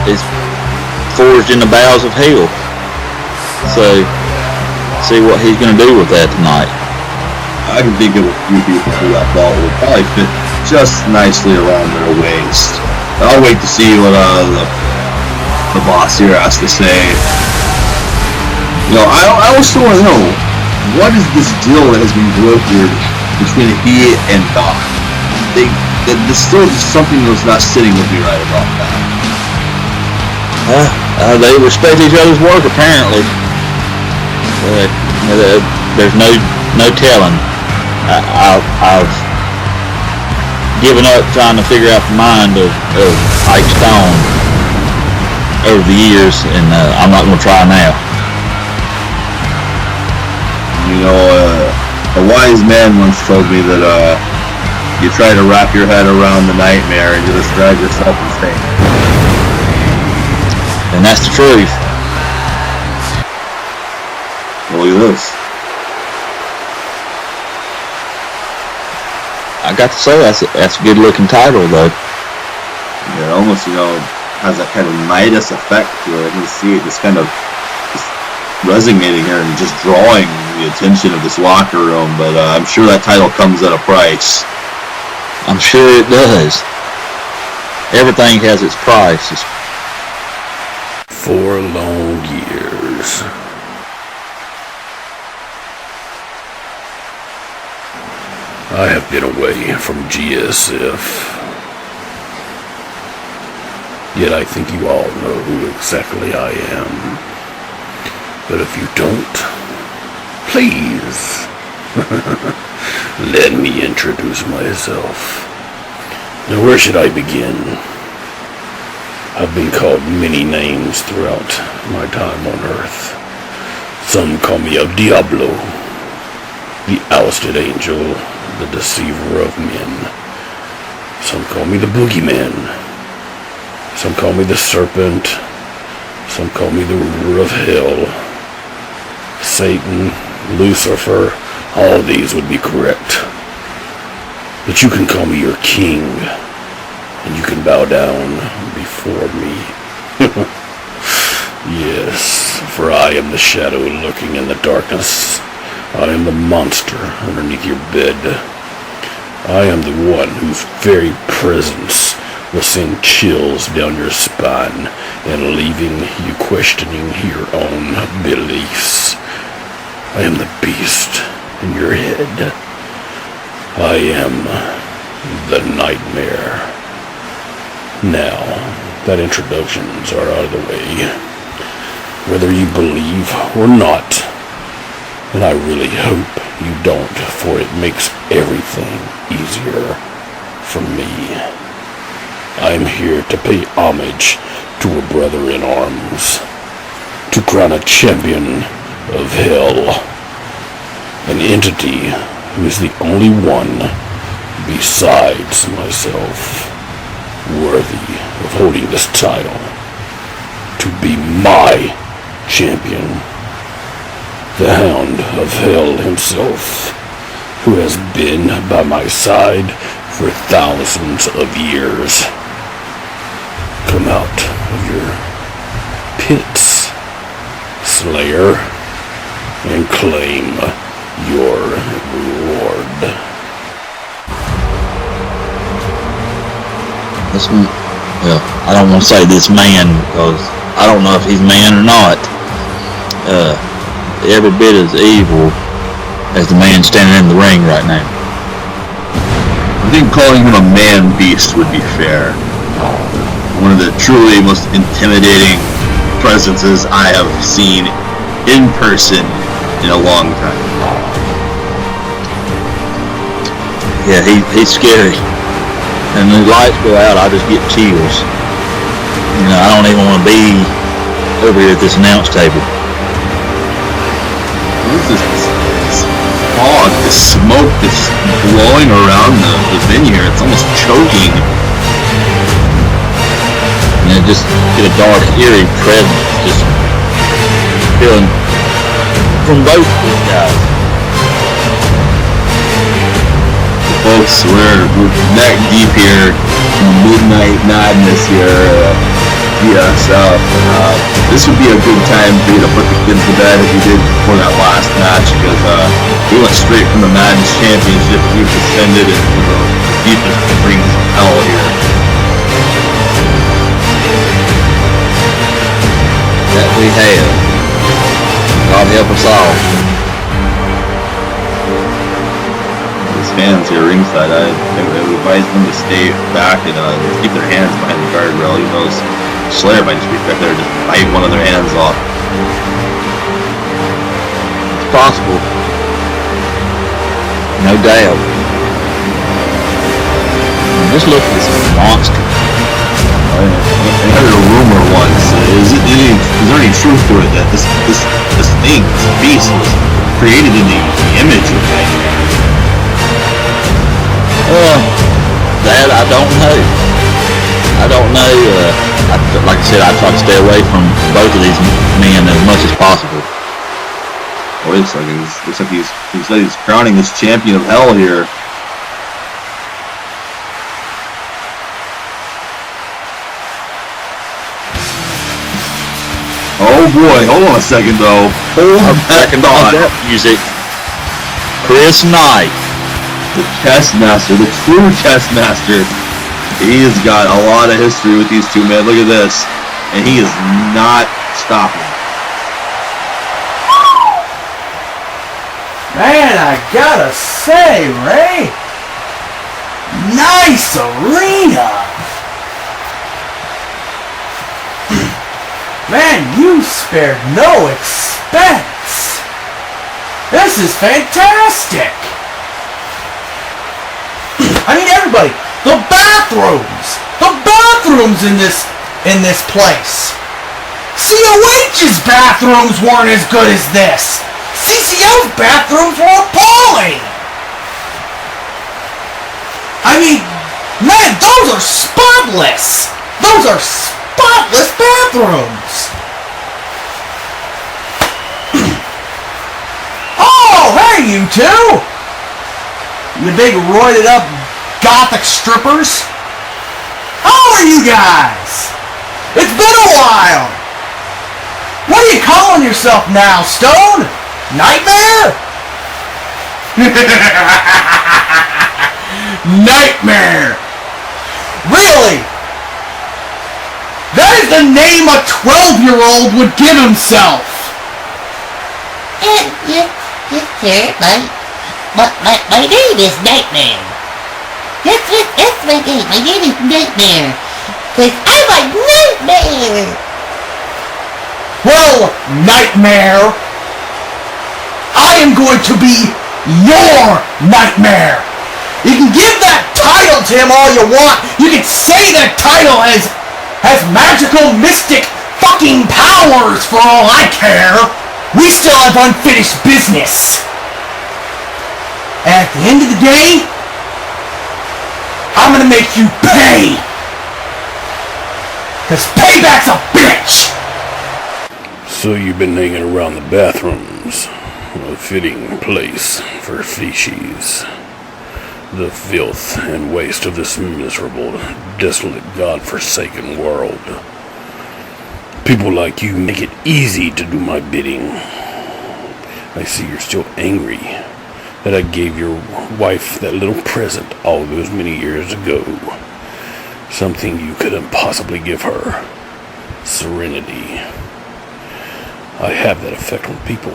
is forged in the bowels of hell. So, see what he's going to do with that tonight. I can think of a few people who that ball would probably fit just nicely around their waist. I'll wait to see what the boss here has to say. You know, I also want to know, what is this deal that has been brokered between he and Doc? There's still something that's not sitting with me right about that. They respect each other's work, apparently. There's no telling. I've given up trying to figure out the mind of Ike Stone over the years, and I'm not going to try now. You know, a wise man once told me that you try to wrap your head around the nightmare and you just drag yourself insane. And that's the truth. Well, look at this. I got to say, that's a good looking title, though. It almost, has that kind of Midas effect to it. I can see it just kind of resonating here and just drawing the attention of this locker room, but I'm sure that title comes at a price. I'm sure it does. Everything has its price. 4 long years. I have been away from GSF. Yet I think you all know who exactly I am. But if you don't, please, let me introduce myself. Now, where should I begin? I've been called many names throughout my time on Earth. Some call me El Diablo, the ousted angel, the deceiver of men. Some call me the boogeyman. Some call me the serpent. Some call me the ruler of hell. Satan, Lucifer, all these would be correct. But you can call me your king, and you can bow down before me. Yes, for I am the shadow lurking in the darkness. I am the monster underneath your bed. I am the one whose very presence will send chills down your spine and leaving you questioning your own beliefs. I am the beast in your head. I am the nightmare. Now that introductions are out of the way, whether you believe or not, and I really hope you don't, for it makes everything easier for me. I am here to pay homage to a brother in arms, to crown a champion of hell, an entity who is the only one besides myself worthy of holding this title, to be my champion, the Hound of Hell himself, who has been by my side for thousands of years. Come out of your pits, Slayer, and claim your reward. This, well, I don't want to say this man, because I don't know if he's man or not. Every bit as evil as the man standing in the ring right now. I think calling him a man-beast would be fair. One of the truly most intimidating presences I have seen in person in a long time. Yeah, he's scary. And the lights go out, I just get chills. I don't even want to be over here at this announce table. What is this fog, this smoke that's blowing around the venue here? It's almost choking. And it just get a dark, eerie presence just feeling from both of these guys. Folks, we're neck deep here in Midnight Madness here, GSF. This would be a good time for you to put the kids to bed if you did before that last match, because we went straight from the Madness Championship. We've descended into the deepest rings of hell here. that we have. God help us all. These fans here ringside, I would advise them to stay back and keep their hands behind the guardrail. Who knows? Slayer might just be back there and just bite one of their hands off. It's possible. No doubt. Just look at this monster. I heard a rumor once. Is there any truth to it that this thing, this beast, was created in the image of Nightmare? That I don't know. I don't know. Like I said, I try to stay away from both of these men as much as possible. Well, it looks like he's crowning this champion of hell here. Oh boy, hold on a second though. Hold back on. Music. Chris Knight. The chess master, the true chess master. He's got a lot of history with these two men. Look at this. And he is not stopping. Man, I gotta say, Ray, nice arena. Man, you spared no expense. This is fantastic. I mean, everybody, the bathrooms in this place. COH's bathrooms weren't as good as this. CCO's bathrooms were appalling. I mean, man, those are spotless. Those are spotless bathrooms. Oh, hey, you two. You big roided up gothic strippers. How are you guys? It's been a while. What are you calling yourself now, Stone? Nightmare? Nightmare. Really? That is the name a 12-year-old would give himself. Yes, sir. My name is Nightmare. That's my name. My name is Nightmare. Because I'm a nightmare. Well, Nightmare, I am going to be your nightmare. You can give that title to him all you want. You can say that title has magical, mystic fucking powers for all I care. We still have unfinished business. And at the end of the day, I'm gonna make you pay. Cause payback's a bitch. So you've been hanging around the bathrooms, a fitting place for feces. The filth and waste of this miserable, desolate, God-forsaken world. People like you make it easy to do my bidding. I see you're still angry that I gave your wife that little present all those many years ago. Something you couldn't possibly give her. Serenity. I have that effect on people.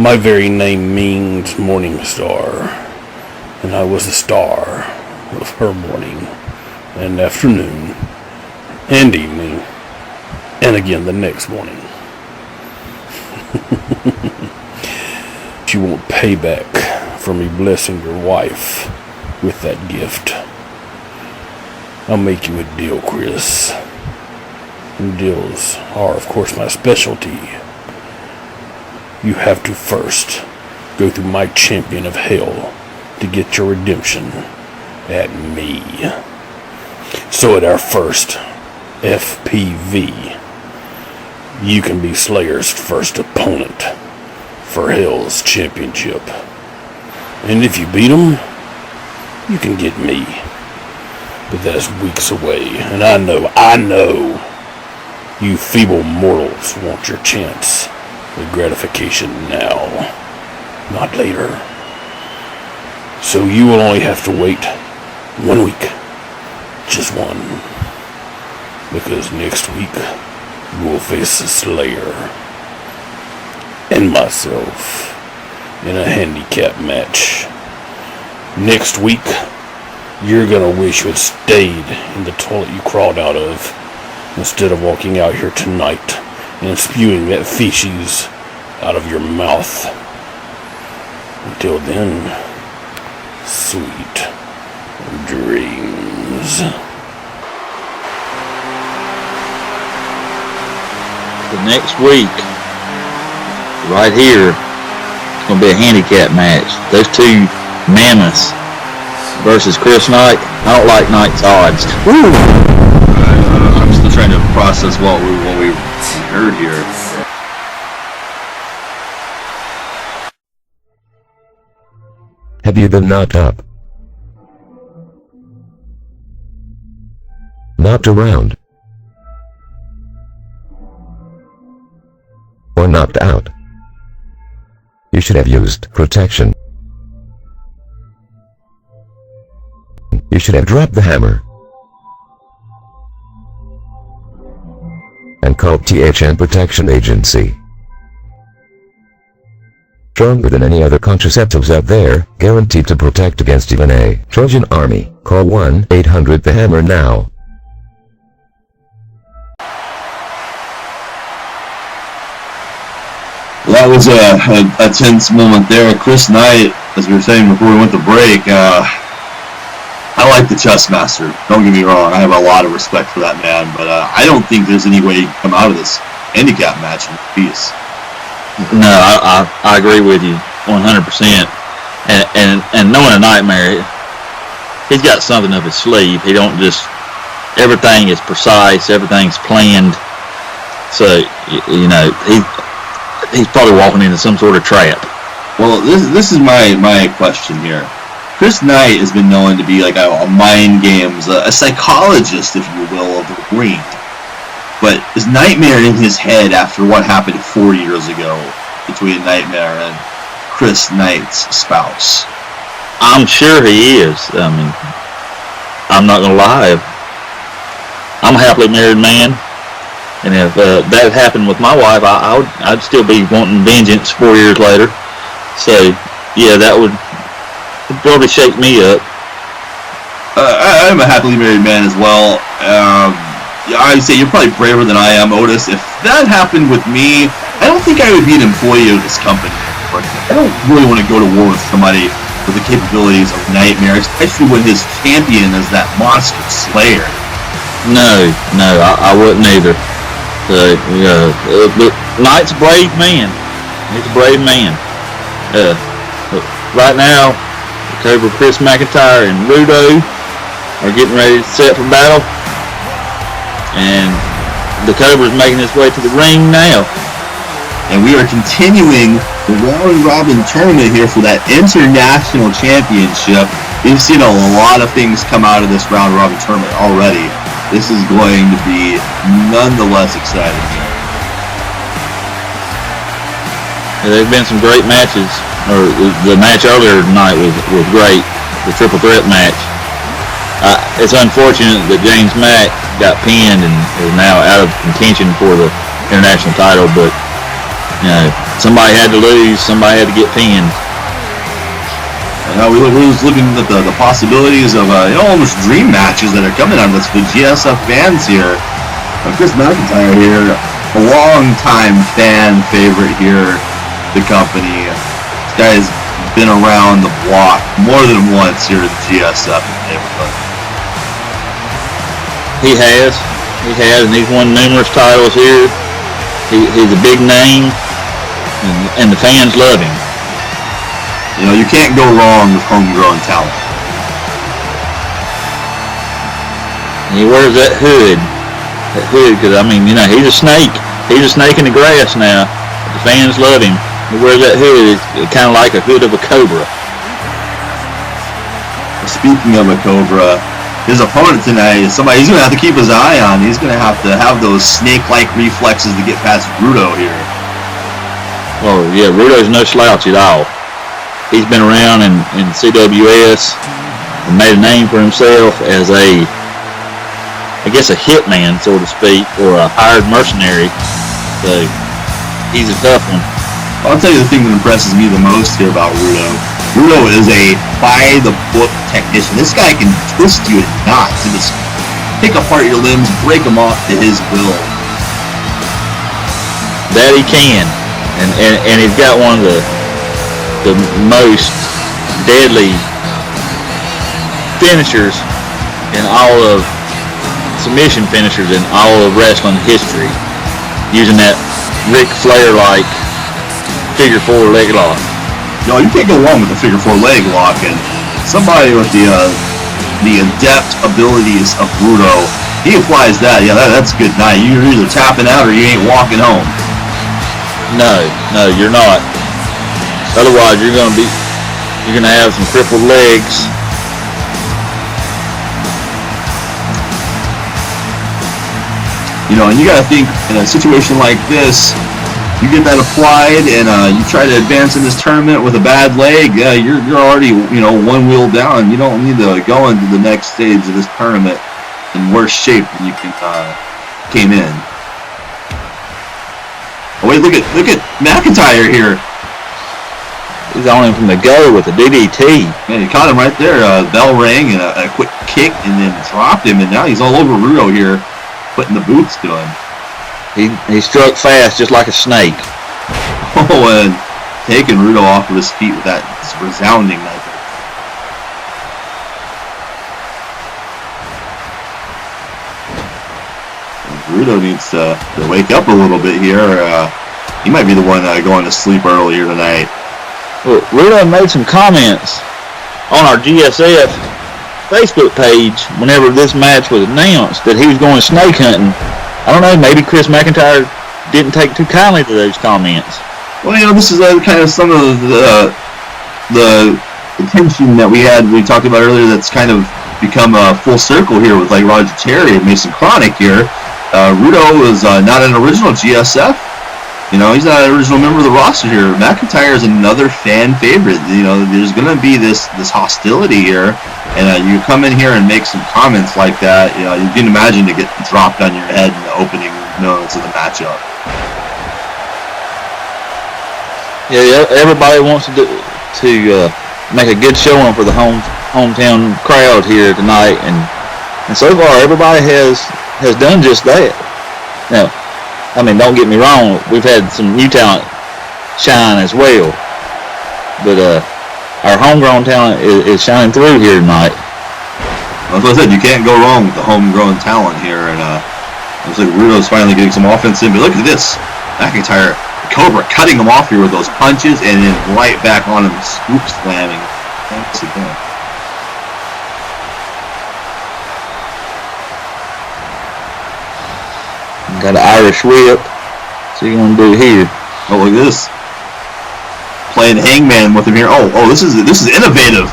My very name means morning star, and I was the star of her morning and afternoon and evening, and again the next morning. You won't pay back for me blessing your wife with that gift. I'll make you a deal, Chris. And deals are, of course, my specialty. You have to first go through my champion of hell to get your redemption at me. So at our first FPV, you can be Slayer's first opponent for Hell's championship. And if you beat him, you can get me. But that's weeks away, and I know, you feeble mortals want your chance at gratification now, not later. So you will only have to wait 1 week, just one, because next week you will face the Slayer and myself in a handicap match. Next week, you're gonna wish you had stayed in the toilet you crawled out of instead of walking out here tonight and spewing that feces out of your mouth. Until then, sweet dreams. The next week, right here, it's going to be a handicap match. Those two mammoths versus Chris Knight. I don't like Knight's odds. I'm still trying to process what we heard here. Have you been knocked up? Knocked around? Or knocked out? You should have used protection. You should have dropped the hammer and called THN Protection Agency. Stronger than any other contraceptives out there, guaranteed to protect against even a Trojan army. Call 1-800-THE-HAMMER now. That was a tense moment there. Chris Knight, as we were saying before we went to break, I like the chess master. Don't get me wrong. I have a lot of respect for that man, but I don't think there's any way he can come out of this handicap match in peace. No, I agree with you 100%. And knowing a Nightmare, he's got something up his sleeve. He don't just, everything is precise, everything's planned. So, you know, he's probably walking into some sort of trap. Well, this is my question here. Chris Knight has been known to be like a mind games, a psychologist, if you will, of the ring. But is Nightmare in his head after what happened 4 years ago between Nightmare and Chris Knight's spouse? I'm sure he is. I mean, I'm not gonna lie. I'm a happily married man, and if that happened with my wife, I'd still be wanting vengeance 4 years later. So, yeah, that would probably shake me up. I'm a happily married man as well. I'd say you're probably braver than I am, Otis. If that happened with me, I don't think I would be an employee of this company. I don't really want to go to war with somebody with the capabilities of Nightmare, especially when his champion is that monster Slayer. No, I wouldn't either. Knight's a brave man. He's a brave man. Right now, Cobra, Chris McIntyre, and Rudo are getting ready to set for battle. And the Cobra's making his way to the ring now. And we are continuing the round robin tournament here for that international championship. We've seen a lot of things come out of this round robin tournament already. This is going to be nonetheless exciting. There's been some great matches. The match earlier tonight was great. The triple threat match. It's unfortunate that James Mack got pinned and is now out of contention for the international title, but you know, somebody had to lose, somebody had to get pinned. We was looking at the possibilities of almost dream matches that are coming out of this for GSF fans here. Chris McIntyre here, a long-time fan favorite here, the company. This guy's been around the block more than once here at the GSF neighborhood. He has, and he's won numerous titles here. He's a big name, and the fans love him. You know, you can't go wrong with homegrown talent. And he wears that hood, because, I mean, you know, he's a snake. He's a snake in the grass now. The fans love him. He wears that hood, it's kind of like a hood of a cobra. Speaking of a cobra, his opponent tonight is somebody he's going to have to keep his eye on. He's going to have those snake-like reflexes to get past Rudo here. Well, yeah, Rudo's no slouch at all. He's been around in CWS and made a name for himself as a I guess a hitman, so to speak, or a hired mercenary. So he's a tough one. I'll tell you the thing that impresses me the most here about Rudo. Rudo is a by-the-book technician. This guy can twist you in knots and just pick apart your limbs, break them off to his will. That he can, and he's got one of the most deadly finishers in all of submission finishers in all of wrestling history, using that Ric Flair-like figure 4 leg lock. No, you can't go wrong with the figure 4 leg lock, and somebody with the adept abilities of Rudo, he applies that. Yeah, that's a good night. You're either tapping out or you ain't walking home. No, you're not. Otherwise, you're gonna have some crippled legs. You know, and you gotta think in a situation like this, you get that applied, and you try to advance in this tournament with a bad leg. You're already one wheel down. You don't need to go into the next stage of this tournament in worse shape than you came in. Oh wait, look at McIntyre here. He's on him from the go with the DDT. Yeah, he caught him right there. Bell rang and a quick kick, and then dropped him, and now he's all over Rudo here, putting the boots to him. He struck fast, just like a snake. Oh, and taking Rudo off of his feet with that resounding knife. Rudo needs to wake up a little bit here. He might be the one going to sleep earlier tonight. Well, Rudo made some comments on our GSF Facebook page whenever this match was announced that he was going snake hunting. I don't know, maybe Chris McIntyre didn't take too kindly to those comments. Well, this is kind of some of the attention that we talked about earlier that's kind of become a full circle here with like Roger Terry and Mason Kronik here. Rudo is not an original GSF. He's not an original member of the roster here. McIntyre is another fan favorite. There's going to be this hostility here, and you come in here and make some comments like that. You can imagine to get dropped on your head in the opening minutes of the matchup. Yeah, everybody wants to make a good showing for the hometown crowd here tonight, and so far everybody has done just that. Now, I mean, don't get me wrong, we've had some new talent shine as well, but our homegrown talent is shining through here tonight. As I said, you can't go wrong with the homegrown talent here, and looks like Rudo's finally getting some offense in, but look at this, McIntyre, Cobra cutting him off here with those punches, and then right back on him, scoop slamming. Thanks again. Got an Irish whip. What's he gonna do here? Oh, look at this. Playing hangman with him here. Oh, this is innovative.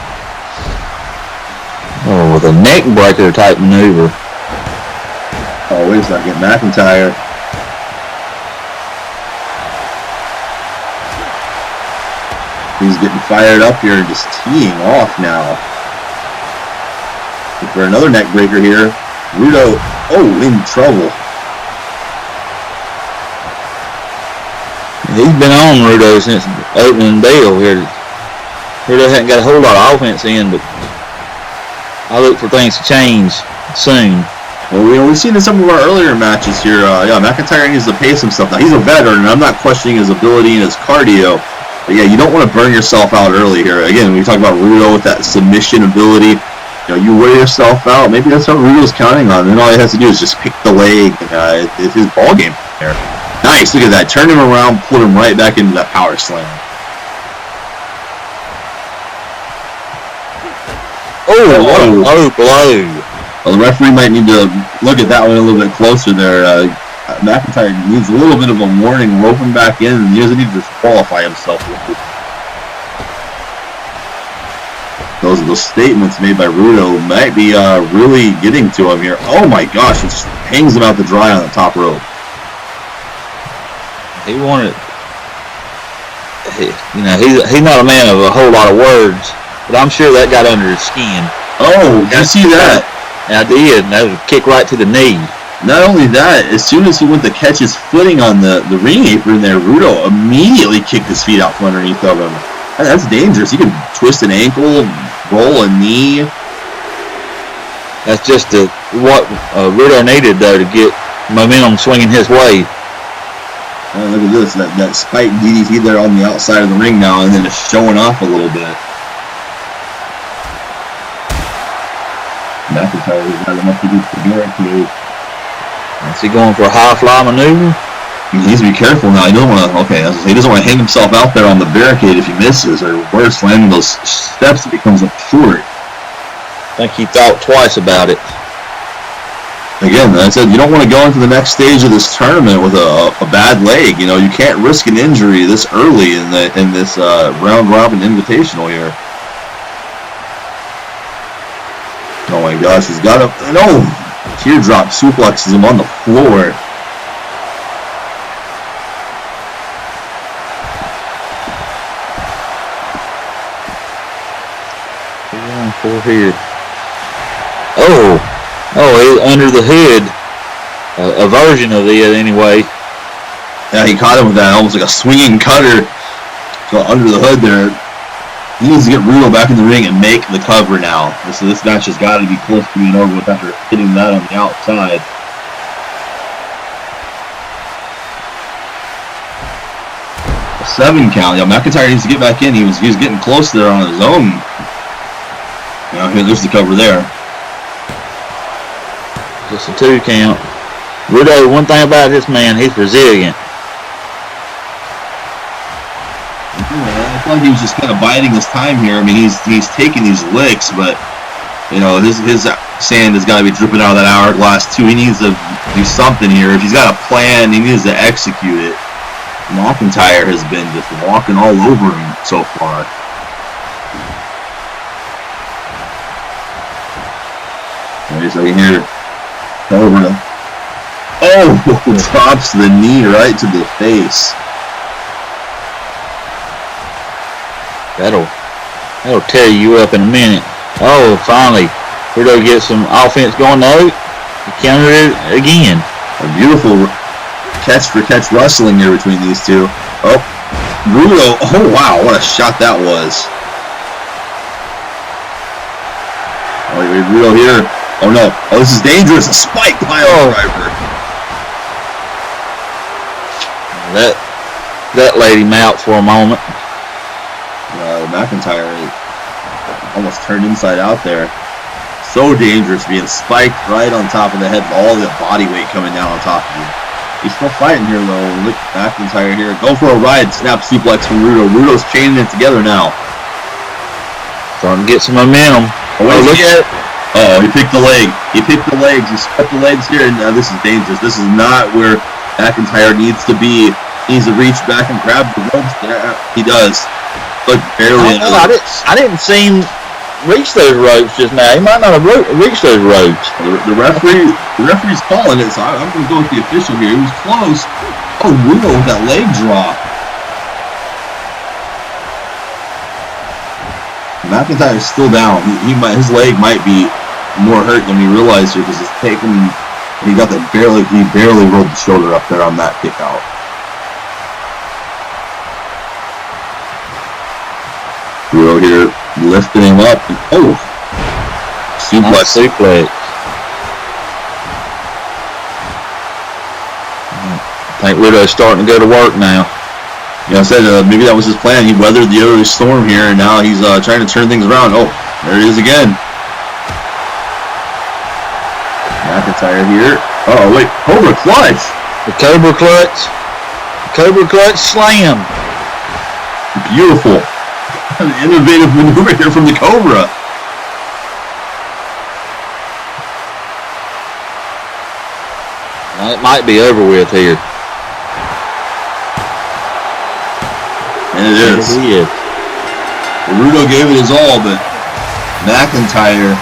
Oh, with a neck breaker type maneuver. Oh, wait a second, McIntyre. He's getting fired up here and just teeing off now. For another neck breaker here. Rudo, in trouble. He's been on Rudo since opening deal here. Rudo hasn't got a whole lot of offense in, but I look for things to change soon. Well, we've seen in some of our earlier matches here, McIntyre needs to pace himself. Now, he's a veteran, and I'm not questioning his ability and his cardio, but yeah, you don't want to burn yourself out early here. Again, we talk about Rudo with that submission ability. You wear yourself out. Maybe that's what Rudo's counting on. Then all he has to do is just pick the leg, and it's his ball game there. Nice, look at that. Turn him around, put him right back into that power slam. Blow. Well, the referee might need to look at that one a little bit closer there. McIntyre needs a little bit of a warning, rope him back in, and he doesn't need to disqualify himself. Those statements made by Rudo might be really getting to him here. Oh my gosh, it just hangs him out to dry on the top rope. He wanted, he's not a man of a whole lot of words, but I'm sure that got under his skin. Oh, did you see that? I did, and that was a kick right to the knee. Not only that, as soon as he went to catch his footing on the ring apron there, Rudo immediately kicked his feet out from underneath of him. That's dangerous. He can twist an ankle, roll a knee. That's just what Rudo needed, though, to get momentum swinging his way. Look at this, that spike DDT there on the outside of the ring now, and then it's showing off a little bit. McIntyre has got enough to do for Barricade. Is he going for a high fly maneuver? He needs to be careful now. He doesn't want to. Okay, he doesn't want to hang himself out there on the barricade if he misses, or worse, landing those steps if he comes up short. I think he thought twice about it. Again, I said you don't want to go into the next stage of this tournament with a bad leg. You know, you can't risk an injury this early in this round robin invitational here. Oh my gosh, he's got a teardrop suplexes him on the floor. Forehead. Oh, under the hood. A version of it, anyway. Yeah, he caught him with that almost like a swinging cutter. So under the hood there. He needs to get Rudo back in the ring and make the cover now. So this match has got to be close to being over with after hitting that on the outside. A 7 count. Yeah, McIntyre needs to get back in. He was getting close there on his own. Now here, there's the cover there. Just a 2 count. Rudo, one thing about this man, he's resilient. I feel like he was just kind of biding his time here. I mean, he's taking these licks, but you know his sand has got to be dripping out of that hourglass too. He needs to do something here. If he's got a plan, he needs to execute it. McIntyre has been just walking all over him so far. Wait a second here. Cobra. Oh, drops the knee right to the face. That'll tear you up in a minute. Oh, finally, Rudo gets some offense going though. He countered it again. A beautiful catch for catch wrestling here between these two. Oh, Rudo. Oh wow, what a shot that was. Oh, Rudo here. Oh no. Oh, this is dangerous. A spike pile driver. That laid him out for a moment. McIntyre almost turned inside out there. So dangerous, being spiked right on top of the head with all the body weight coming down on top of you. He's still fighting here though. Look, McIntyre here. Go for a ride. Snap suplex from Rudo. Rudo's chaining it together now. Starting to get some momentum. Look at it. Oh, he picked the leg. He picked the legs. He swept the legs here. And this is dangerous. This is not where McIntyre needs to be. He needs to reach back and grab the ropes. He does. But barely. I didn't see him reach those ropes just now. He might not have reached those ropes. The referee's calling it, so I'm going to go with the official here. He was close. Oh, Rudo with that leg drop. McIntyre's still down. His leg might be more hurt than we realized here because it's taken. He barely rolled the shoulder up there on that kick out. Rudo here lifting him up. Oh! Suplex. I think Rudo's starting to go to work now. Yeah, I said maybe that was his plan. He weathered the early storm here, and now he's trying to turn things around. Oh, there it is again. McIntyre here. Oh, wait. Cobra clutch. The Cobra clutch. Cobra clutch slam. Beautiful. An innovative maneuver here from the Cobra. It might be over with here. And it is. Rudo gave it his all, but McIntyre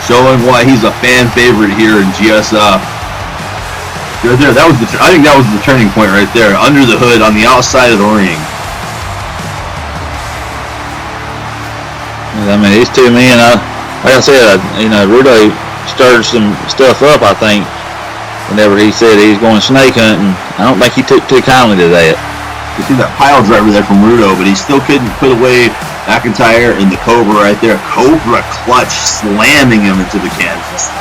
showing why he's a fan favorite here in GSF. There, I think that was the turning point right there. Under the hood on the outside of the ring. I mean, these two men, like I said, Rudo stirred some stuff up, I think, whenever he said he's going snake hunting. I don't think he took too kindly to that. You see that pile driver there from Rudo, but he still couldn't put away McIntyre and the Cobra right there. Cobra clutch slamming him into the canvas.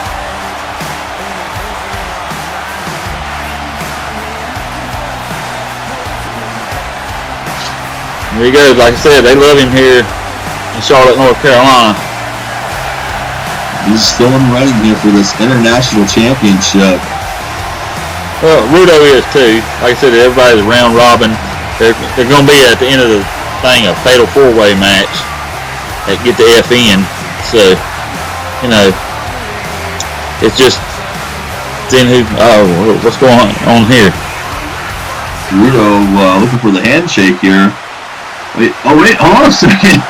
There he goes. Like I said, they love him here in Charlotte, North Carolina. He's still in running here for this international championship. Well, Rudo is too. Like I said, everybody's round robin. They're going to be at the end of the thing a fatal four-way match that get the FN. So, you know, it's just seeing who. Oh, what's going on here? Rudo looking for the handshake here. Wait, hold on a second.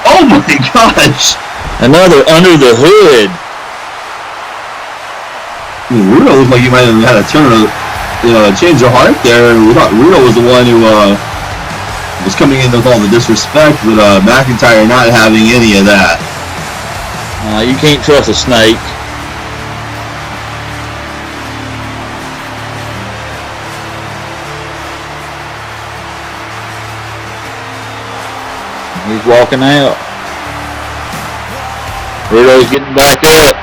Oh my gosh! Another under the hood. Rudo looks like he might have had a turn of, change of heart there. We thought Rudo was the one who was coming in with all the disrespect, but McIntyre not having any of that. You can't trust a snake. He's walking out. Rudo's getting back up.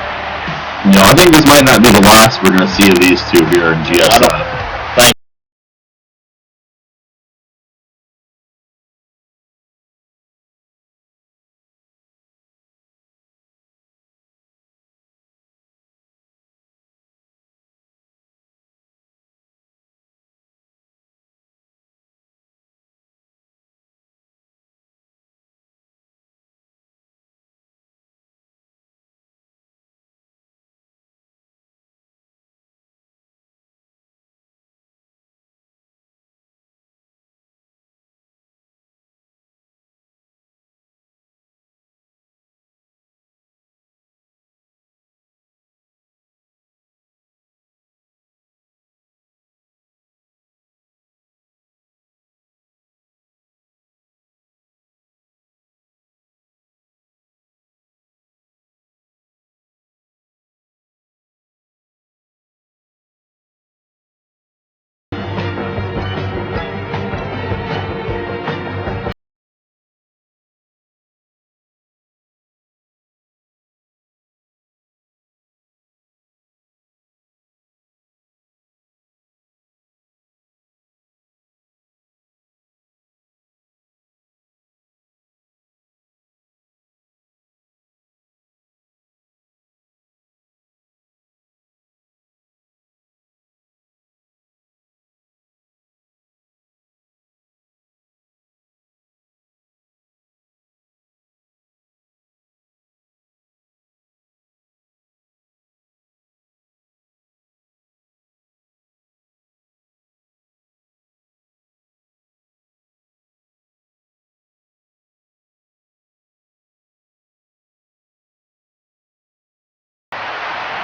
I think this might not be the last we're going to see of these two here in GSF.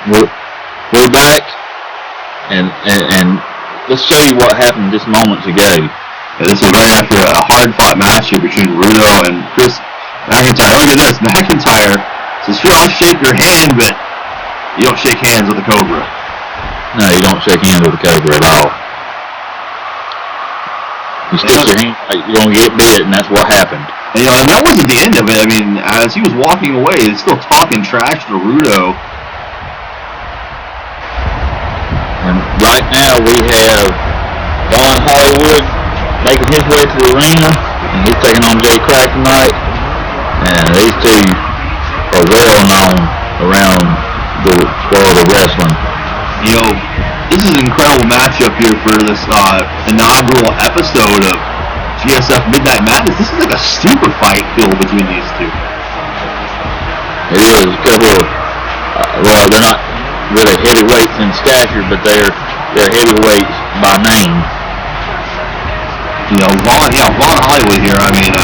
We're back, and let's show you what happened just moments ago. This is right after a hard-fought match here between Rudo and Chris McIntyre. Look at this. McIntyre says, sure, I'll shake your hand, but you don't shake hands with the Cobra. No, you don't shake hands with the Cobra at all. You stick your hand like you're going to get bit, and that's what happened. And, and that wasn't the end of it. I mean, as he was walking away, he's still talking trash to Rudo. And right now we have Don Hollywood making his way to the arena, and he's taking on Krack tonight. And these two are well known around the world of wrestling. This is an incredible matchup here for this inaugural episode of GSF Midnight Madness. This is like a super fight feel between these two. It is a couple of, well, they're not really heavyweights in stature, but they're heavyweights by name. Vaughn Hollywood here. I mean,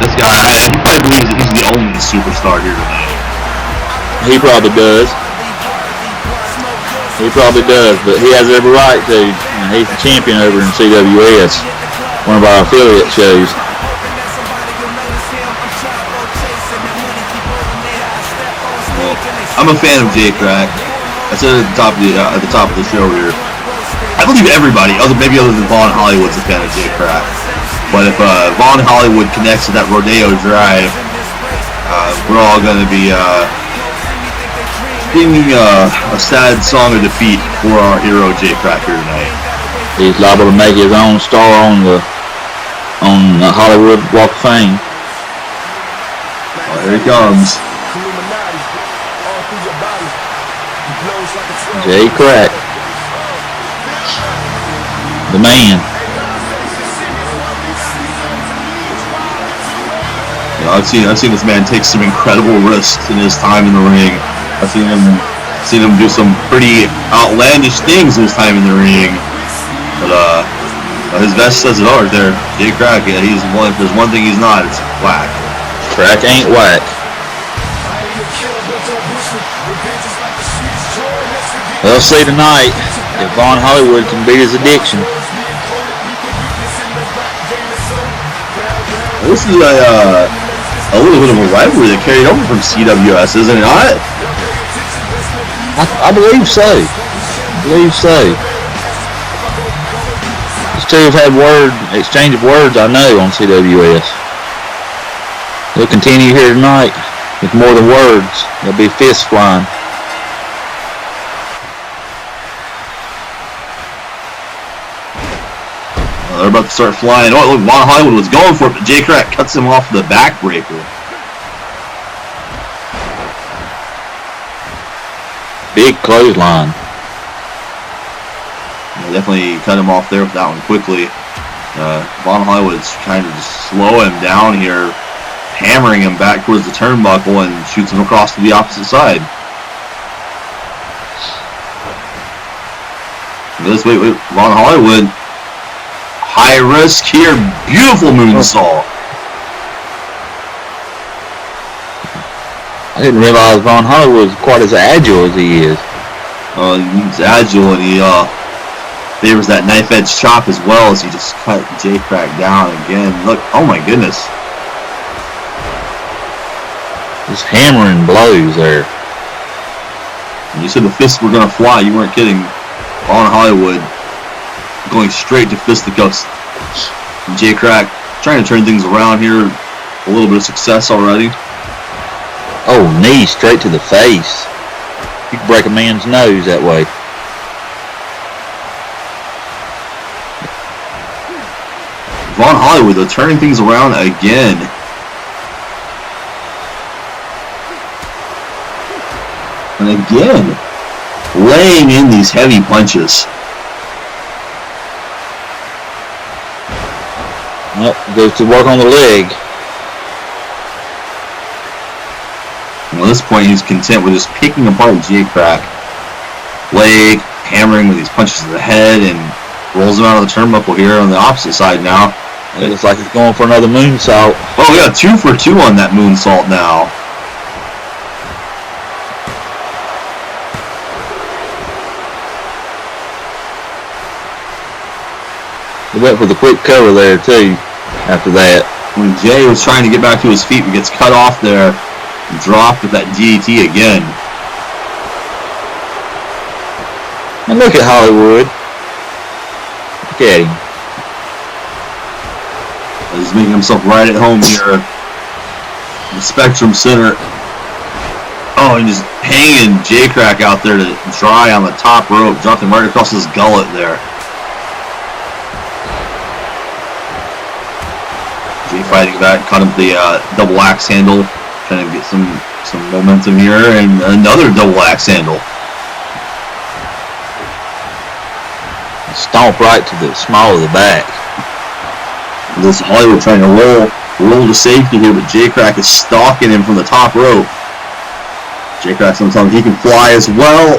this guy, he probably believes that he's the only superstar here tonight. He probably does. He probably does, but he has every right to. He's the champion over in CWS, one of our affiliate shows. I'm a fan of J Krack. I said it at the top of the show here. I believe everybody, maybe other than Vaughn Hollywood's a fan of J Krack. But if Vaughn Hollywood connects to that Rodeo Drive, we're all going to be singing a sad song of defeat for our hero J Krack here tonight. He's liable to make his own star on the Hollywood Walk of Fame. Oh, here he comes. J Krack, the man. I've seen this man take some incredible risks in his time in the ring. I've seen him do some pretty outlandish things in his time in the ring. But his vest says it all right there. J Krack, yeah, if there's one thing he's not, it's whack. Krack ain't whack. We'll see tonight if Vaughn Hollywood can beat his addiction. This is a little bit of a rivalry that carried over from CWS, isn't it not? I believe so. These two have had exchange of words, I know, on CWS. They'll continue here tonight with more than words. There'll be fists flying. They're about to start flying. Oh, look, Vaughn Hollywood was going for it, but J Krack cuts him off the backbreaker. Big clothesline. Yeah, definitely cut him off there with that one quickly. Vaughn Hollywood's trying to just slow him down here, hammering him back towards the turnbuckle and shoots him across to the opposite side. Let's wait, Vaughn Hollywood. High risk here, beautiful moonsault. I didn't realize Vaughn Hollywood was quite as agile as he is. He's agile and he favors that knife edge chop as well as he just cut J Krack down again. Look, oh my goodness. Just hammering blows there. When you said the fists were going to fly, you weren't kidding. Vaughn Hollywood going straight to fisticuffs. J Krack trying to turn things around here. A little bit of success already. Oh, knee straight to the face. You can break a man's nose that way. Vaughn Hollywood, though, turning things around again. And again, laying in these heavy punches. Well, goes to work on the leg. And at this point, he's content with just picking apart J Krack. Leg, hammering with these punches to the head, and rolls him out of the turnbuckle here on the opposite side now. It looks like he's going for another moonsault. Oh, we got 2 for 2 on that moonsault now. He went for the quick cover there, too, after that. When Jay was trying to get back to his feet, he gets cut off there and dropped with that DDT again. And look at Hollywood. Look at him. He's making himself right at home here. The Spectrum Center. Oh, and just hanging J Krack out there to dry on the top rope. Dropped him right across his gullet there. Jay fighting back, caught him with the double axe handle. Trying to get some momentum here. And another double axe handle. Stomp right to the small of the back. This Hollywood trying to roll to safety here, but J Krack is stalking him from the top rope. J Krack sometimes he can fly as well.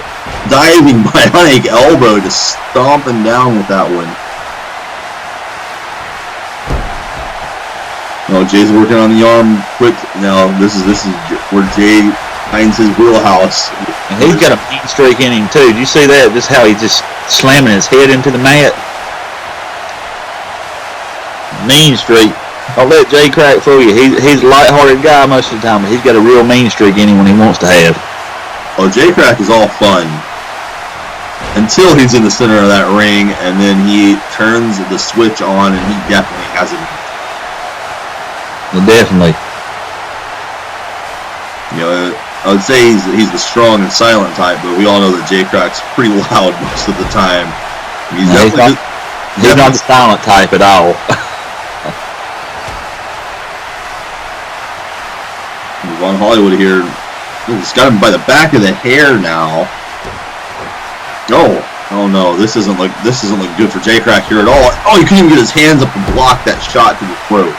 Diving bionic elbow, just stomping down with that one. No, Jay's working on the arm quick. Now this is where Jay finds his wheelhouse. And he's got a mean streak in him too. Did you see that? Just how he's just slamming his head into the mat. Mean streak. Don't let J Krack fool you. He's a light-hearted guy most of the time, but he's got a real mean streak in him when he wants to have. Oh, Krack is all fun. Until he's in the center of that ring, and then he turns the switch on, and he definitely has it. Well, definitely. You know, I would say he's the strong and silent type, but we all know that Krack's pretty loud most of the time. He's not the silent type at all. Von Hollywood here, he's got him by the back of the hair now. Oh no, this doesn't look good for Krack here at all. Oh, he couldn't even get his hands up and block that shot to the throat.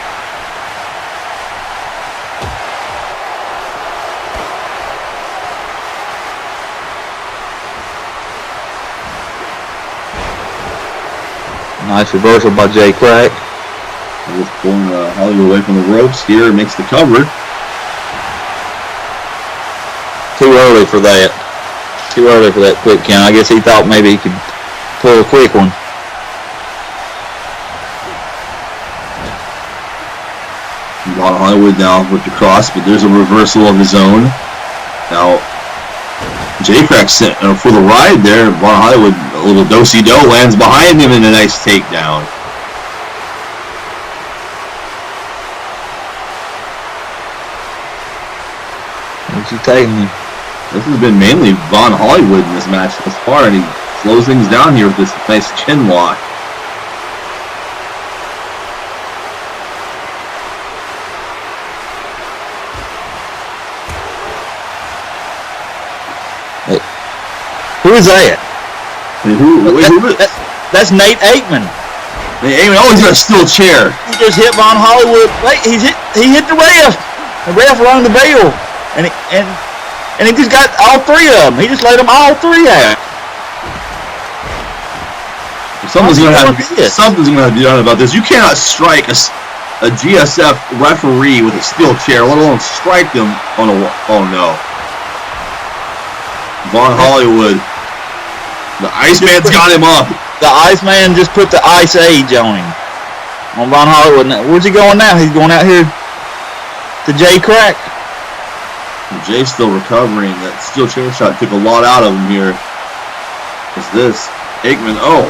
Nice reversal by Krack. Just pulling Hollywood away from the ropes here, makes the cover. Too early for that. Too early for that quick count. I guess he thought maybe he could pull a quick one. Von Hollywood now with the cross, but there's a reversal of his own. Now, Krack sent for the ride there. Von Hollywood, a little do-si-do, lands behind him in a nice takedown. What's he taking him? This has been mainly Von Hollywood in this match thus far, and he slows things down here with this nice chin lock. Hey, who is that? That's Nate Aikman. Nate Aikman, oh, he's got a steel chair. He just hit Von Hollywood. Wait, he hit the ref. The ref rung the bell, and he just got all three of them. He just laid them all three out. Something's going to have to be done about this. You cannot strike a GSF referee with a steel chair, let alone strike them on a... Oh, no. Von Hollywood. The Iceman's got him up. The Iceman just put the Ice Age on him. On Von Hollywood. Where's he going now? He's going out here to Krack. Jay's still recovering. That steel chair shot took a lot out of him here. What's this? Aikman, oh.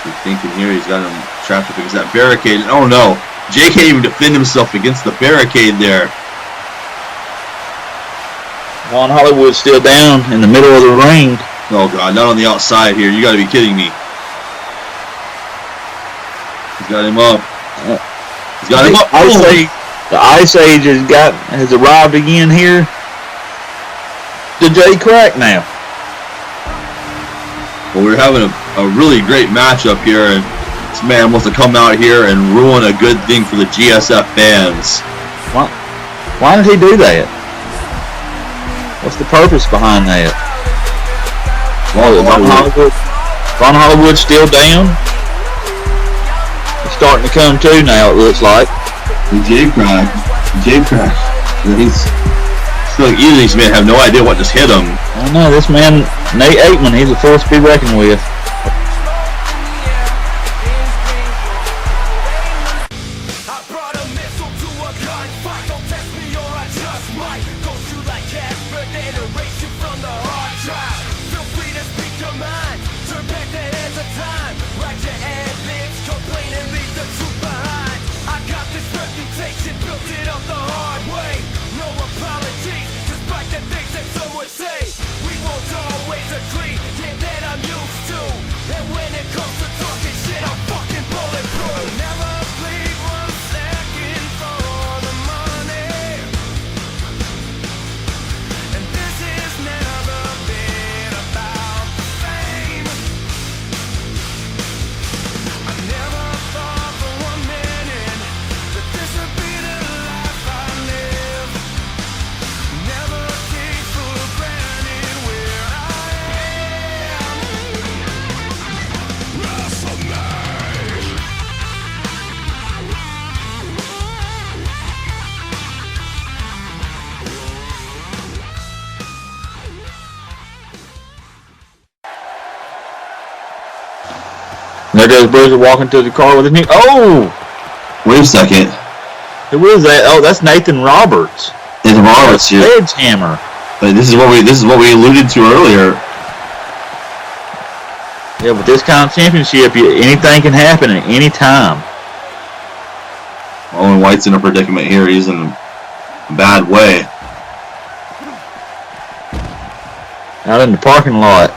He's thinking here he's got him trapped up against that barricade. Oh no. Jay can't even defend himself against the barricade there. Von Hollywood's still down in the middle of the ring. Oh god, not on the outside here. You gotta be kidding me. He's got him up. He's got him up. The Ice Age has arrived again here to Krack now. Well, we're having a really great matchup here, and this man wants to come out here and ruin a good thing for the GSF fans. Why did he do that? What's the purpose behind that? Von Hollywood's still down. He's starting to come to now, it looks like. Krack. He's still like either these men have no idea what just hit him. I don't know, this man, Nate Aikman, he's a force to be reckoned with. There goes Bruiser walking to the car with his knee. Oh! Wait a second. Who is that? Oh, that's Nathan Roberts. It's marvelous here. Sledgehammer. But this is what we alluded to earlier. Yeah, with this kind of championship, anything can happen at any time. Owen White's in a predicament here. He's in a bad way. Out in the parking lot.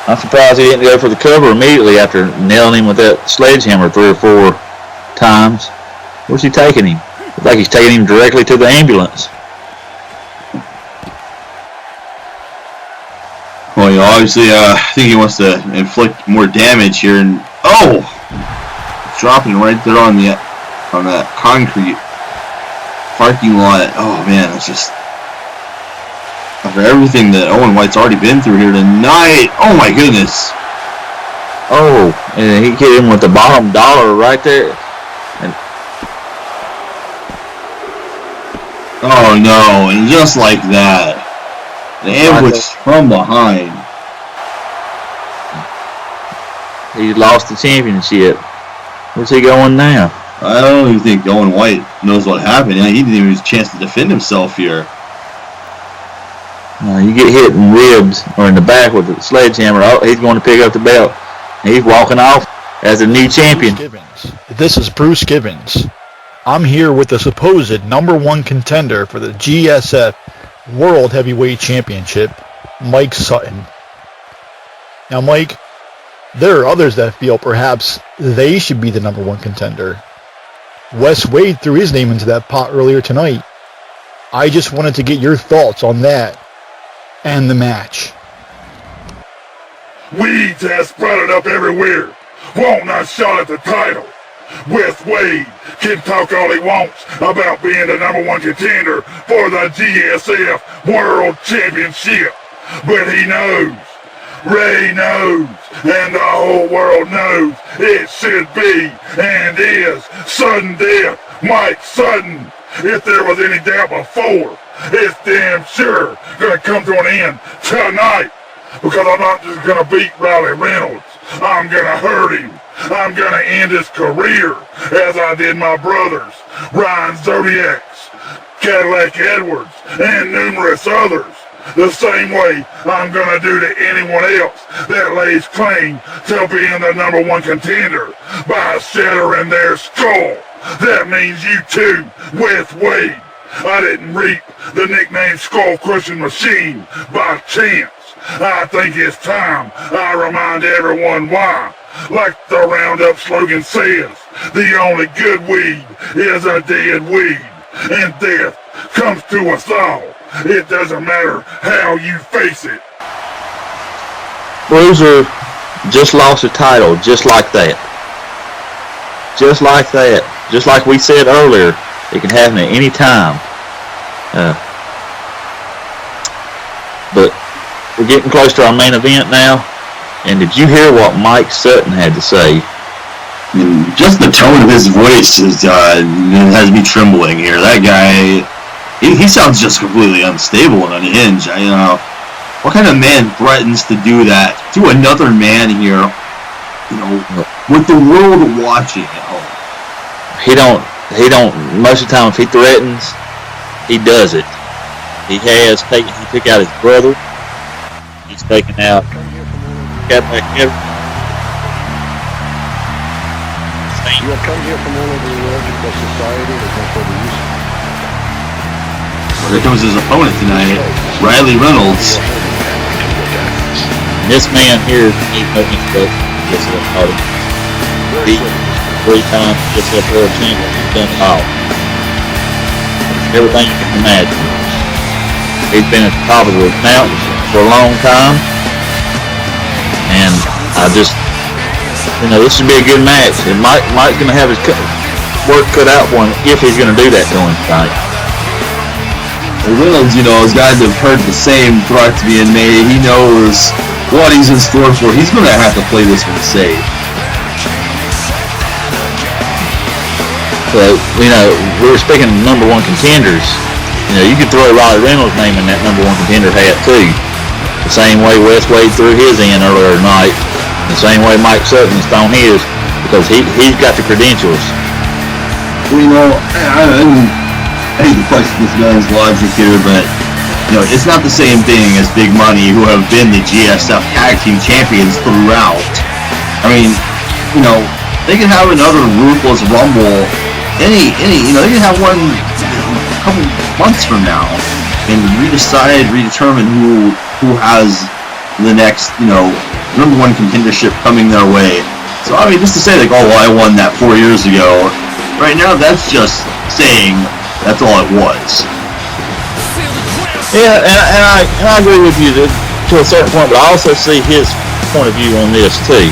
I'm surprised he didn't go for the cover immediately after nailing him with that sledgehammer 3 or 4 times. Where's he taking him? Looks like he's taking him directly to the ambulance. Well, you know, obviously, I think he wants to inflict more damage here, and dropping right there on that concrete parking lot. Oh man, it's just after everything that Owen White's already been through here tonight. Oh my goodness. Oh, and he hit him with the bottom dollar right there. And oh no, and just like that. An ambush from behind. He lost the championship. Where's he going now? I don't even think Owen White knows what happened. He didn't even have a chance to defend himself here. You get hit in ribs or in the back with a sledgehammer. Oh, he's going to pick up the belt. He's walking off as a new champion. This is Bruce Gibbons. I'm here with the supposed #1 contender for the GSF World Heavyweight Championship, Mike Sutton. Now, Mike, there are others that feel perhaps they should be the #1 contender. Wes Wade threw his name into that pot earlier tonight. I just wanted to get your thoughts on that and the match. Weeds has sprouted up everywhere, wanting a shot at the title. Wes Wade can talk all he wants about being the #1 contender for the GSF World Championship, but he knows, Ray knows, and the whole world knows it should be and is sudden death Mike Sutton. If there was any doubt before, it's damn sure gonna come to an end tonight, because I'm not just gonna beat Riley Reynolds, I'm gonna hurt him. I'm gonna end his career as I did my brothers, Ryan Zodiac's, Cadillac Edwards, and numerous others. The same way I'm gonna do to anyone else that lays claim to being the #1 contender by shattering their skull. That means you too, Wes Wade. I didn't reap the nickname Skull Crushing Machine by chance. I think it's time I remind everyone why. Like the Roundup slogan says, the only good weed is a dead weed. And death comes to us all. It doesn't matter how you face it. Bruiser just lost the title just like that. Just like that. Just like we said earlier, it can happen at any time. But we're getting close to our main event now. And did you hear what Mike Sutton had to say? Just the tone of his voice has me trembling here. That guy, he sounds just completely unstable and unhinged. You know, what kind of man threatens to do that to another man here? You know, with the world watching at home. He don't. Most of the time, if he threatens, he does it. He took out his brother. He's taken out. Cadillac Edwards. You have come here from all over the world because society has been for the use. Well, here comes his opponent tonight, Riley Reynolds. And this man here needs no introduction. GSF title. He 3-time GSF World Champion. He's done it all. Everything you can imagine. He's been at the top of the mountain for a long time. And I just, this should be a good match. And Mike's going to have his work cut out for him if he's going to do that to him tonight. Reynolds, his guys have heard the same threats being made. He knows what he's in store for. He's going to have to play this one safe. So, we were speaking of #1 contenders. You could throw Riley Reynolds' name in that #1 contender hat too. The same way Wes Wade threw his in earlier tonight. The same way Mike Sutton's thrown his. because he's got the credentials. Well, I hate to question this guy's logic here, but it's not the same thing as Big Money, who have been the GSF Tag Team Champions throughout. I mean, they can have another Ruthless Rumble, they can have one a couple months from now, and redetermine who has the next, number one contendership coming their way. So I mean, just to say I won that 4 years ago. Right now, that's just saying that's all it was. Yeah, and I agree with you to a certain point, but I also see his point of view on this too.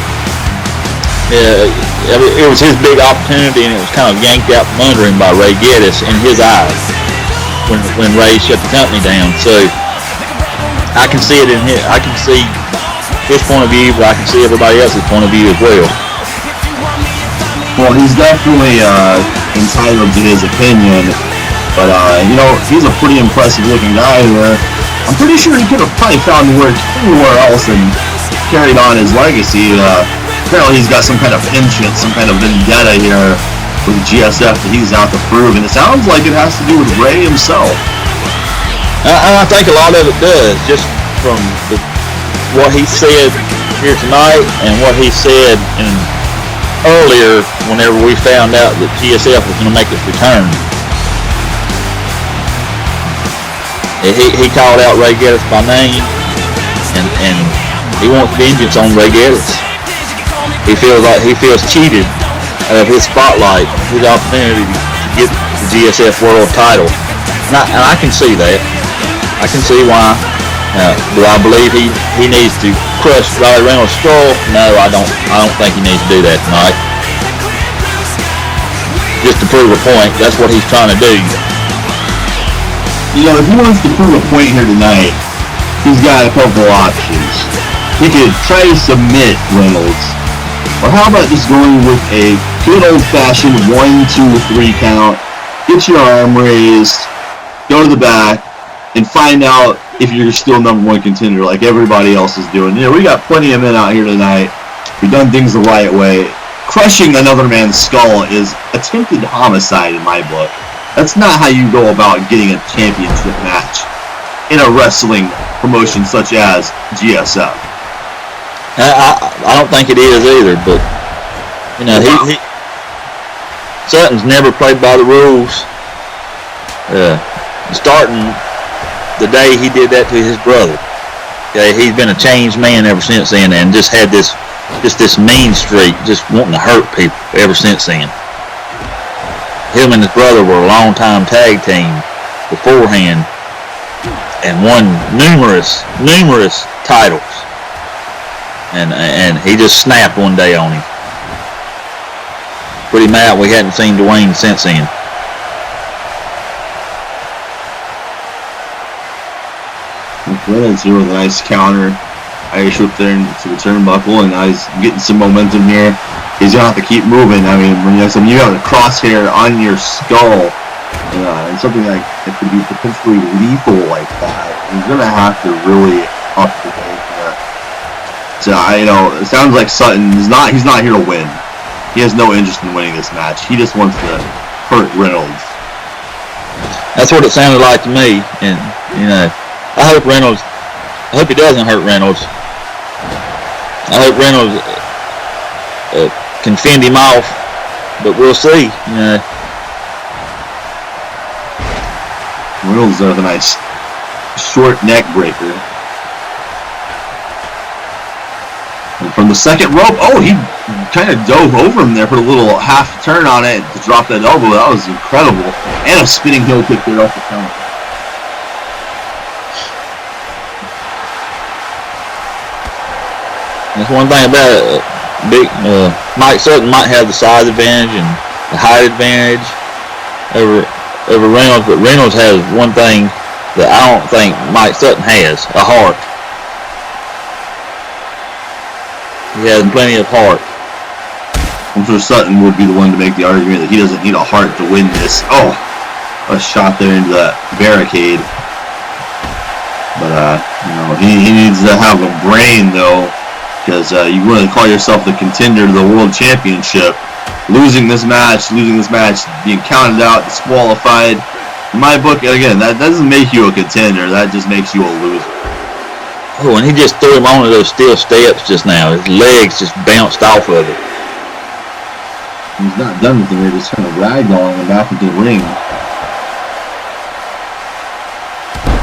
Yeah, I mean, it was his big opportunity, and it was kind of yanked out from under him by Ray Gettis in his eyes when Ray shut the company down. So I can see it in his. I can see his point of view, but I can see everybody else's point of view as well. Well, he's definitely entitled to his opinion. But, he's a pretty impressive looking guy here. I'm pretty sure he could have probably found work anywhere else and carried on his legacy. Apparently he's got some kind of penchant, some kind of vendetta here with GSF that he's out to prove. And it sounds like it has to do with Ray himself. I think a lot of it does, just from what he said here tonight and what he said earlier whenever we found out that GSF was going to make its return. He called out Ray Gettis by name, and he wants vengeance on Ray Gettis. He feels cheated out of his spotlight, his opportunity to get the GSF World Title, and I can see that. I can see why. Do I believe he needs to crush Riley Reynolds' skull? No, I don't think he needs to do that tonight. Just to prove a point, that's what he's trying to do. If he wants to prove a point here tonight, he's got a couple options. He could try to submit Reynolds, or how about just going with a good old-fashioned 1-2-3 count, get your arm raised, go to the back, and find out if you're still number one contender like everybody else is doing. We got plenty of men out here tonight. We've done things the right way. Crushing another man's skull is attempted homicide in my book. That's not how you go about getting a championship match in a wrestling promotion such as GSF. I don't think it is either, but Sutton's never played by the rules. Starting the day he did that to his brother, he's been a changed man ever since then, and just had this mean streak, just wanting to hurt people ever since then. Him and his brother were a long-time tag team beforehand and won numerous titles. And he just snapped one day on him. Pretty mad we hadn't seen Dwayne since then. Reynolds here with a nice counter. Irish whip there into the turnbuckle, and now he's getting some momentum here. He's going to have to keep moving. I mean, when you have a crosshair on your skull, and something that could be potentially lethal like that, he's going to have to really up the game here. So, it sounds like Sutton is he's not here to win. He has no interest in winning this match. He just wants to hurt Reynolds. That's what it sounded like to me, and, I hope he doesn't hurt Reynolds. I hope Reynolds can fend him off, but we'll see. Reynolds with a nice short neck breaker. And from the second rope, he kind of dove over him there, put a little half turn on it to drop that elbow. That was incredible. And a spinning heel kick there off the count. That's one thing about it. Mike Sutton might have the size advantage and the height advantage over Reynolds, but Reynolds has one thing that I don't think Mike Sutton has: a heart. He has plenty of heart. I'm sure Sutton would be the one to make the argument that he doesn't need a heart to win this. A shot there into that barricade. But he needs to have a brain though. because you want to call yourself the contender to the World Championship. Losing this match, being counted out, disqualified. In my book, again, that doesn't make you a contender. That just makes you a loser. Oh, and he just threw him onto those steel steps just now. His legs just bounced off of it. He's not done with him. They're just kind of ragdolling him back into the ring.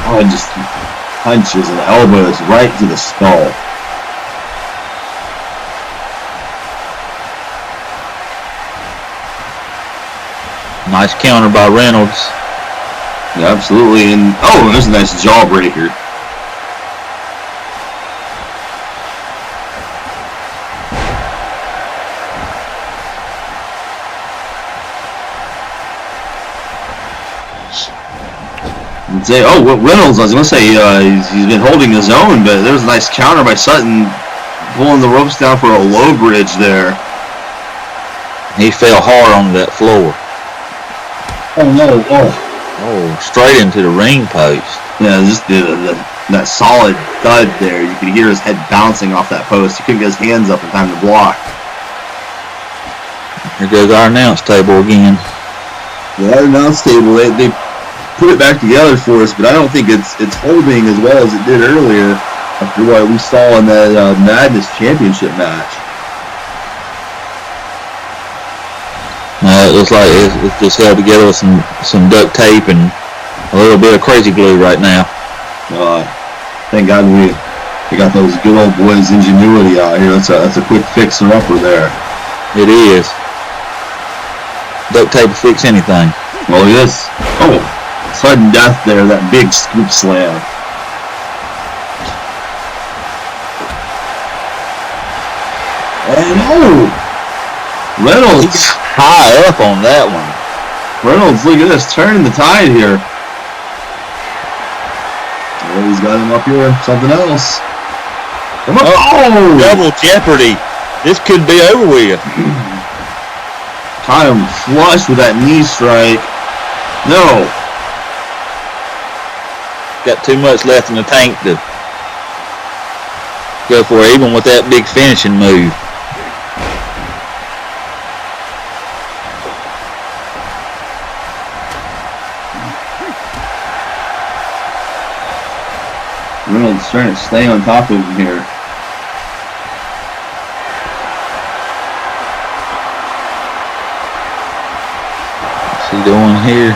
Oh, and just punches and elbows right to the skull. Nice counter by Reynolds. Yeah, absolutely. And oh, there's a nice jawbreaker. Say, oh, Reynolds, I was going to say, he's been holding his own, but there was a nice counter by Sutton, pulling the ropes down for a low bridge there. He fell hard on that floor. Oh, no, Oh, straight into the ring post. Yeah, just that solid thud there. You could hear his head bouncing off that post. He couldn't get his hands up in time to block. Here goes our announce table again. The announce table, they put it back together for us, but I don't think it's holding as well as it did earlier after what we saw in that Madness Championship match. It looks like it's just held together with some duct tape and a little bit of crazy glue right now. Thank God we got those good old boys' ingenuity out here. That's a quick fixer-upper there. It is. Duct tape will fix anything. Well, yes. Oh, sudden death there, that big scoop slam. And oh, Reynolds high up on that one. Reynolds, look at this, turning the tide here. Oh, he's got him up here, something else. Come on. Oh! Double jeopardy. This could be over with. Caught him flush with that knee strike. No. Got too much left in the tank to go for it, even with that big finishing move. Reynolds trying to stay on top of him here. What's he doing here?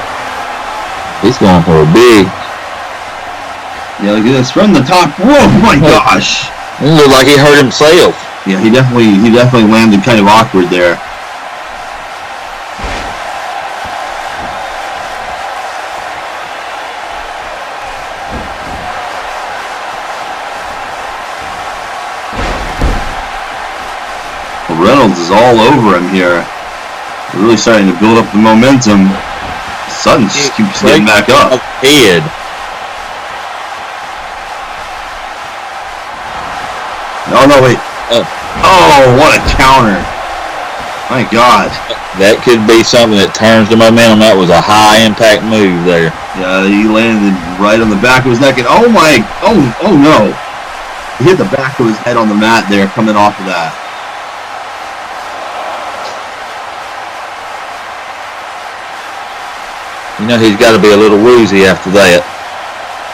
He's going for a big. Yeah, look at this from the top. Whoa, my gosh! It looked like he hurt himself. Yeah, he definitely landed kind of awkward there. Reynolds is all over him here. They're really starting to build up the momentum. Sutton just keeps getting back up. Head. Oh, no, wait. Oh, what a counter. My God. That could be something that turns the momentum. That was a high-impact move there. Yeah, he landed right on the back of his neck. And oh, no. He hit the back of his head on the mat there coming off of that. You know he's got to be a little woozy after that.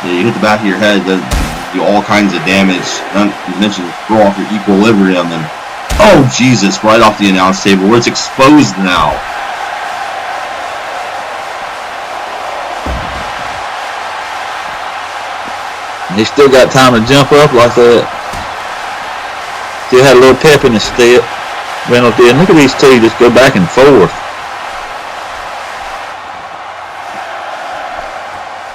Yeah, you hit the back of your head, that do all kinds of damage. Not to mention throw off your equilibrium and oh Jesus, right off the announce table where it's exposed now. He still got time to jump up like that. Still had a little pep in his step. Reynolds did. Look at these two just go back and forth.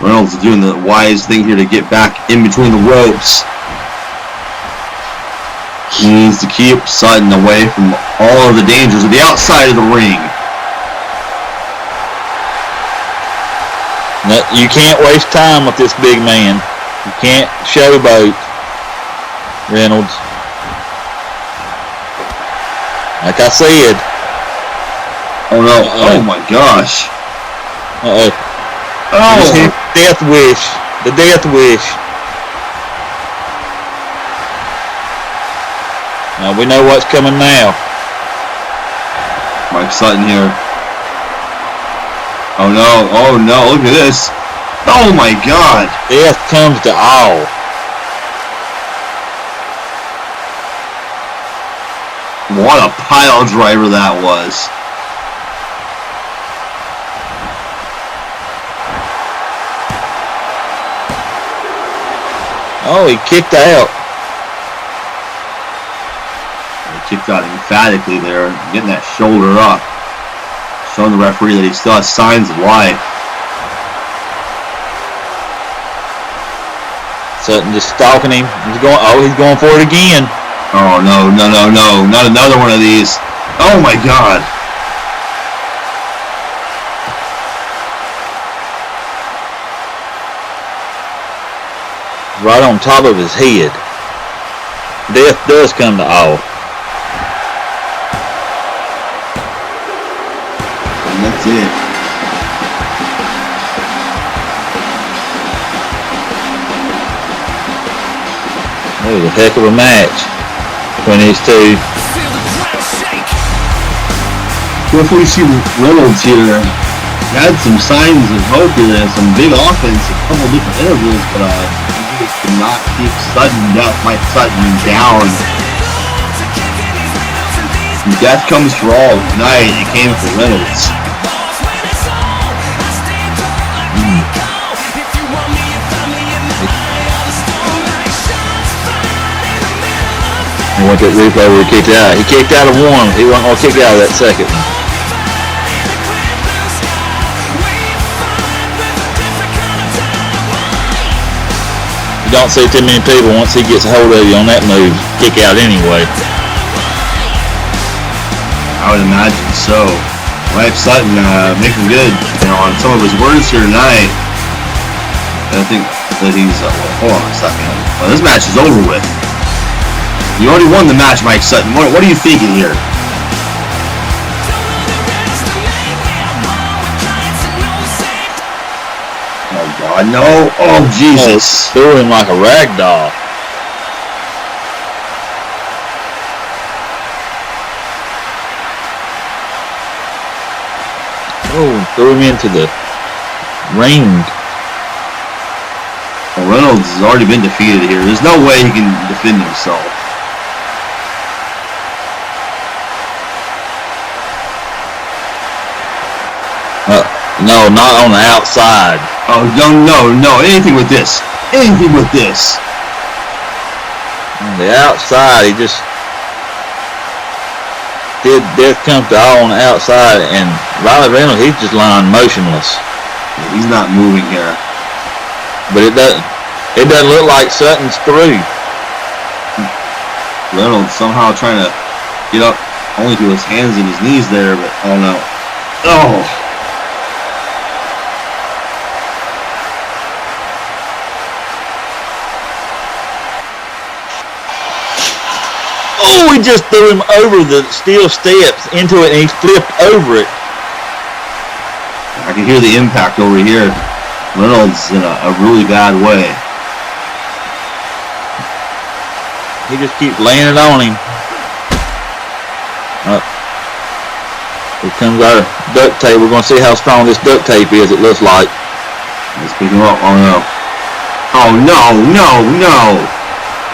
Reynolds is doing the wise thing here to get back in between the ropes. He needs to keep Sutton away from all of the dangers of the outside of the ring. No, you can't waste time with this big man. You can't showboat, Reynolds. Like I said. Oh no! Oh my gosh! Oh! Death wish. The death wish. Now we know what's coming now. Mike Sutton here. Oh no, look at this. Oh my God. Death comes to all. What a pile driver that was. Oh, he kicked out. He kicked out emphatically there, getting that shoulder up. Showing the referee that he still has signs of life. Sutton just stalking him. He's going for it again. Oh no, not another one of these. Oh my God. Right on top of his head. Death does come to all. And that's it. It was a heck of a match between these two. Hopefully see Reynolds here. He had some signs of hope here and some big offense, a couple different intervals, but he just could not keep Mike Sutton down. And death comes for all tonight. It came for Reynolds. He went that replay where he kicked out. He kicked out of one. He wasn't going to kick out of that second one. You don't see too many people, once he gets a hold of you on that move, kick out anyway. I would imagine so. Mike Sutton making good, on some of his words here tonight. And I think that he's, hold on a second. Well, this match is over with. You already won the match, Mike Sutton. What are you thinking here? Oh God, no! Oh Jesus! Threw him like a rag doll. Oh, threw him into the ring. Well, Reynolds has already been defeated here. There's no way he can defend himself. No, not on the outside. Oh, no, anything with this. Anything with this. On the outside, he just did death come to all on the outside, and Reynolds, he's just lying motionless. Yeah, he's not moving here. But it doesn't look like Sutton's through. Reynolds somehow trying to get up only to his hands and his knees there, but oh no. Oh! Oh, he just threw him over the steel steps into it, and he flipped over it. I can hear the impact over here. Reynolds in a really bad way. He just keeps laying it on him. Here comes our duct tape. We're going to see how strong this duct tape is, it looks like. Let's pick him up. Oh no. Oh no.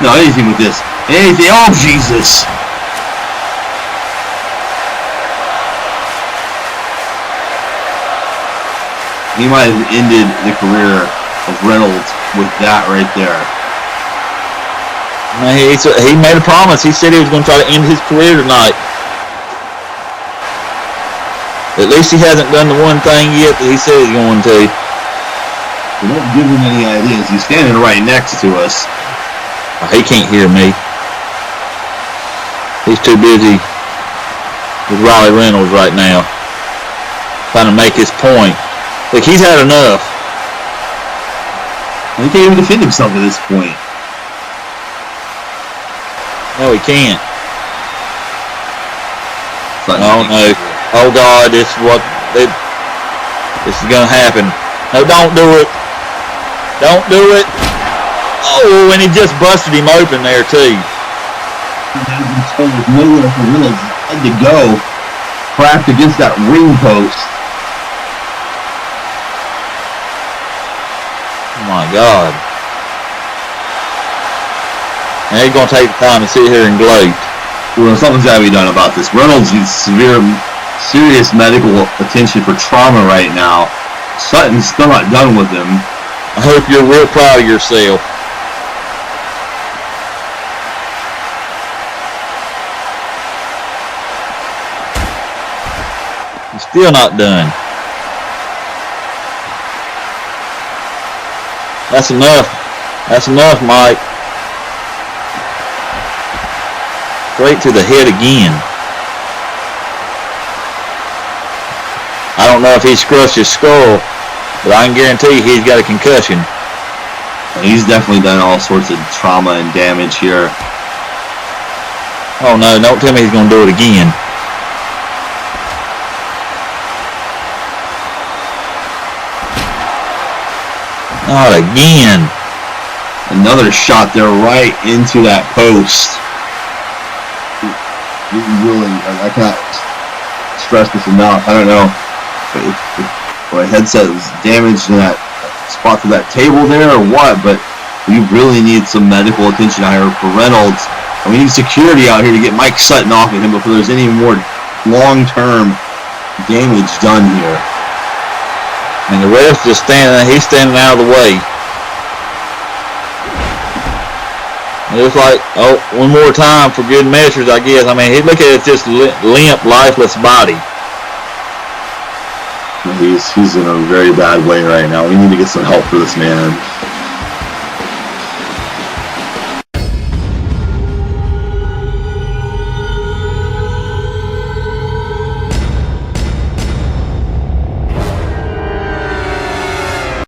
No, anything with this. Anything. Oh Jesus. He might have ended the career of Reynolds with that right there. He made a promise. He said he was going to try to end his career tonight. At least he hasn't done the one thing yet that he said he's going to. We don't give him any ideas. He's standing right next to us. He can't hear me. He's too busy with Reynolds right now, trying to make his point. Look, he's had enough. He can't even defend himself at this point. No, he can't. Oh no! Oh God! This is gonna happen. No, don't do it! Don't do it! Oh, and he just busted him open there too. There's nowhere for Reynolds to go. Krack against that ring post. Oh my God. Now he's going to take the time to sit here and gloat. Well, something's got to be done about this. Reynolds needs serious medical attention for trauma right now. Sutton's still not done with him. I hope you're real proud of yourself. You're still not done. That's enough. That's enough, Mike. Straight to the head again. I don't know if he scratched his skull, but I can guarantee he's got a concussion. He's definitely done all sorts of trauma and damage here. Oh no, don't tell me he's going to do it again. Not again. Another shot there right into that post. Really, I can't stress this enough. I don't know if my headset was damaged in that spot to that table there or what, but we really need some medical attention out here for Reynolds. And we need security out here to get Mike Sutton off of him before there's any more long-term damage done here. And the ref just he's standing out of the way. It looks like, oh, one more time for good measures, I guess. I mean, look at it, just limp, lifeless body. He's in a very bad way right now. We need to get some help for this man.